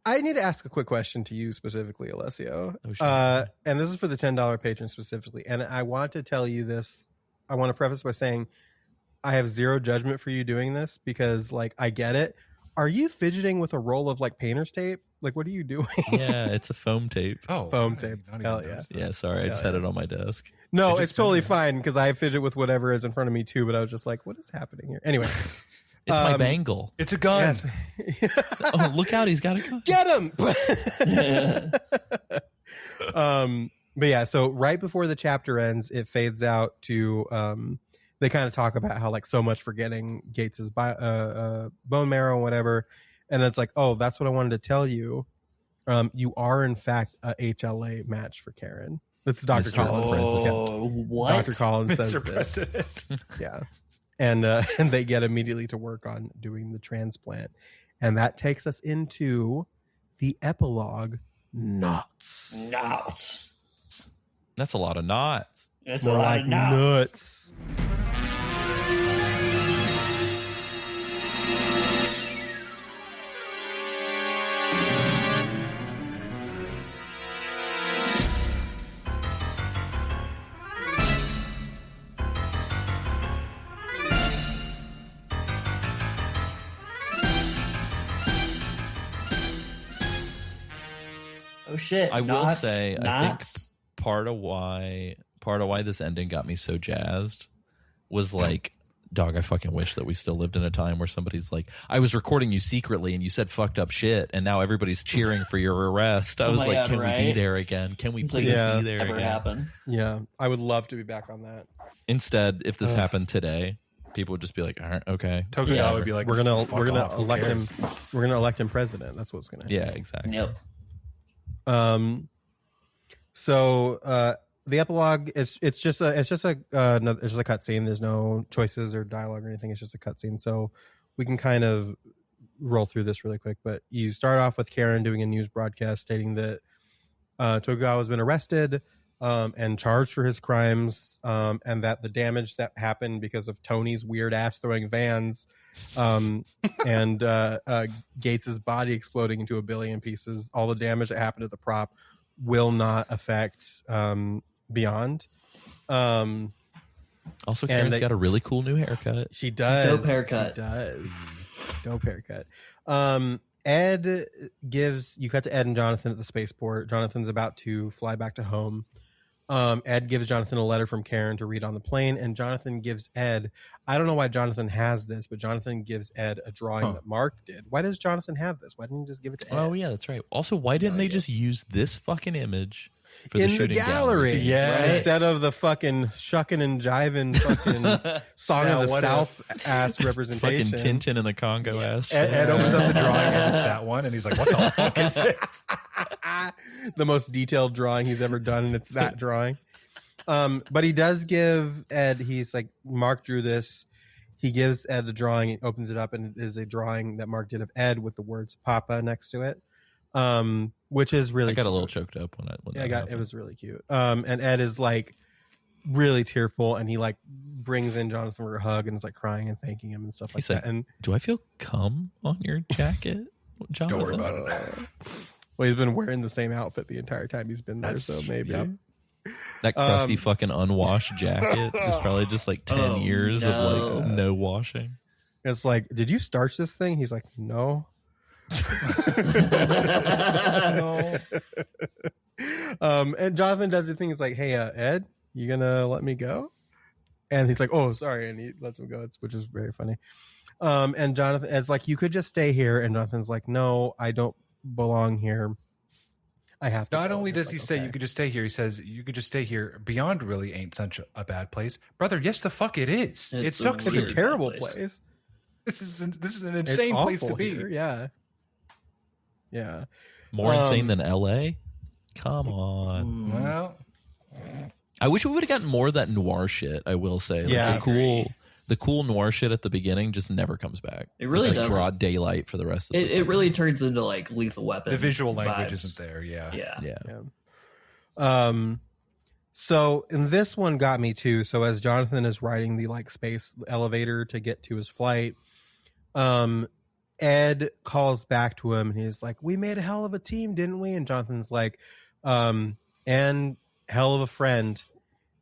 I need to ask a quick question to you specifically, Alessio. Oh, sure. And this is for the $10 patron specifically. And I want to tell you this. I want to preface by saying I have zero judgment for you doing this because, like, I get it. Are you fidgeting with a roll of like painter's tape? Like, what are you doing? Yeah, it's a foam tape. Oh, foam tape. Hell yeah. Yeah, sorry, I just had it on my desk. No, it's totally fine because I fidget with whatever is in front of me too. But I was just like, what is happening here? Anyway. It's my bangle. It's a gun. Yes. Oh, look out. He's got a gun. Get him. But yeah, so right before the chapter ends, it fades out to they kind of talk about how like so much for getting Gates's bone marrow and whatever. And it's like, oh, that's what I wanted to tell you. You are in fact a HLA match for Karen. That's Dr. Mr. Collins. Oh, what? Dr. Collins says Mr. this. President. Yeah. And they get immediately to work on doing the transplant. And that takes us into the epilogue, Knots. Knots. That's a lot of knots. That's More a lot like of knots. nuts. Oh shit! I will knots, say, I think knots. part of why this ending got me so jazzed was like, dog, I fucking wish that we still lived in a time where somebody's like, I was recording you secretly and you said fucked up shit and now everybody's cheering for your arrest. I Oh was my like, God, can we be right? there again? Can we It's please like, be there never again? happen. Yeah, I would love to be back on that. Instead, if this happened today, people would just be like, all right, okay. Tokugawa would be like, We're gonna "Fuck we're gonna off, who elect him. cares?" We're gonna elect him president. That's what's gonna happen. Yeah, exactly. Yep. So the epilogue is it's just a cutscene. There's no choices or dialogue or anything. It's just a cutscene. So we can kind of roll through this really quick. But you start off with Karen doing a news broadcast stating that Tokugawa has been arrested and charged for his crimes, and that the damage that happened because of Tony's weird ass throwing vans and Gates's body exploding into a billion pieces, all the damage that happened to the prop will not affect Beyond. Also, Karen's got a really cool new haircut. She does. Dope haircut. She does. Dope haircut. Ed gives, you cut to Ed and Jonathan at the spaceport. Jonathan's about to fly back to home. Ed gives Jonathan a letter from Karen to read on the plane, and Jonathan gives Ed, I don't know why Jonathan has this, but Jonathan gives Ed a drawing that Mark did. Why does Jonathan have this? Why didn't he just give it to Ed? Oh yeah, that's right. Also, why didn't they just use this fucking image for the in the shooting gallery? Yes. Right? Instead of the fucking shucking and jiving fucking Song of the South ass representation. Fucking Tintin in the Congo ass. Ed opens up the drawing and it's that one, and he's like, "What the fuck is this?" The most detailed drawing he's ever done, and it's that drawing. But he does give Ed, he's like, Mark drew this. He gives Ed the drawing, he opens it up, and it is a drawing that Mark did of Ed with the words Papa next to it. Which is really I got cute. a little choked up when that happened. It was really cute. And Ed is like really tearful, and he like brings in Jonathan for a hug and is like crying and thanking him and stuff like that. And do I feel cum on your jacket, Jonathan? Don't worry about it. Well, he's been wearing the same outfit the entire time he's been there, so maybe. Yep. That crusty fucking unwashed jacket is probably just like 10 years of like no washing. It's like, did you starch this thing? He's like, no. And Jonathan does the thing. He's like, hey, Ed, you gonna let me go? And he's like, oh, sorry. And he lets him go, which is very funny. And Jonathan, Ed's like, you could just stay here. And Jonathan's like, no, I don't belong here. I have to. Not go. only And does it's he like, say okay. you could just stay here, he says you could just stay here. Beyond really ain't such a bad place, brother. Yes, the fuck it is. It sucks. It's here. a terrible place. This is an It's insane place to awful be. here. Yeah. Yeah. More insane than LA? Come on. Well, I wish we would have gotten more of that noir shit, I will say. Like, Yeah. the cool noir shit at the beginning just never comes back. It really It's doesn't. broad daylight for the rest of the It really turns into like Lethal Weapon. the visual language vibes. isn't there. Yeah. Yeah. So in this one got me too. So as Jonathan is riding the like space elevator to get to his flight, Ed calls back to him and he's like, we made a hell of a team, didn't we? And Jonathan's like, and hell of a friend.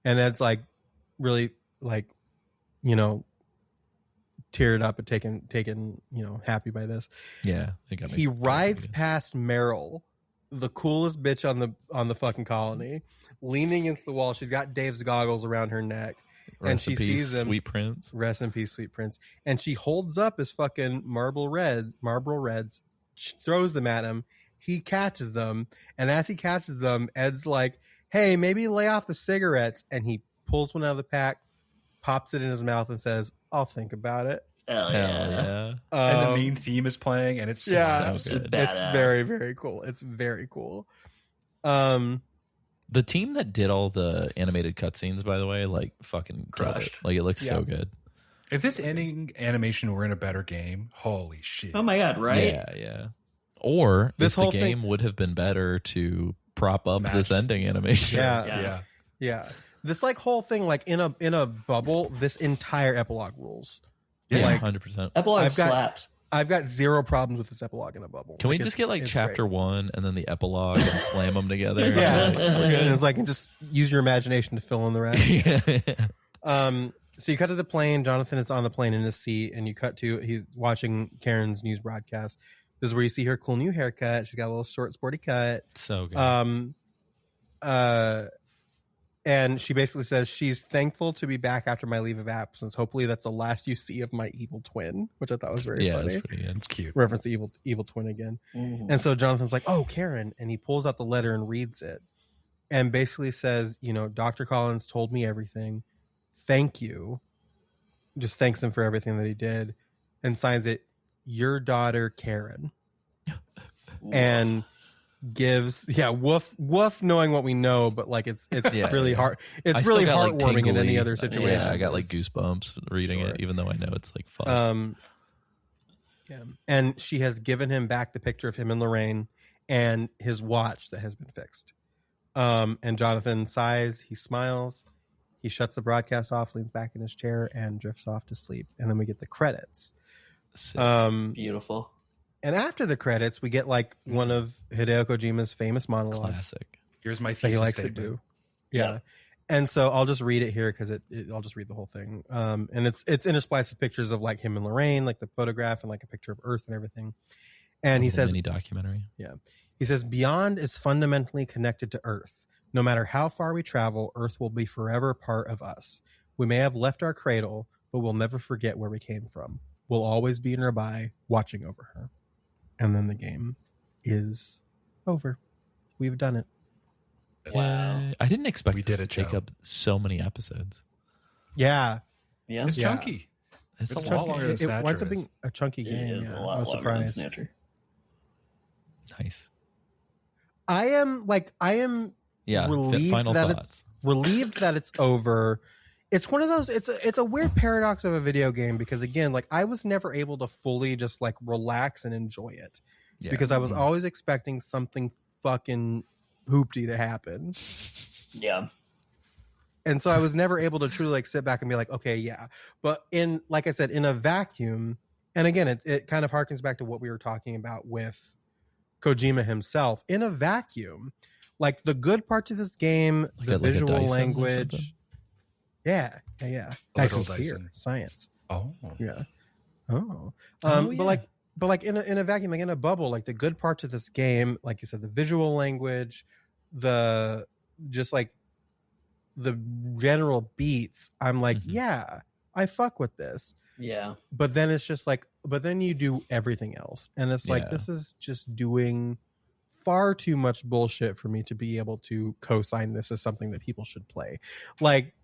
And Ed's like really like, you know, teared up and taken, you know, happy by this. Yeah. He rides past Meryl, the coolest bitch on the fucking colony, leaning against the wall. She's got Dave's goggles around her neck. And Rest she in peace, sees him. Sweet Prince. Rest in peace, Sweet Prince. And she holds up his fucking Marlboro Reds, throws them at him. He catches them. And as he catches them, Ed's like, hey, maybe lay off the cigarettes. And he pulls one out of the pack, pops it in his mouth, and says, I'll think about it. Hell yeah. And the main theme is playing, and it's Yeah, so good. it's very, very cool. It's very cool. The team that did all the animated cutscenes, by the way, like fucking killed it. Like it looks so good. If this ending animation were in a better game, holy shit. Oh my god, right? Yeah. Or This if the whole game would have been better to prop up this ending animation. Yeah. This like whole thing, like in a bubble, this entire epilogue rules. Yeah, Like, 100%. Epilogue slaps. I've got zero problems with this epilogue in a bubble. Can we Like, just get like it's chapter great. 1 and then the epilogue and slam them together? Yeah, Like, we're good. and it's like, and just use your imagination to fill in the rest. So you cut to the plane. Jonathan is on the plane in his seat, and you cut to he's watching Karen's news broadcast. This is where you see her cool new haircut. She's got a little short, sporty cut. So good. And she basically says she's thankful to be back after my leave of absence. Hopefully, that's the last you see of my evil twin, which I thought was very funny. That's pretty good. It's cute. Reference to evil twin again. And so Jonathan's like, "Oh, Karen," and he pulls out the letter and reads it, and basically says, "You know, Dr. Collins told me everything. Thank you." Just thanks him for everything that he did, and signs it, "Your daughter, Karen," and gives woof knowing what we know, but like it's really hard. It's really heartwarming in any other situation. Yeah, I got like goosebumps reading it, even though I know it's like fun. And she has given him back the picture of him and Lorraine and his watch that has been fixed. And Jonathan sighs, he smiles, he shuts the broadcast off, leans back in his chair, and drifts off to sleep. And then we get the credits. Beautiful. And after the credits, we get like one of Hideo Kojima's famous monologues. Classic. Here's my that he thesis likes statement. to do. Yeah. And so I'll just read it here because I'll just read the whole thing. And it's interspliced with pictures of like him and Lorraine, like the photograph and like a picture of Earth and everything. And he says, mini documentary. Yeah. He says, Beyond is fundamentally connected to Earth. No matter how far we travel, Earth will be forever part of us. We may have left our cradle, but we'll never forget where we came from. We'll always be nearby, watching over her. And then the game is over. We've done it. Wow. I didn't expect We this did it, to take Joe. up so many episodes. Yeah. Yeah. It's Yeah. chunky. It's It's a a lot lot longer than It Snatcher winds up is. being a chunky It game. is Yeah. a I lot was longer than surprised. Snatcher. nice. I am Yeah. relieved final that thoughts. it's over. It's one of those, it's a weird paradox of a video game because again, like I was never able to fully just like relax and enjoy it Yeah. because I was always expecting something fucking hoopty to happen. Yeah. And so I was never able to truly like sit back and be like, okay, yeah. But like I said, in a vacuum, and again, it kind of harkens back to what we were talking about with Kojima himself. In a vacuum, like the good parts of this game, Like the a visual Dyson or language. something? Yeah. Literal Dyson Dyson. Sphere, science. Oh. Yeah. Oh. Oh, yeah. But like in a vacuum, like in a bubble, like the good parts of this game, like you said, the visual language, the just like the general beats, I'm like, yeah, I fuck with this. Yeah. But then it's just like, but then you do everything else. And it's like, Yeah. this is just doing far too much bullshit for me to be able to co-sign this as something that people should play. Like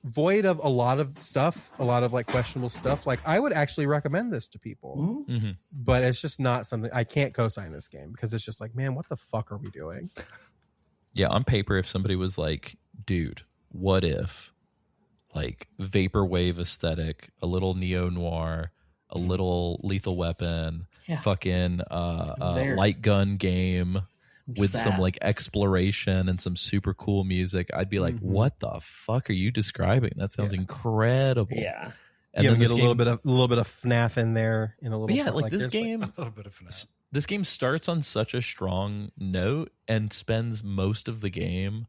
void of a lot of stuff, a lot of like questionable stuff. Like I would actually recommend this to people, Mhm. but it's just not something I can't co-sign this game because it's just like, man, what the fuck are we doing? Yeah, on paper, if somebody was like, dude, what if like vaporwave aesthetic, a little neo-noir, a little Lethal Weapon, Yeah. fucking There. light gun game with some Sad. like exploration and some super cool music, I'd be like, what the fuck are you describing? That sounds incredible. Yeah. And You then get this a little bit of FNAF in there in a little But yeah, part. like this there's, game, A little bit of finesse. this game starts on such a strong note and spends most of the game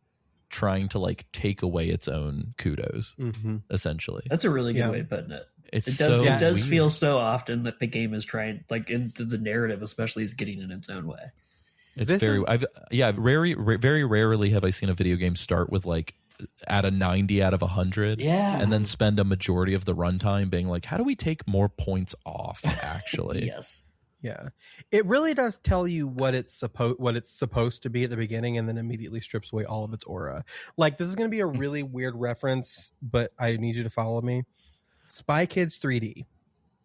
trying to like take away its own kudos, essentially. That's a really good Yeah. way of putting it. It's It so does weird. feel so often that the game is trying, like into the narrative, especially, is getting in its own way. It's This very. is- Very rarely have I seen a video game start with like at a 90 out of 100, Yeah. and then spend a majority of the runtime being like, how do we take more points off? Actually, Yes. Yeah, it really does tell you what it's supposed to be at the beginning, and then immediately strips away all of its aura. Like this is going to be a really weird reference, but I need you to follow me. Spy Kids 3D.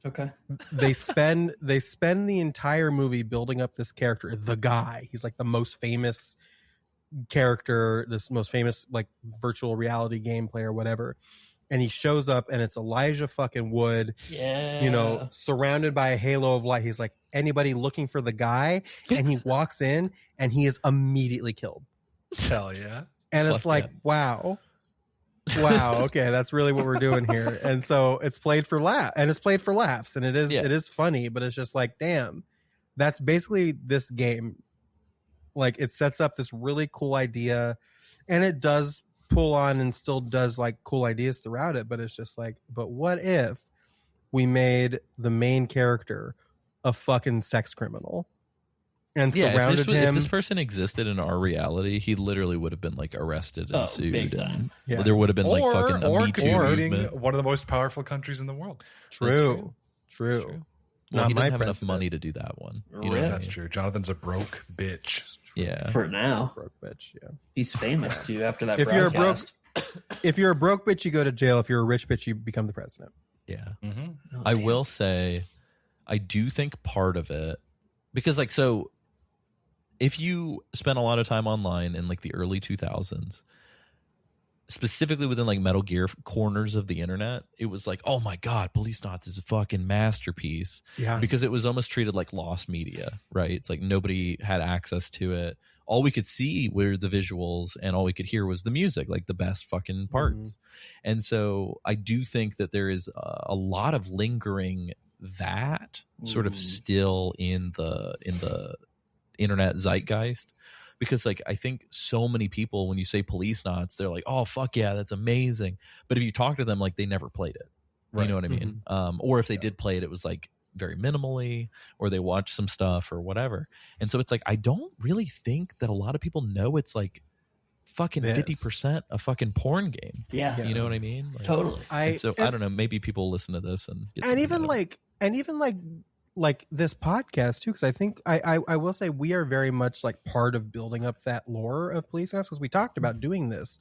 Okay. They spend the entire movie building up this character, the guy. He's like the most famous character, this most famous like virtual reality game player, whatever. And he shows up, and it's Elijah fucking Wood. Yeah. You know, surrounded by a halo of light. He's like, anybody looking for the guy? And he walks in and he is immediately killed. Hell yeah. And it's Fuck like, yeah. wow, okay, that's really what we're doing here. And so it's played for laughs, and it is funny, but it's just like, damn, that's basically this game. Like it sets up this really cool idea, and it does pull on and still does like cool ideas throughout it, but it's just like, but what if we made the main character a fucking sex criminal and yeah. surrounded If him? this person existed in our reality, he literally would have been like arrested and Oh, sued. big and time. Yeah. There would have been like Or fucking a Me Too contributing movement. one of the most powerful countries in the world. True. Well, Not he my didn't have enough president. money to do that one. You know Rip. what I That's mean? true. Jonathan's a broke bitch. Yeah. For now, Broke bitch. Yeah. he's famous too. After that, If you're a broadcast. If you're a broke bitch, you go to jail. If you're a rich bitch, you become the president. Yeah. Mm-hmm. Oh, I damn. will say, I do think part of it, because like, so if you spent a lot of time online in like the early 2000s, specifically within like Metal Gear corners of the internet, it was like, oh my God, Policenauts is a fucking masterpiece. Yeah. Because it was almost treated like lost media, right? It's like nobody had access to it. All we could see were the visuals, and all we could hear was the music, like the best fucking parts. And so I do think that there is a lot of lingering that sort of still in the internet zeitgeist, because like I think so many people when you say Policenauts, they're like, oh fuck yeah, that's amazing. But if you talk to them, like they never played it. You know what I mean? Or if they did play it, it was like very minimally, or they watched some stuff or whatever. And so it's like I don't really think that a lot of people know it's like fucking 50% a fucking porn game. Yeah. You know what I mean? Like, totally. I don't know, maybe people listen to this and even like this podcast too, because I think I will say we are very much like part of building up that lore of Policenauts, because we talked about doing this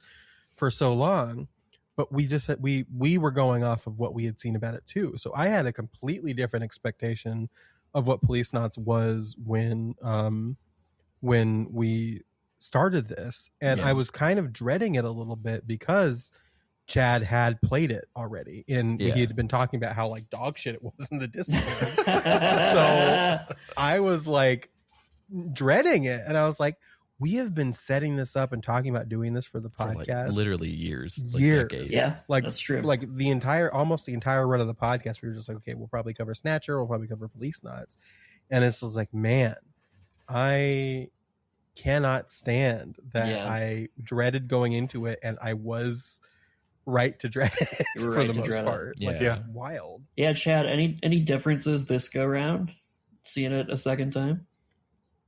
for so long, but we just we were going off of what we had seen about it too. So I had a completely different expectation of what Policenauts was when we started this, and I was kind of dreading it a little bit because Chad had played it already, and he had been talking about how like dog shit it was in the Discord. So I was like dreading it, and I was like, we have been setting this up and talking about doing this for the podcast for like literally years. Yeah, like that's true. Like almost the entire run of the podcast, we were just like, okay, we'll probably cover Snatcher, we'll probably cover Policenauts, and it's just like, man, I cannot stand that. I dreaded going into it, and I was right to dread it for the most part. Like, it's wild. Yeah, Chad, any differences this go round seeing it a second time?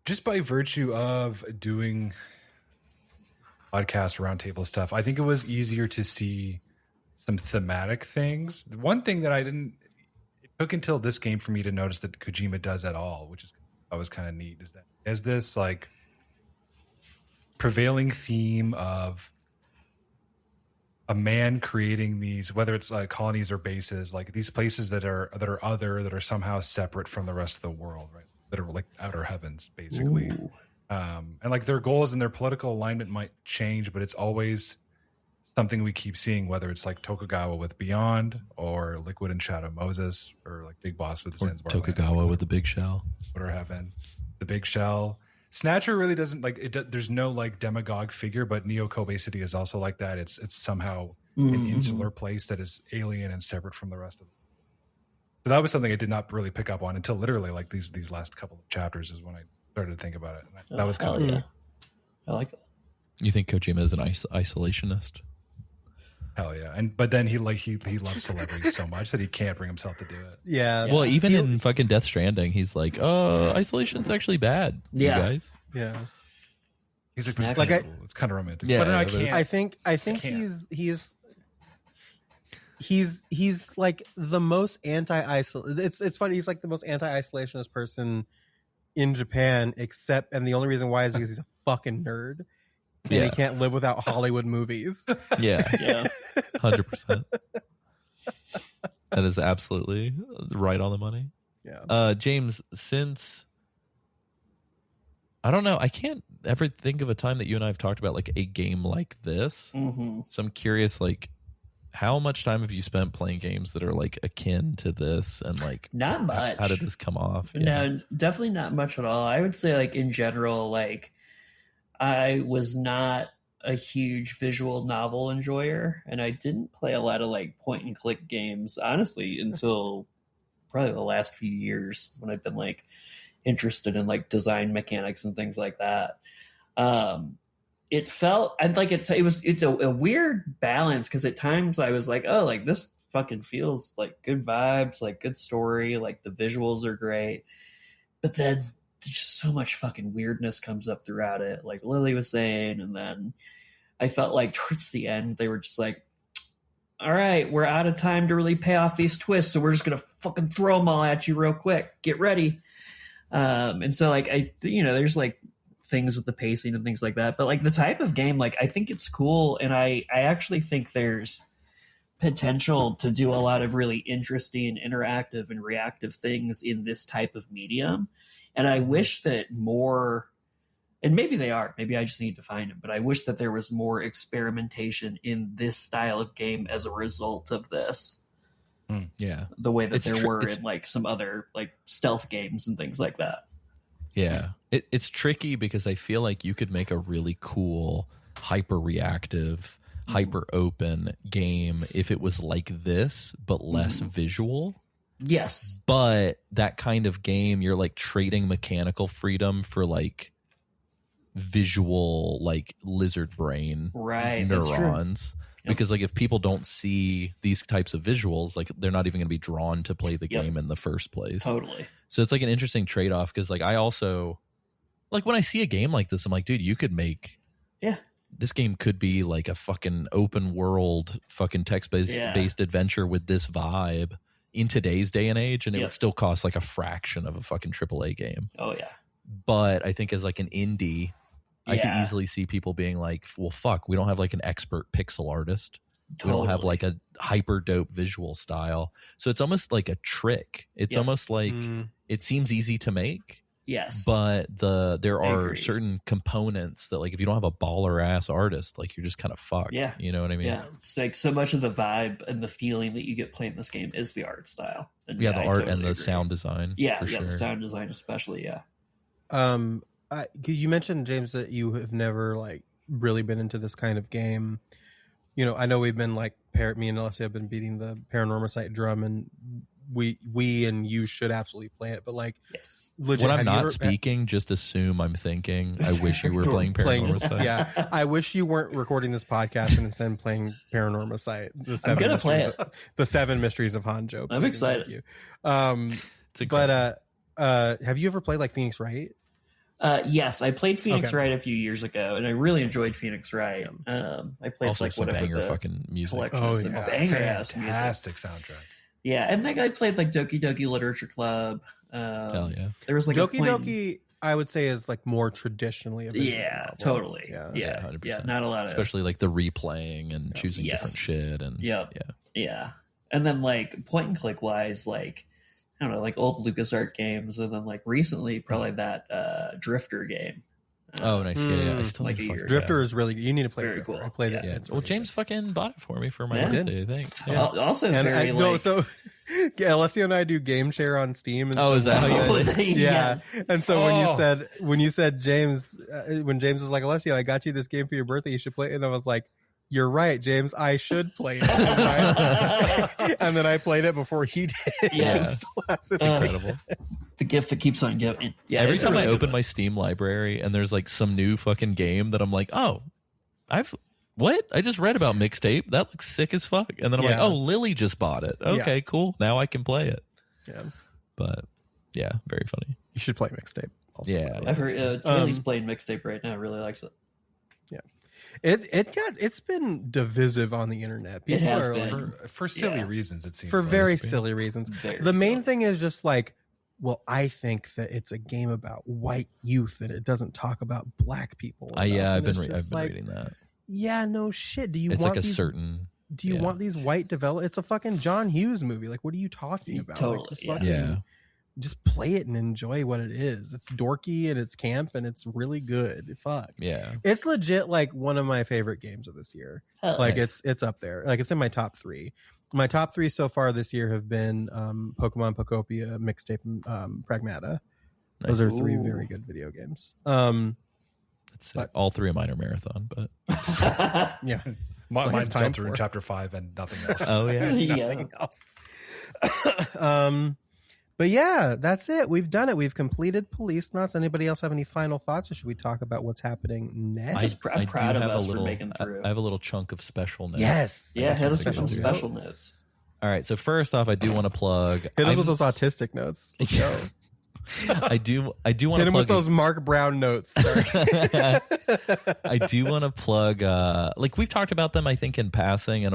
Just by virtue of doing podcast roundtable stuff, I think it was easier to see some thematic things. The one thing that it took until this game for me to notice that Kojima does at all, which is always kind of neat, is that as this like prevailing theme of a man creating these, whether it's like colonies or bases, like these places that are somehow separate from the rest of the world, right? That are like outer heavens, basically. And like their goals and their political alignment might change, but it's always something we keep seeing, whether it's like Tokugawa with Beyond, or Liquid and Shadow Moses, or like Big Boss with Zanzibar Tokugawa with the Big Shell, Outer Heaven, the Big Shell. Snatcher really doesn't like it. There's no like demagogue figure, but Neo Kobe City is also like that. It's somehow an insular place that is alien and separate from the rest of it. So that was something I did not really pick up on until literally like these last couple of chapters is when I started to think about it. And that was kind of cool. I like that. You think Kojima is an isolationist? Hell yeah. But then he loves celebrities so much that he can't bring himself to do it. Yeah. Well, even in fucking Death Stranding, he's like, isolation's actually bad. You guys. Yeah. He's like it's kind of romantic. Yeah. But I can't. I think he's like the most anti-isolation. It's funny. He's like the most anti-isolationist person in Japan, and the only reason why is because he's a fucking nerd. And he can't live without Hollywood movies. Yeah. 100%. That is absolutely right on the money. Yeah. James, since I don't know, I can't ever think of a time that you and I have talked about like a game like this. So I'm curious, like, how much time have you spent playing games that are like akin to this, and like not much? How did this come off? No, definitely not much at all. I would say like in general, like I was not a huge visual novel enjoyer, and I didn't play a lot of like point and click games, honestly, until probably the last few years when I've been like interested in like design mechanics and things like that. It felt like it's a weird balance, because at times I was like, oh, like this fucking feels like good vibes, like good story, like the visuals are great, but then just so much fucking weirdness comes up throughout it, like Lily was saying. And then I felt like towards the end they were just like, all right, we're out of time to really pay off these twists, so we're just gonna fucking throw them all at you real quick, get ready. And so like there's like things with the pacing and things like that, but like the type of game, like I think it's cool, and I actually think there's potential to do a lot of really interesting interactive and reactive things in this type of medium. And I wish that more, and maybe they are, maybe I just need to find them, but I wish that there was more experimentation in this style of game as a result of this. Yeah. The way that there were in like some other like stealth games and things like that. Yeah. It's tricky because I feel like you could make a really cool, hyper reactive, hyper open game if it was like this, but less visual. Yes. But that kind of game, you're like trading mechanical freedom for like visual like lizard brain Right, that's true. neurons. Because like if people don't see these types of visuals, like they're not even going to be drawn to play the game in the first place. Totally. So it's like an interesting trade-off because like I also like when I see a game like this, I'm like, dude, you could make this game could be like a fucking open world fucking text-based adventure with this vibe in today's day and age, and it would still cost like a fraction of a fucking AAA game. Oh yeah. But I think as like an indie, I can easily see people being like, well, fuck, we don't have like an expert pixel artist. We don't have like a hyper dope visual style. So it's almost like a trick. It's almost like it seems easy to make. Yes. But there are certain components that like if you don't have a baller ass artist, like you're just kind of fucked. Yeah. You know what I mean? Yeah. It's like so much of the vibe and the feeling that you get playing this game is the art style. And The I art totally and the agree. sound design. Yeah, for yeah, sure. the sound design especially, yeah. You mentioned, James, that you have never like really been into this kind of game. You know, I know we've been like me and Alessia have been beating the Paranormal Site drum, and we and you should absolutely play it. But like, legit, when I'm have you not ever- speaking, just assume I'm thinking. I wish you were playing Paranormal Site. Yeah, I wish you weren't recording this podcast and instead playing Paranormal Site. I'm gonna play it. The 7 Mysteries of Hanjo. I'm excited. You. Have you ever played like Phoenix Wright? Yes, I played Phoenix Wright a few years ago, and I really enjoyed Phoenix Wright. I played Also like some whatever banger the fucking music. collections and banger ass music. Fantastic soundtrack. Yeah, and like I played like Doki Doki Literature Club. Hell yeah! There was like Doki a plain... Doki, I would say, is like more traditionally a visual novel. Totally. Yeah, Yeah, 100%. yeah, not a lot of Especially like the replaying and choosing different shit and yeah. And then like point and click wise, like I don't know, like old LucasArts games, and then like recently probably that Drifter game. Oh, nice. Yeah. I still like need a to year fucking- Drifter is really good. You need to play Very Drifter. cool. I played Yeah. it. Yeah. It's Well, really James fucking bought it for me for my Yeah. birthday, I think. Yeah. Also And very like so Alessio and I do game share on Steam. And Oh, so is that yeah, how you- yeah. Yes. And so when you said James, when James was like, Alessio, I got you this game for your birthday, you should play it, and I was like, you're right, James, I should play it. And then I played it before he did. Yes. It's Incredible. the gift that keeps on giving. Yeah, Every it's time a I really open good my Steam library and there's like some new fucking game that I'm like, oh, what? I just read about Mixtape. That looks sick as fuck. And then I'm like, Yeah. oh, Lily just bought it. Okay, cool. Now I can play it. Yeah. But yeah, very funny. You should play Mixtape. Also. Yeah. I've heard Kaylee's playing Mixtape right now. Really likes it. Yeah. It's been divisive on the internet. It People has are been. like, For silly reasons, it seems for like. very silly reasons. Very The main silly. thing is just like, well, I think that it's a game about white youth and it doesn't talk about black people. enough. Yeah, And I've been it's just like, reading that. Yeah, no shit. Do you It's want like a these, certain. Do you want these white It's a fucking John Hughes movie. Like, what are you talking about? Totally, Like, just yeah. fucking- Yeah. Just play it and enjoy what it is. It's dorky and it's camp and it's really good. Fuck. Yeah. It's legit like one of my favorite games of this year. Hell, Like nice. it's up there. Like it's in my top 3. My top 3 so far this year have been Pokemon Pokopia, Mixtape, and Pragmata. Those are 3 very good video games. That's sick. All 3 of mine are marathon, but Yeah. Mine's time done through for. chapter 5 and nothing else. oh yeah. Nothing else. But yeah, that's it. We've done it. We've completed Policenauts. Anybody else have any final thoughts, or should we talk about what's happening next? I'm proud of us for little, making through. I have a little chunk of special notes. Yes. Yeah, hit us with Special some special notes. All right. So first off, I do want to plug. Hit us with those autistic notes. Let's go. I do want Hit to him with plug. those Mark Brown notes. Sorry. I do want to plug. Like we've talked about them, I think in passing, and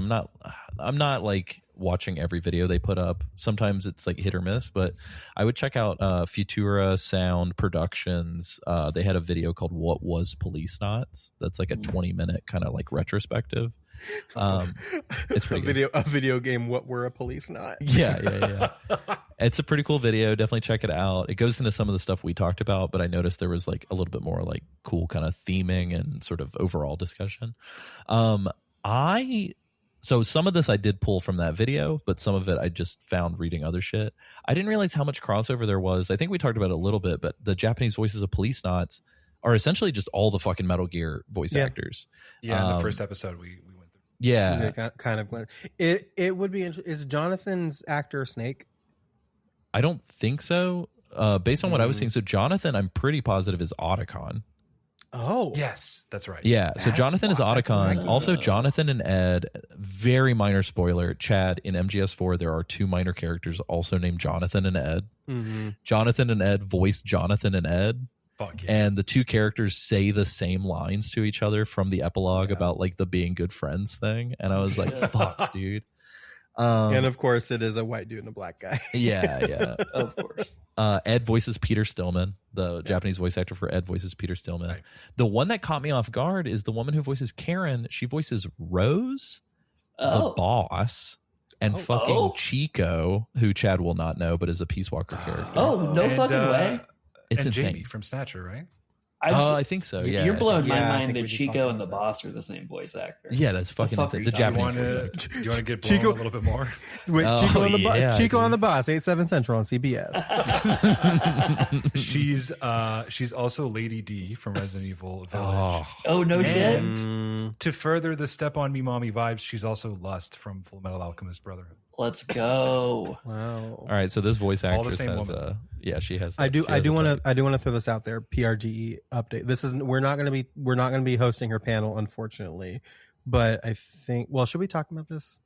I'm not like watching every video they put up. Sometimes it's like hit or miss, but I would check out Futura Sound Productions. They had a video called "What Was Policenauts?" That's like a 20-minute kind of like retrospective. It's pretty good. A video game. What were a police not? Yeah. It's a pretty cool video. Definitely check it out. It goes into some of the stuff we talked about, but I noticed there was like a little bit more like cool kind of theming and sort of overall discussion. So some of this I did pull from that video, but some of it I just found reading other shit. I didn't realize how much crossover there was. I think we talked about it a little bit, but the Japanese voices of Policenauts are essentially just all the fucking Metal Gear voice actors. Yeah, in the first episode we went through. Yeah. Kind of. It would be interesting. Is Jonathan's actor Snake? I don't think so. Based on what I was seeing, so Jonathan, I'm pretty positive is Otacon. Oh, Yes, that's right. Yeah, so That's Jonathan is why- that's why I Otacon. get Also, that. Jonathan and Ed, very minor spoiler, Chad, in MGS4, there are 2 minor characters also named Jonathan and Ed. Mm-hmm. Jonathan and Ed voice Jonathan and Ed. Fuck yeah. And the 2 characters say the same lines to each other from the epilogue about like the being good friends thing. And I was like, fuck, dude. And of course, it is a white dude and a black guy. Yeah. Of course. Ed voices Peter Stillman. The Japanese voice actor for Ed voices Peter Stillman. Right. The one that caught me off guard is the woman who voices Karen. She voices Rose, the boss, and fucking Chico, who Chad will not know, but is a Peace Walker character. Oh, no fucking way. It's and insane. Jamie from Snatcher, right? I think so. Yeah, You're blowing my Yeah, I mind think that we did Chico talk and the about boss are the same voice actor. Yeah, that's fucking fuck are insane. you The talking Japanese about? voice actor. Do you want to get blown Chico- a little bit more? Wait, Oh, Chico on the yeah, Chico on dude. the Boss, 8/7 Central on CBS. She's also Lady D from Resident Evil Village. Oh, no shit. To further the Step on Me Mommy vibes, she's also Lust from Full Metal Alchemist Brotherhood. Let's go. Wow. All right, so this voice All the actress same has woman. she has. I do she has a want type. to throw this out there. PRGE update. This is we're not going to be hosting her panel, unfortunately. But I think, well, should we talk about this?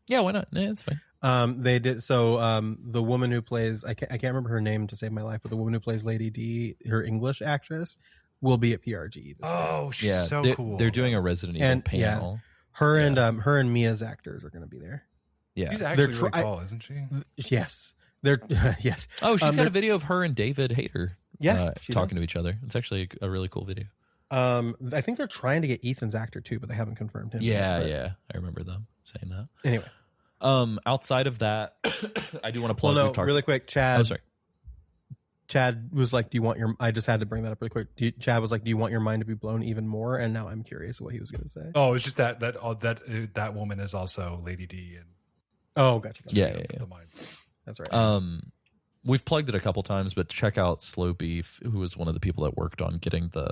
Yeah, why not? Yeah, it's fine. They did so. The woman who plays I can't remember her name to save my life, but the woman who plays Lady D, her English actress, will be at PRGE. This Oh, she's Yeah, so they're, cool. they're doing a Resident Evil And, yeah. panel. her and Mia's actors are going to be there. Yeah. She's actually They're really try- tall, isn't she? Yes, they're yes. Oh, she's got they're- a video of her and David Hayter she talking does. to each other. It's actually a really cool video. I think they're trying to get Ethan's actor too, but they haven't confirmed him. yet, but I remember them saying that. Anyway, outside of that, I do want to plug. well, no, we've talked- really quick, Chad. Oh, sorry. Chad was like, "Do you want your?" I just had to bring that up really quick. Chad was like, "Do you want your mind to be blown even more?" And now I'm curious what he was going to say. Oh, it's just that woman is also Lady D and Oh, gotcha. Yeah. the mind. That's right. We've plugged it a couple times, but check out Slow Beef, who was one of the people that worked on getting the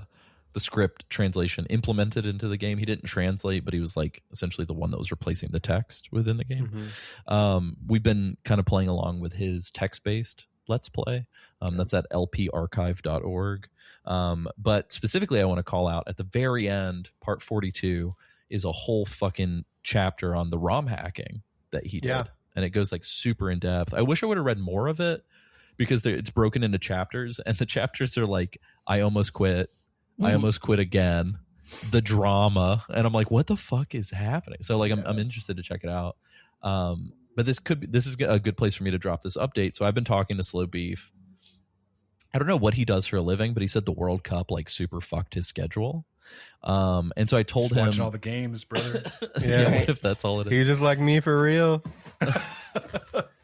script translation implemented into the game. He didn't translate, but he was like essentially the one that was replacing the text within the game. We've been kind of playing along with his text-based Let's Play. That's at lparchive.org. But specifically, I want to call out at the very end, part 42 is a whole fucking chapter on the ROM hacking that he did. Yeah. And it goes like super in depth. I wish I would have read more of it because it's broken into chapters, and the chapters are like, I almost quit. I almost quit again. The drama. And I'm like, what the fuck is happening? So like, I'm interested to check it out. But this is a good place for me to drop this update. So I've been talking to Slow Beef. I don't know what he does for a living, but he said the World Cup like super fucked his schedule. And so I told Just him watching all the games, brother. yeah, what if that's all it is? He's just like me for real.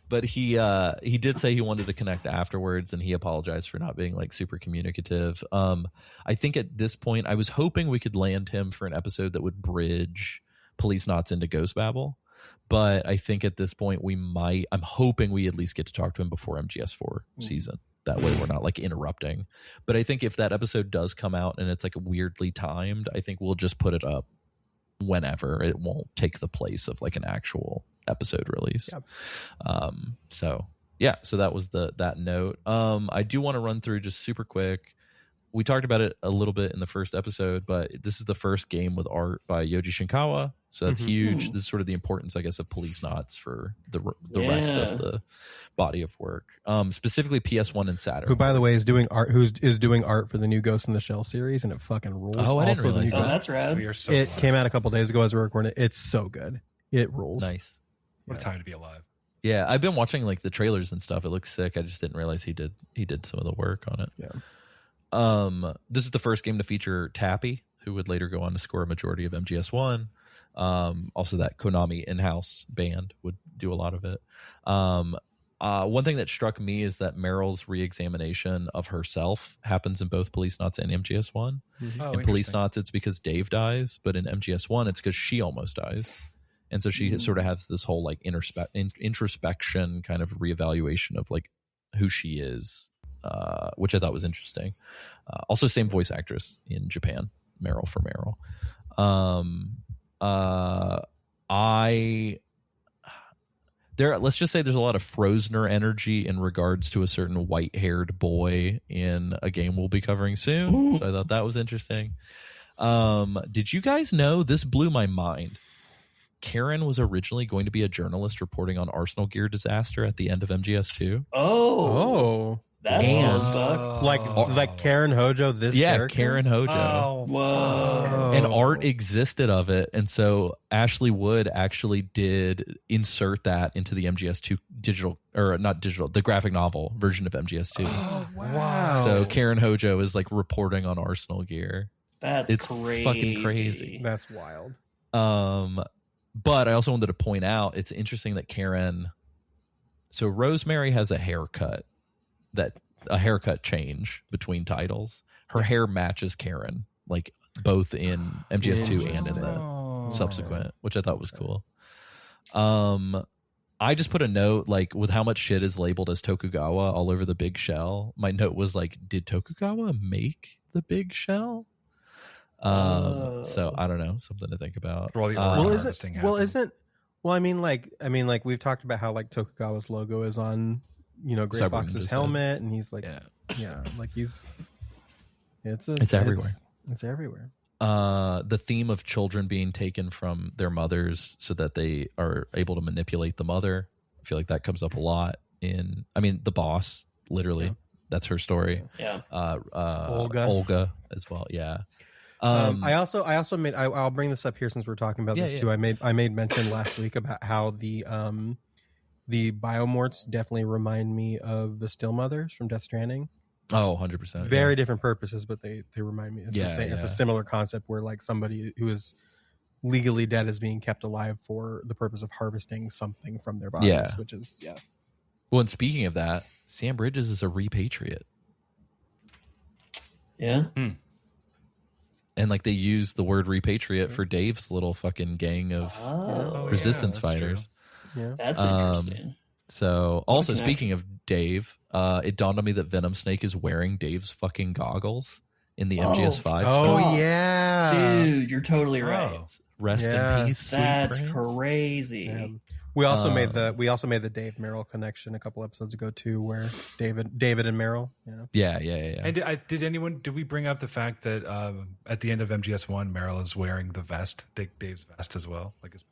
But he did say he wanted to connect afterwards, and he apologized for not being like super communicative. I think at this point, I was hoping we could land him for an episode that would bridge Policenauts into Ghost Babel. But I think at this point I'm hoping we at least get to talk to him before MGS4 season. That way we're not like interrupting. But I think if that episode does come out and it's like weirdly timed, I think we'll just put it up whenever. It won't take the place of like an actual episode release. Yep. So that was that note. I do want to run through just super quick. We talked about it a little bit in the first episode, but this is the first game with art by Yoji Shinkawa, so that's huge. This is sort of the importance, I guess, of Policenauts for the rest of the body of work, specifically PS1 and Saturn. Who, by the way, is doing art? Is doing art for the new Ghost in the Shell series, and it fucking rules. Oh, I didn't Also, the realize new that. Ghost- That's rad. We are so It blessed. came out a couple days ago as we're recording it. It's so good. It rules. Nice. What a time to be alive. Yeah, I've been watching like the trailers and stuff. It looks sick. I just didn't realize he did some of the work on it. Yeah. This is the first game to feature Tappy, who would later go on to score a majority of MGS1. Also, that Konami in-house band would do a lot of it. One thing that struck me is that Meryl's re-examination of herself happens in both Policenauts and MGS1. Oh, In interesting. Policenauts, it's because Dave dies, but in MGS1, it's because she almost dies. And so she sort of has this whole like introspection kind of reevaluation of like who she is, which I thought was interesting. Also, same voice actress in Japan, Meryl for Meryl. let's just say there's a lot of Frozner energy in regards to a certain white-haired boy in a game we'll be covering soon. So I thought that was interesting. Did you guys know, this blew my mind, Karen was originally going to be a journalist reporting on Arsenal Gear disaster at the end of MGS2. Oh. That's cool as fuck. Like Karen Hojo, this character? Karen Hojo. Oh, whoa. And art existed of it, and so Ashley Wood actually did insert that into the MGS2 the graphic novel version of MGS2. Oh, wow. So Karen Hojo is like reporting on Arsenal Gear. It's crazy. Fucking crazy. That's wild. But I also wanted to point out, it's interesting that Karen, so Rosemary has a haircut change between titles. Her hair matches Karen, like both in MGS2 and in the subsequent, which I thought was cool. I just put a note, like, with how much shit is labeled as Tokugawa all over the big shell. My note was like, did Tokugawa make the big shell? So I don't know, something to think about. I mean, like we've talked about how like Tokugawa's logo is on, Gray Fox's helmet, and he's like, like it's everywhere. It's everywhere. The theme of children being taken from their mothers so that they are able to manipulate the mother. I feel like that comes up a lot the boss, literally, that's her story. Yeah. Olga as well. Yeah. I also made, I'll bring this up here since we're talking about this too. I made mention last week about how the biomorts definitely remind me of the Still Mothers from Death Stranding. Oh, 100%. Very different purposes, but they remind me. It's a similar concept where like somebody who is legally dead is being kept alive for the purpose of harvesting something from their bodies, which is, Well, and speaking of that, Sam Bridges is a repatriate. Yeah. And like they use the word repatriate for Dave's little fucking gang of resistance fighters. Yeah. That's interesting. So also speaking of Dave, it dawned on me that Venom Snake is wearing Dave's fucking goggles in the MGS5. Oh yeah, dude, you're totally right. Rest in peace. That's crazy. Yeah. We also made the Dave Merrill connection a couple episodes ago too, where David and Merrill. Yeah. And did we bring up the fact that at the end of MGS1, Merrill is wearing the vest, Dave's vest as well, like his.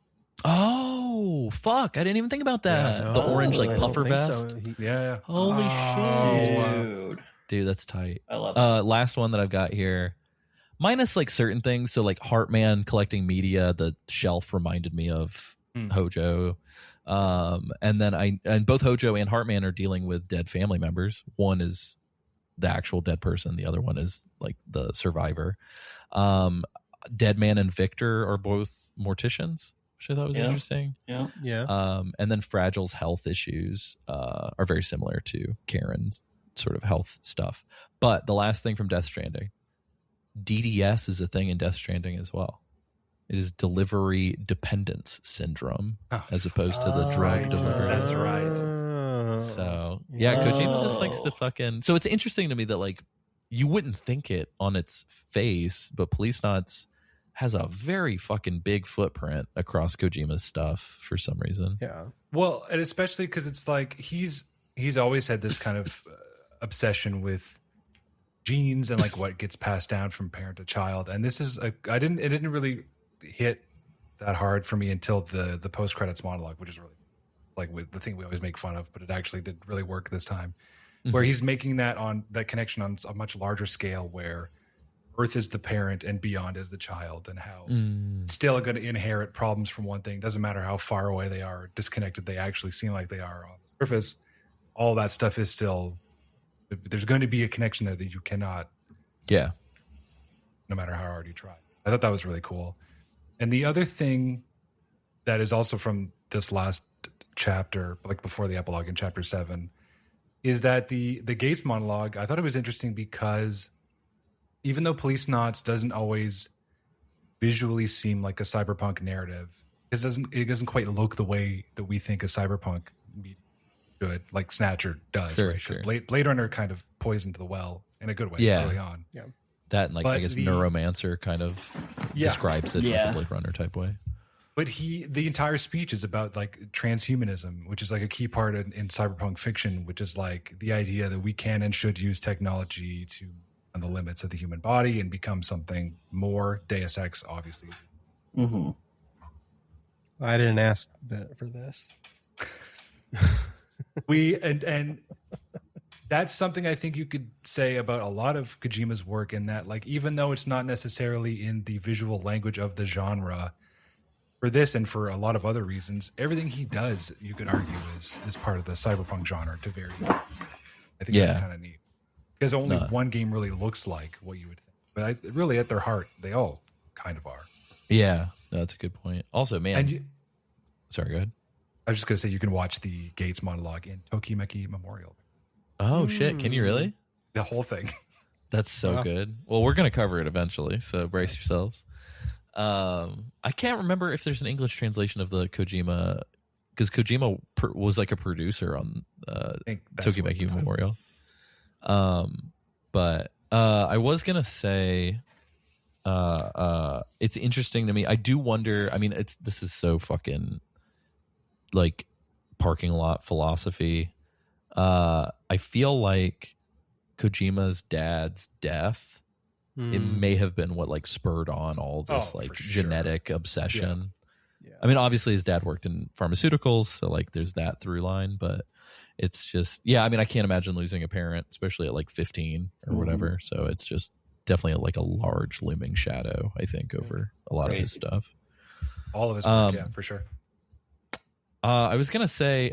Oh fuck! I didn't even think about that. The orange like puffer vest. So. Holy shit, dude, that's tight. I love it. Last one that I've got here, minus like certain things. So like Heartman collecting media, the shelf reminded me of Hojo. And then both Hojo and Heartman are dealing with dead family members. One is the actual dead person, the other one is like the survivor. Deadman and Victor are both morticians, which I thought was interesting. Yeah. And then Fragile's health issues are very similar to Karen's sort of health stuff. But the last thing from Death Stranding, DDS is a thing in Death Stranding as well. It is delivery dependence syndrome as opposed to the drug delivery. That's right. So Kojima just likes to fucking. So it's interesting to me that like you wouldn't think it on its face, but Policenauts has a very fucking big footprint across Kojima's stuff for some reason. Yeah. Well, and especially because it's like he's always had this kind of obsession with genes and like what gets passed down from parent to child. And this is it didn't really hit that hard for me until the post credits monologue, which is really like with the thing we always make fun of, but it actually did really work this time. Where he's making that connection on a much larger scale, where Earth is the parent and beyond is the child, and how still going to inherit problems from one thing. Doesn't matter how far away they are, disconnected they actually seem like they are on the surface. All that stuff is still, there's going to be a connection there that you cannot, no matter how hard you try. I thought that was really cool. And the other thing that is also from this last chapter, like before the epilogue in chapter 7, is that the Gates monologue, I thought it was interesting because even though Policenauts doesn't always visually seem like a cyberpunk narrative, it doesn't quite look the way that we think a cyberpunk should, like Snatcher does. Sure, right? sure. Blade Runner kind of poisoned the well in a good way early on. Yeah. That and like But I guess Neuromancer kind of describes it in a Blade Runner type way. But the entire speech is about like transhumanism, which is like a key part in cyberpunk fiction, which is like the idea that we can and should use technology to on the limits of the human body and become something more. Deus Ex, obviously. Mm-hmm. I didn't ask for this. And that's something I think you could say about a lot of Kojima's work, in that like even though it's not necessarily in the visual language of the genre, for this and for a lot of other reasons, everything he does, you could argue, is part of the cyberpunk genre to very. I think that's kind of neat, because only one game really looks like what you would think, but really at their heart, they all kind of are. Yeah, that's a good point. Also, man, sorry, go ahead. I was just gonna say you can watch the Gates monologue in Tokimeki Memorial. Oh shit! Can you really? The whole thing. That's so good. Well, we're gonna cover it eventually, so brace yourselves. I can't remember if there's an English translation of the Kojima, because Kojima was like a producer on Tokimeki Memorial. But I was gonna say, it's interesting to me. I do wonder. I mean, this is so fucking like parking lot philosophy. I feel like Kojima's dad's death. It may have been what like spurred on all this genetic obsession. Yeah. I mean, obviously his dad worked in pharmaceuticals, so like there's that through line, but it's just, I mean, I can't imagine losing a parent, especially at like 15 or whatever. So it's just definitely like a large looming shadow, I think, over a lot of his stuff. All of his work, yeah, for sure. I was going to say,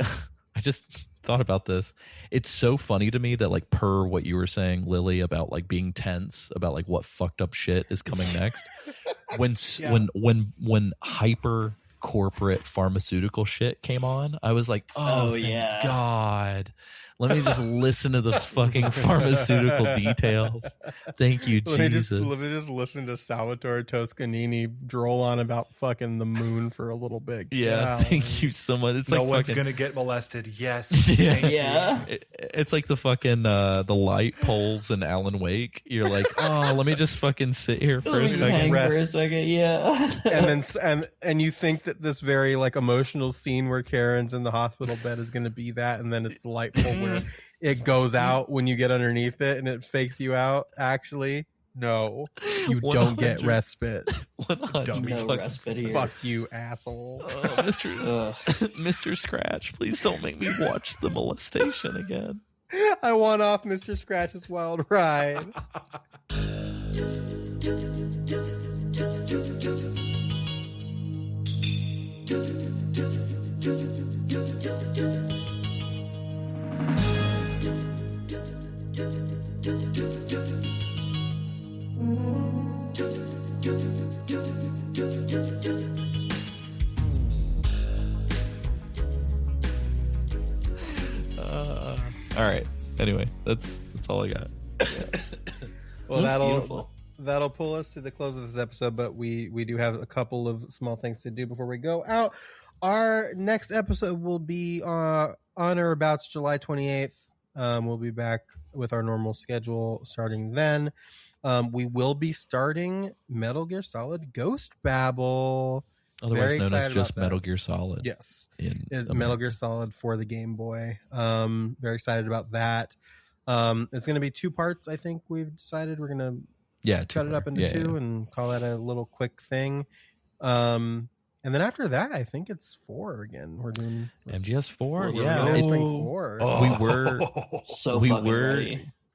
I just thought about this. It's so funny to me that like per what you were saying, Lily, about like being tense about like what fucked up shit is coming next. When hyper corporate pharmaceutical shit came on, I was like, thank God. Let me just listen to those fucking pharmaceutical details. Thank you, Jesus. Let me just listen to Salvatore Toscanini droll on about fucking the moon for a little bit. Yeah, thank you so much. It's no like one's fucking, gonna get molested. Yes. Yeah. It's like the fucking the light poles in Alan Wake. You're like, let me just fucking sit here for a second. For a second, yeah. and you think that this very like emotional scene where Karen's in the hospital bed is going to be that, and then it's the light pole where it goes out when you get underneath it and it fakes you out. Actually, no, you 100. Don't get respite. No respite here. Fuck you, asshole. Mr. Scratch, please don't make me watch the molestation again. I want off Mr. Scratch's wild ride. All right. Anyway, that's all I got. Well, that'll pull us to the close of this episode, but we do have a couple of small things to do before we go out. Our next episode will be on or about July 28th. We'll be back with our normal schedule starting then. We will be starting Metal Gear Solid Ghost Babble. Otherwise known as just Metal Gear Solid. Yes. Metal Gear Solid for the Game Boy. Very excited about that. It's going to be 2 parts, I think we've decided. We're going to cut it up into 2 and call that a little quick thing. And then after that, I think it's 4 again. We're doing MGS4.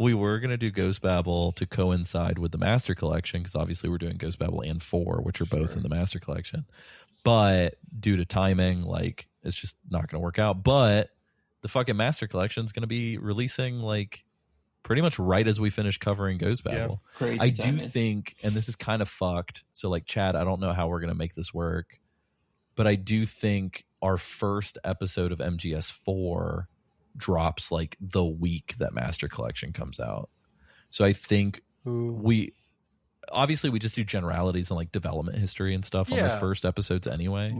We were going to do Ghost Babble to coincide with the Master Collection, because obviously we're doing Ghost Babble and 4, which are both in the Master Collection. But due to timing, like, it's just not going to work out. But the fucking Master Collection is going to be releasing, like, pretty much right as we finish covering Ghost Babble. Yeah, crazy I timing. do think, and this is kind of fucked, so, like, Chad, I don't know how we're going to make this work, but I do think our first episode of MGS4 drops like the week that Master Collection comes out. So I think we just do generalities on like development history and stuff on those first episodes anyway.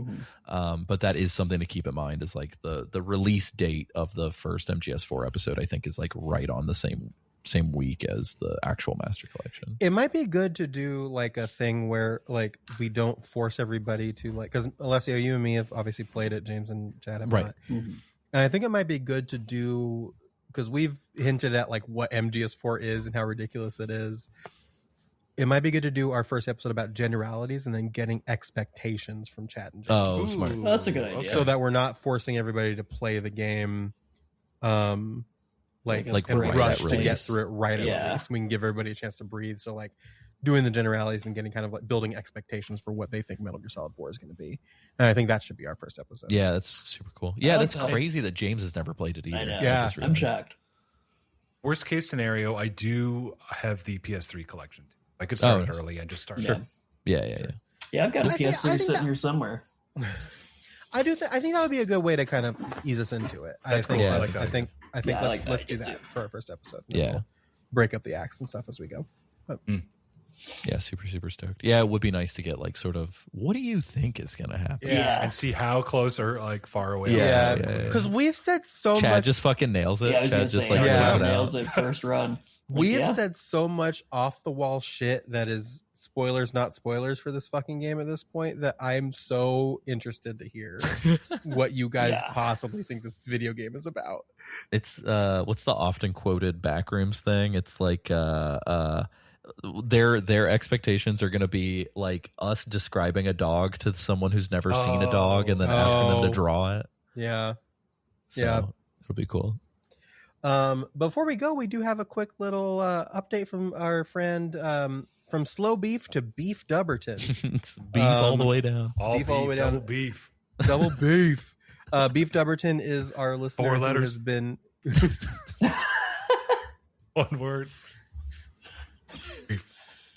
But that is something to keep in mind, is like the release date of the first MGS4 episode, I think, is like right on the same same week as the actual Master Collection. It might be good to do like a thing where like we don't force everybody to like, because Alessio, you and me have obviously played it, James and Chad have not. Mm-hmm. And I think it might be good to do, because we've hinted at like what MGS4 is and how ridiculous it is. It might be good to do our first episode about generalities and then getting expectations from Chad and James. Oh, smart. Well, that's a good idea. So that we're not forcing everybody to play the game like and right rush at to get release. through it right at Yeah. release. We can give everybody a chance to breathe. So like doing the generalities and getting kind of like building expectations for what they think Metal Gear Solid 4 is going to be. And I think that should be our first episode. Yeah, that's super cool. Yeah, like that's that. crazy that James has never played it either. I know. Yeah. just I'm realized. shocked. Worst case scenario, I do have the PS3 collection. I could start it early and just start. Yeah. Yeah. Yeah, I've got a I think- PS3 I think sitting that- here somewhere. I think that would be a good way to kind of ease us into it. That's cool. Yeah. I like that. I think Yeah, I let's like that let's do idea that too. for our first episode. Yeah. We'll break up the acts and stuff as we go. But Yeah, super stoked. Yeah, it would be nice to get like sort of what do you think is going to happen? Yeah. And see how close or like far away. Yeah. because we've said so Chad much. just fucking nails it. Yeah, I was Chad gonna just say, like yeah. lays it nails out. it first run. We Like, have yeah. said so much off the wall shit that is spoilers, not spoilers for this fucking game at this point that I'm so interested to hear what you guys Yeah. possibly think this video game is about. It's what's the often quoted backrooms thing? It's like their expectations are going to be like us describing a dog to someone who's never seen a dog and then asking them to draw it. Yeah. So Yeah. it'll be cool. Before we go, we do have a quick little update from our friend from Slow Beef to Beef Dubberton. It's beef all the way down. All Beef beef, all the way down. double beef. Double beef. Beef Dubberton is our listener 4 who letters. has been One word.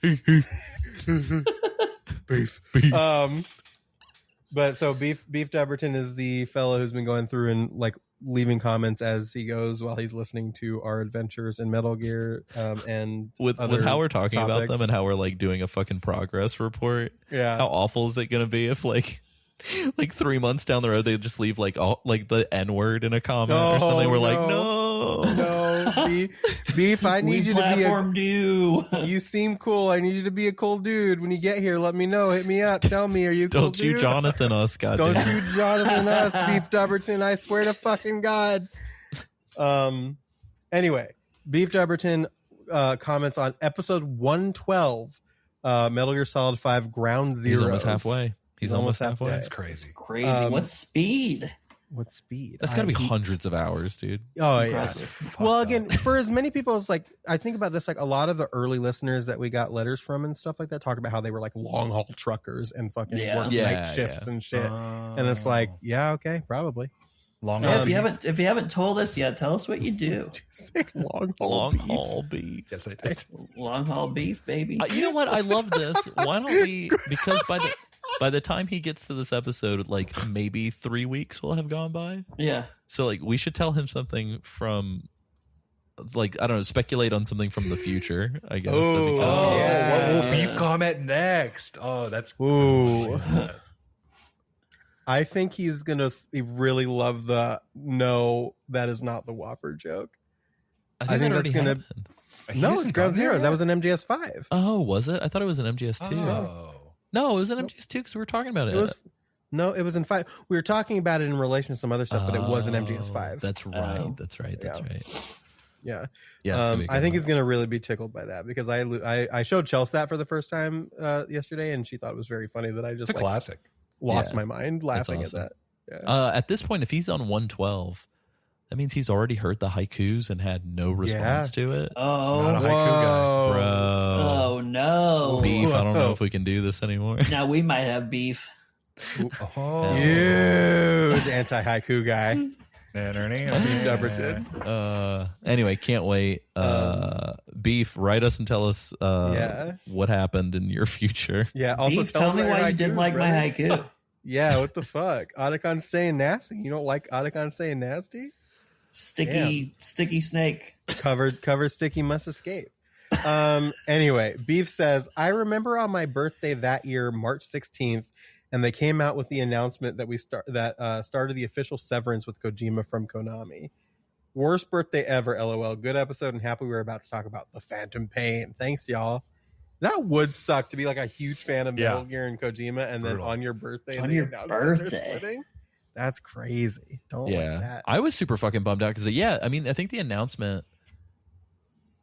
Beef. beef. But so Beef Dubberton is the fellow who's been going through and like leaving comments as he goes while he's listening to our adventures in Metal Gear and With other how we're talking about topics. them and how we're like doing a fucking progress report. Yeah. How awful is it going to be if like 3 months down the road they just leave like all like the N word in a comment or something? We're like, no, Beef, I need you to be platformed you. You seem cool. I need you to be a cool dude. When you get here, let me know. Hit me up. Tell me, are you a cool Don't you dude? Jonathan us, goddamn. Don't you Jonathan us, Beef Dubberton. I swear to fucking God. Anyway, Beef Dubberton comments on episode 112, Metal Gear Solid 5 Ground Zero. He's almost halfway. He's almost halfway. That's crazy. Crazy. What speed? What speed? That's got to be hundreds of hours, dude. Oh, yeah. Impressive. Well, again, for as many people as like, I think about this, like a lot of the early listeners that we got letters from and stuff like that talk about how they were like long haul truckers and fucking Yeah. worked Yeah, night shifts yeah. and shit. And it's like, yeah, okay, probably. Long Yeah, if you haven't told us yet, tell us what you do. long haul. Long beef. haul beef. Yes, I did. Long haul beef, baby. You know what? I love this. Why don't we? Because by the time he gets to this episode, like maybe 3 weeks will have gone by. Yeah. So like we should tell him something from, like I don't know, speculate on something from the future. I guess. That'd be kinda Oh, cool. yeah. what will beef comment next? Oh, that's Ooh. I think he's gonna really love the no, that is not the Whopper joke. I I think, think that that's already gonna- happened. No, hasn't it's Ground gone there Zeroes. That yet? was an MGS 5. Oh, was it? I thought it was an MGS2. Oh. No, it was an MGS2 because we were talking about it. It was it was in 5. We were talking about it in relation to some other stuff, but it was an MGS 5. That's right. Oh. That's right. That's Yeah. right. Yeah. Yeah, it's gonna be a good I think one. he's gonna really be tickled by that because I showed Chelsea that for the first time yesterday, and she thought it was very funny that I It's just a classic. lost Yeah. my mind laughing awesome. at that. Yeah. At this point, if he's on 112, that means he's already heard the haikus and had no response to it. Oh, Not a haiku guy. Bro. oh no. Beef, I don't know if we can do this anymore. Now we might have beef. Oh. You, the anti-haiku guy. Beef Dubberton. Anyway, can't wait. Beef, write us and tell us Yeah. what happened in your future. Yeah. Also, Beef, tell me us about why your you didn't haikus, like my brother. haiku. Yeah, what the fuck? Otacon saying nasty. You don't like Otacon saying nasty? Sticky snake. Cover sticky must escape. Anyway, Beef says, I remember on my birthday that year, March 16th, and they came out with the announcement that started the official severance with Kojima from Konami. Worst birthday ever, LOL. Good episode and happy we're about to talk about the Phantom Pain. Thanks, y'all. That would suck to be like a huge fan of Metal Gear and Kojima, and then on your birthday, splitting. That's crazy. Don't like that. I was super fucking bummed out because I mean, I think the announcement.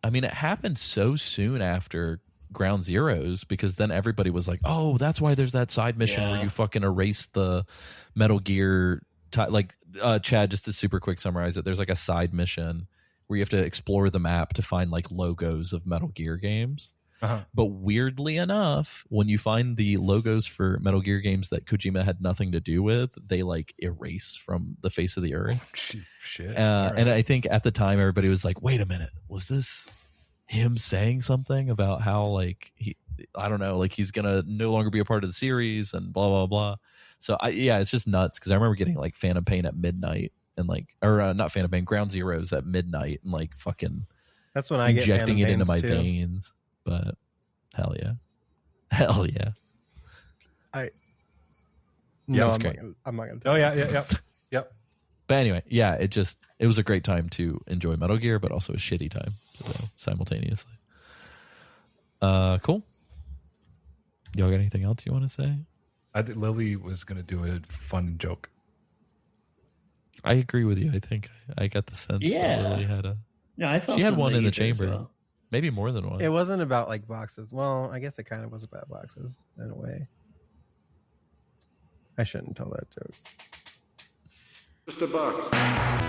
I mean, it happened so soon after Ground Zeroes because then everybody was like, "Oh, that's why there's that side mission where you fucking erase the Metal Gear." Chad, just to super quick summarize it, there's like a side mission where you have to explore the map to find like logos of Metal Gear games. But weirdly enough, when you find the logos for Metal Gear games that Kojima had nothing to do with, they like erase from the face of the earth. Shit. And I think at the time everybody was like, "Wait a minute, was this him saying something about how like I don't know, like he's gonna no longer be a part of the series and blah blah blah." So it's just nuts because I remember getting like Phantom Pain at midnight and like, or not Phantom Pain, Ground Zeroes at midnight and like fucking. That's when I get injecting it into my too. veins. But hell yeah. No, I'm not gonna. Oh yep. But anyway, it was a great time to enjoy Metal Gear, but also a shitty time simultaneously. Cool. Y'all got anything else you want to say? I think Lily was going to do a fun joke. I agree with you. I think I got the sense that Lily had a. No, I felt she had one in the chamber. Well. Maybe more than one. It wasn't about like boxes. Well, I guess it kind of was about boxes in a way. I shouldn't tell that joke. Just a box.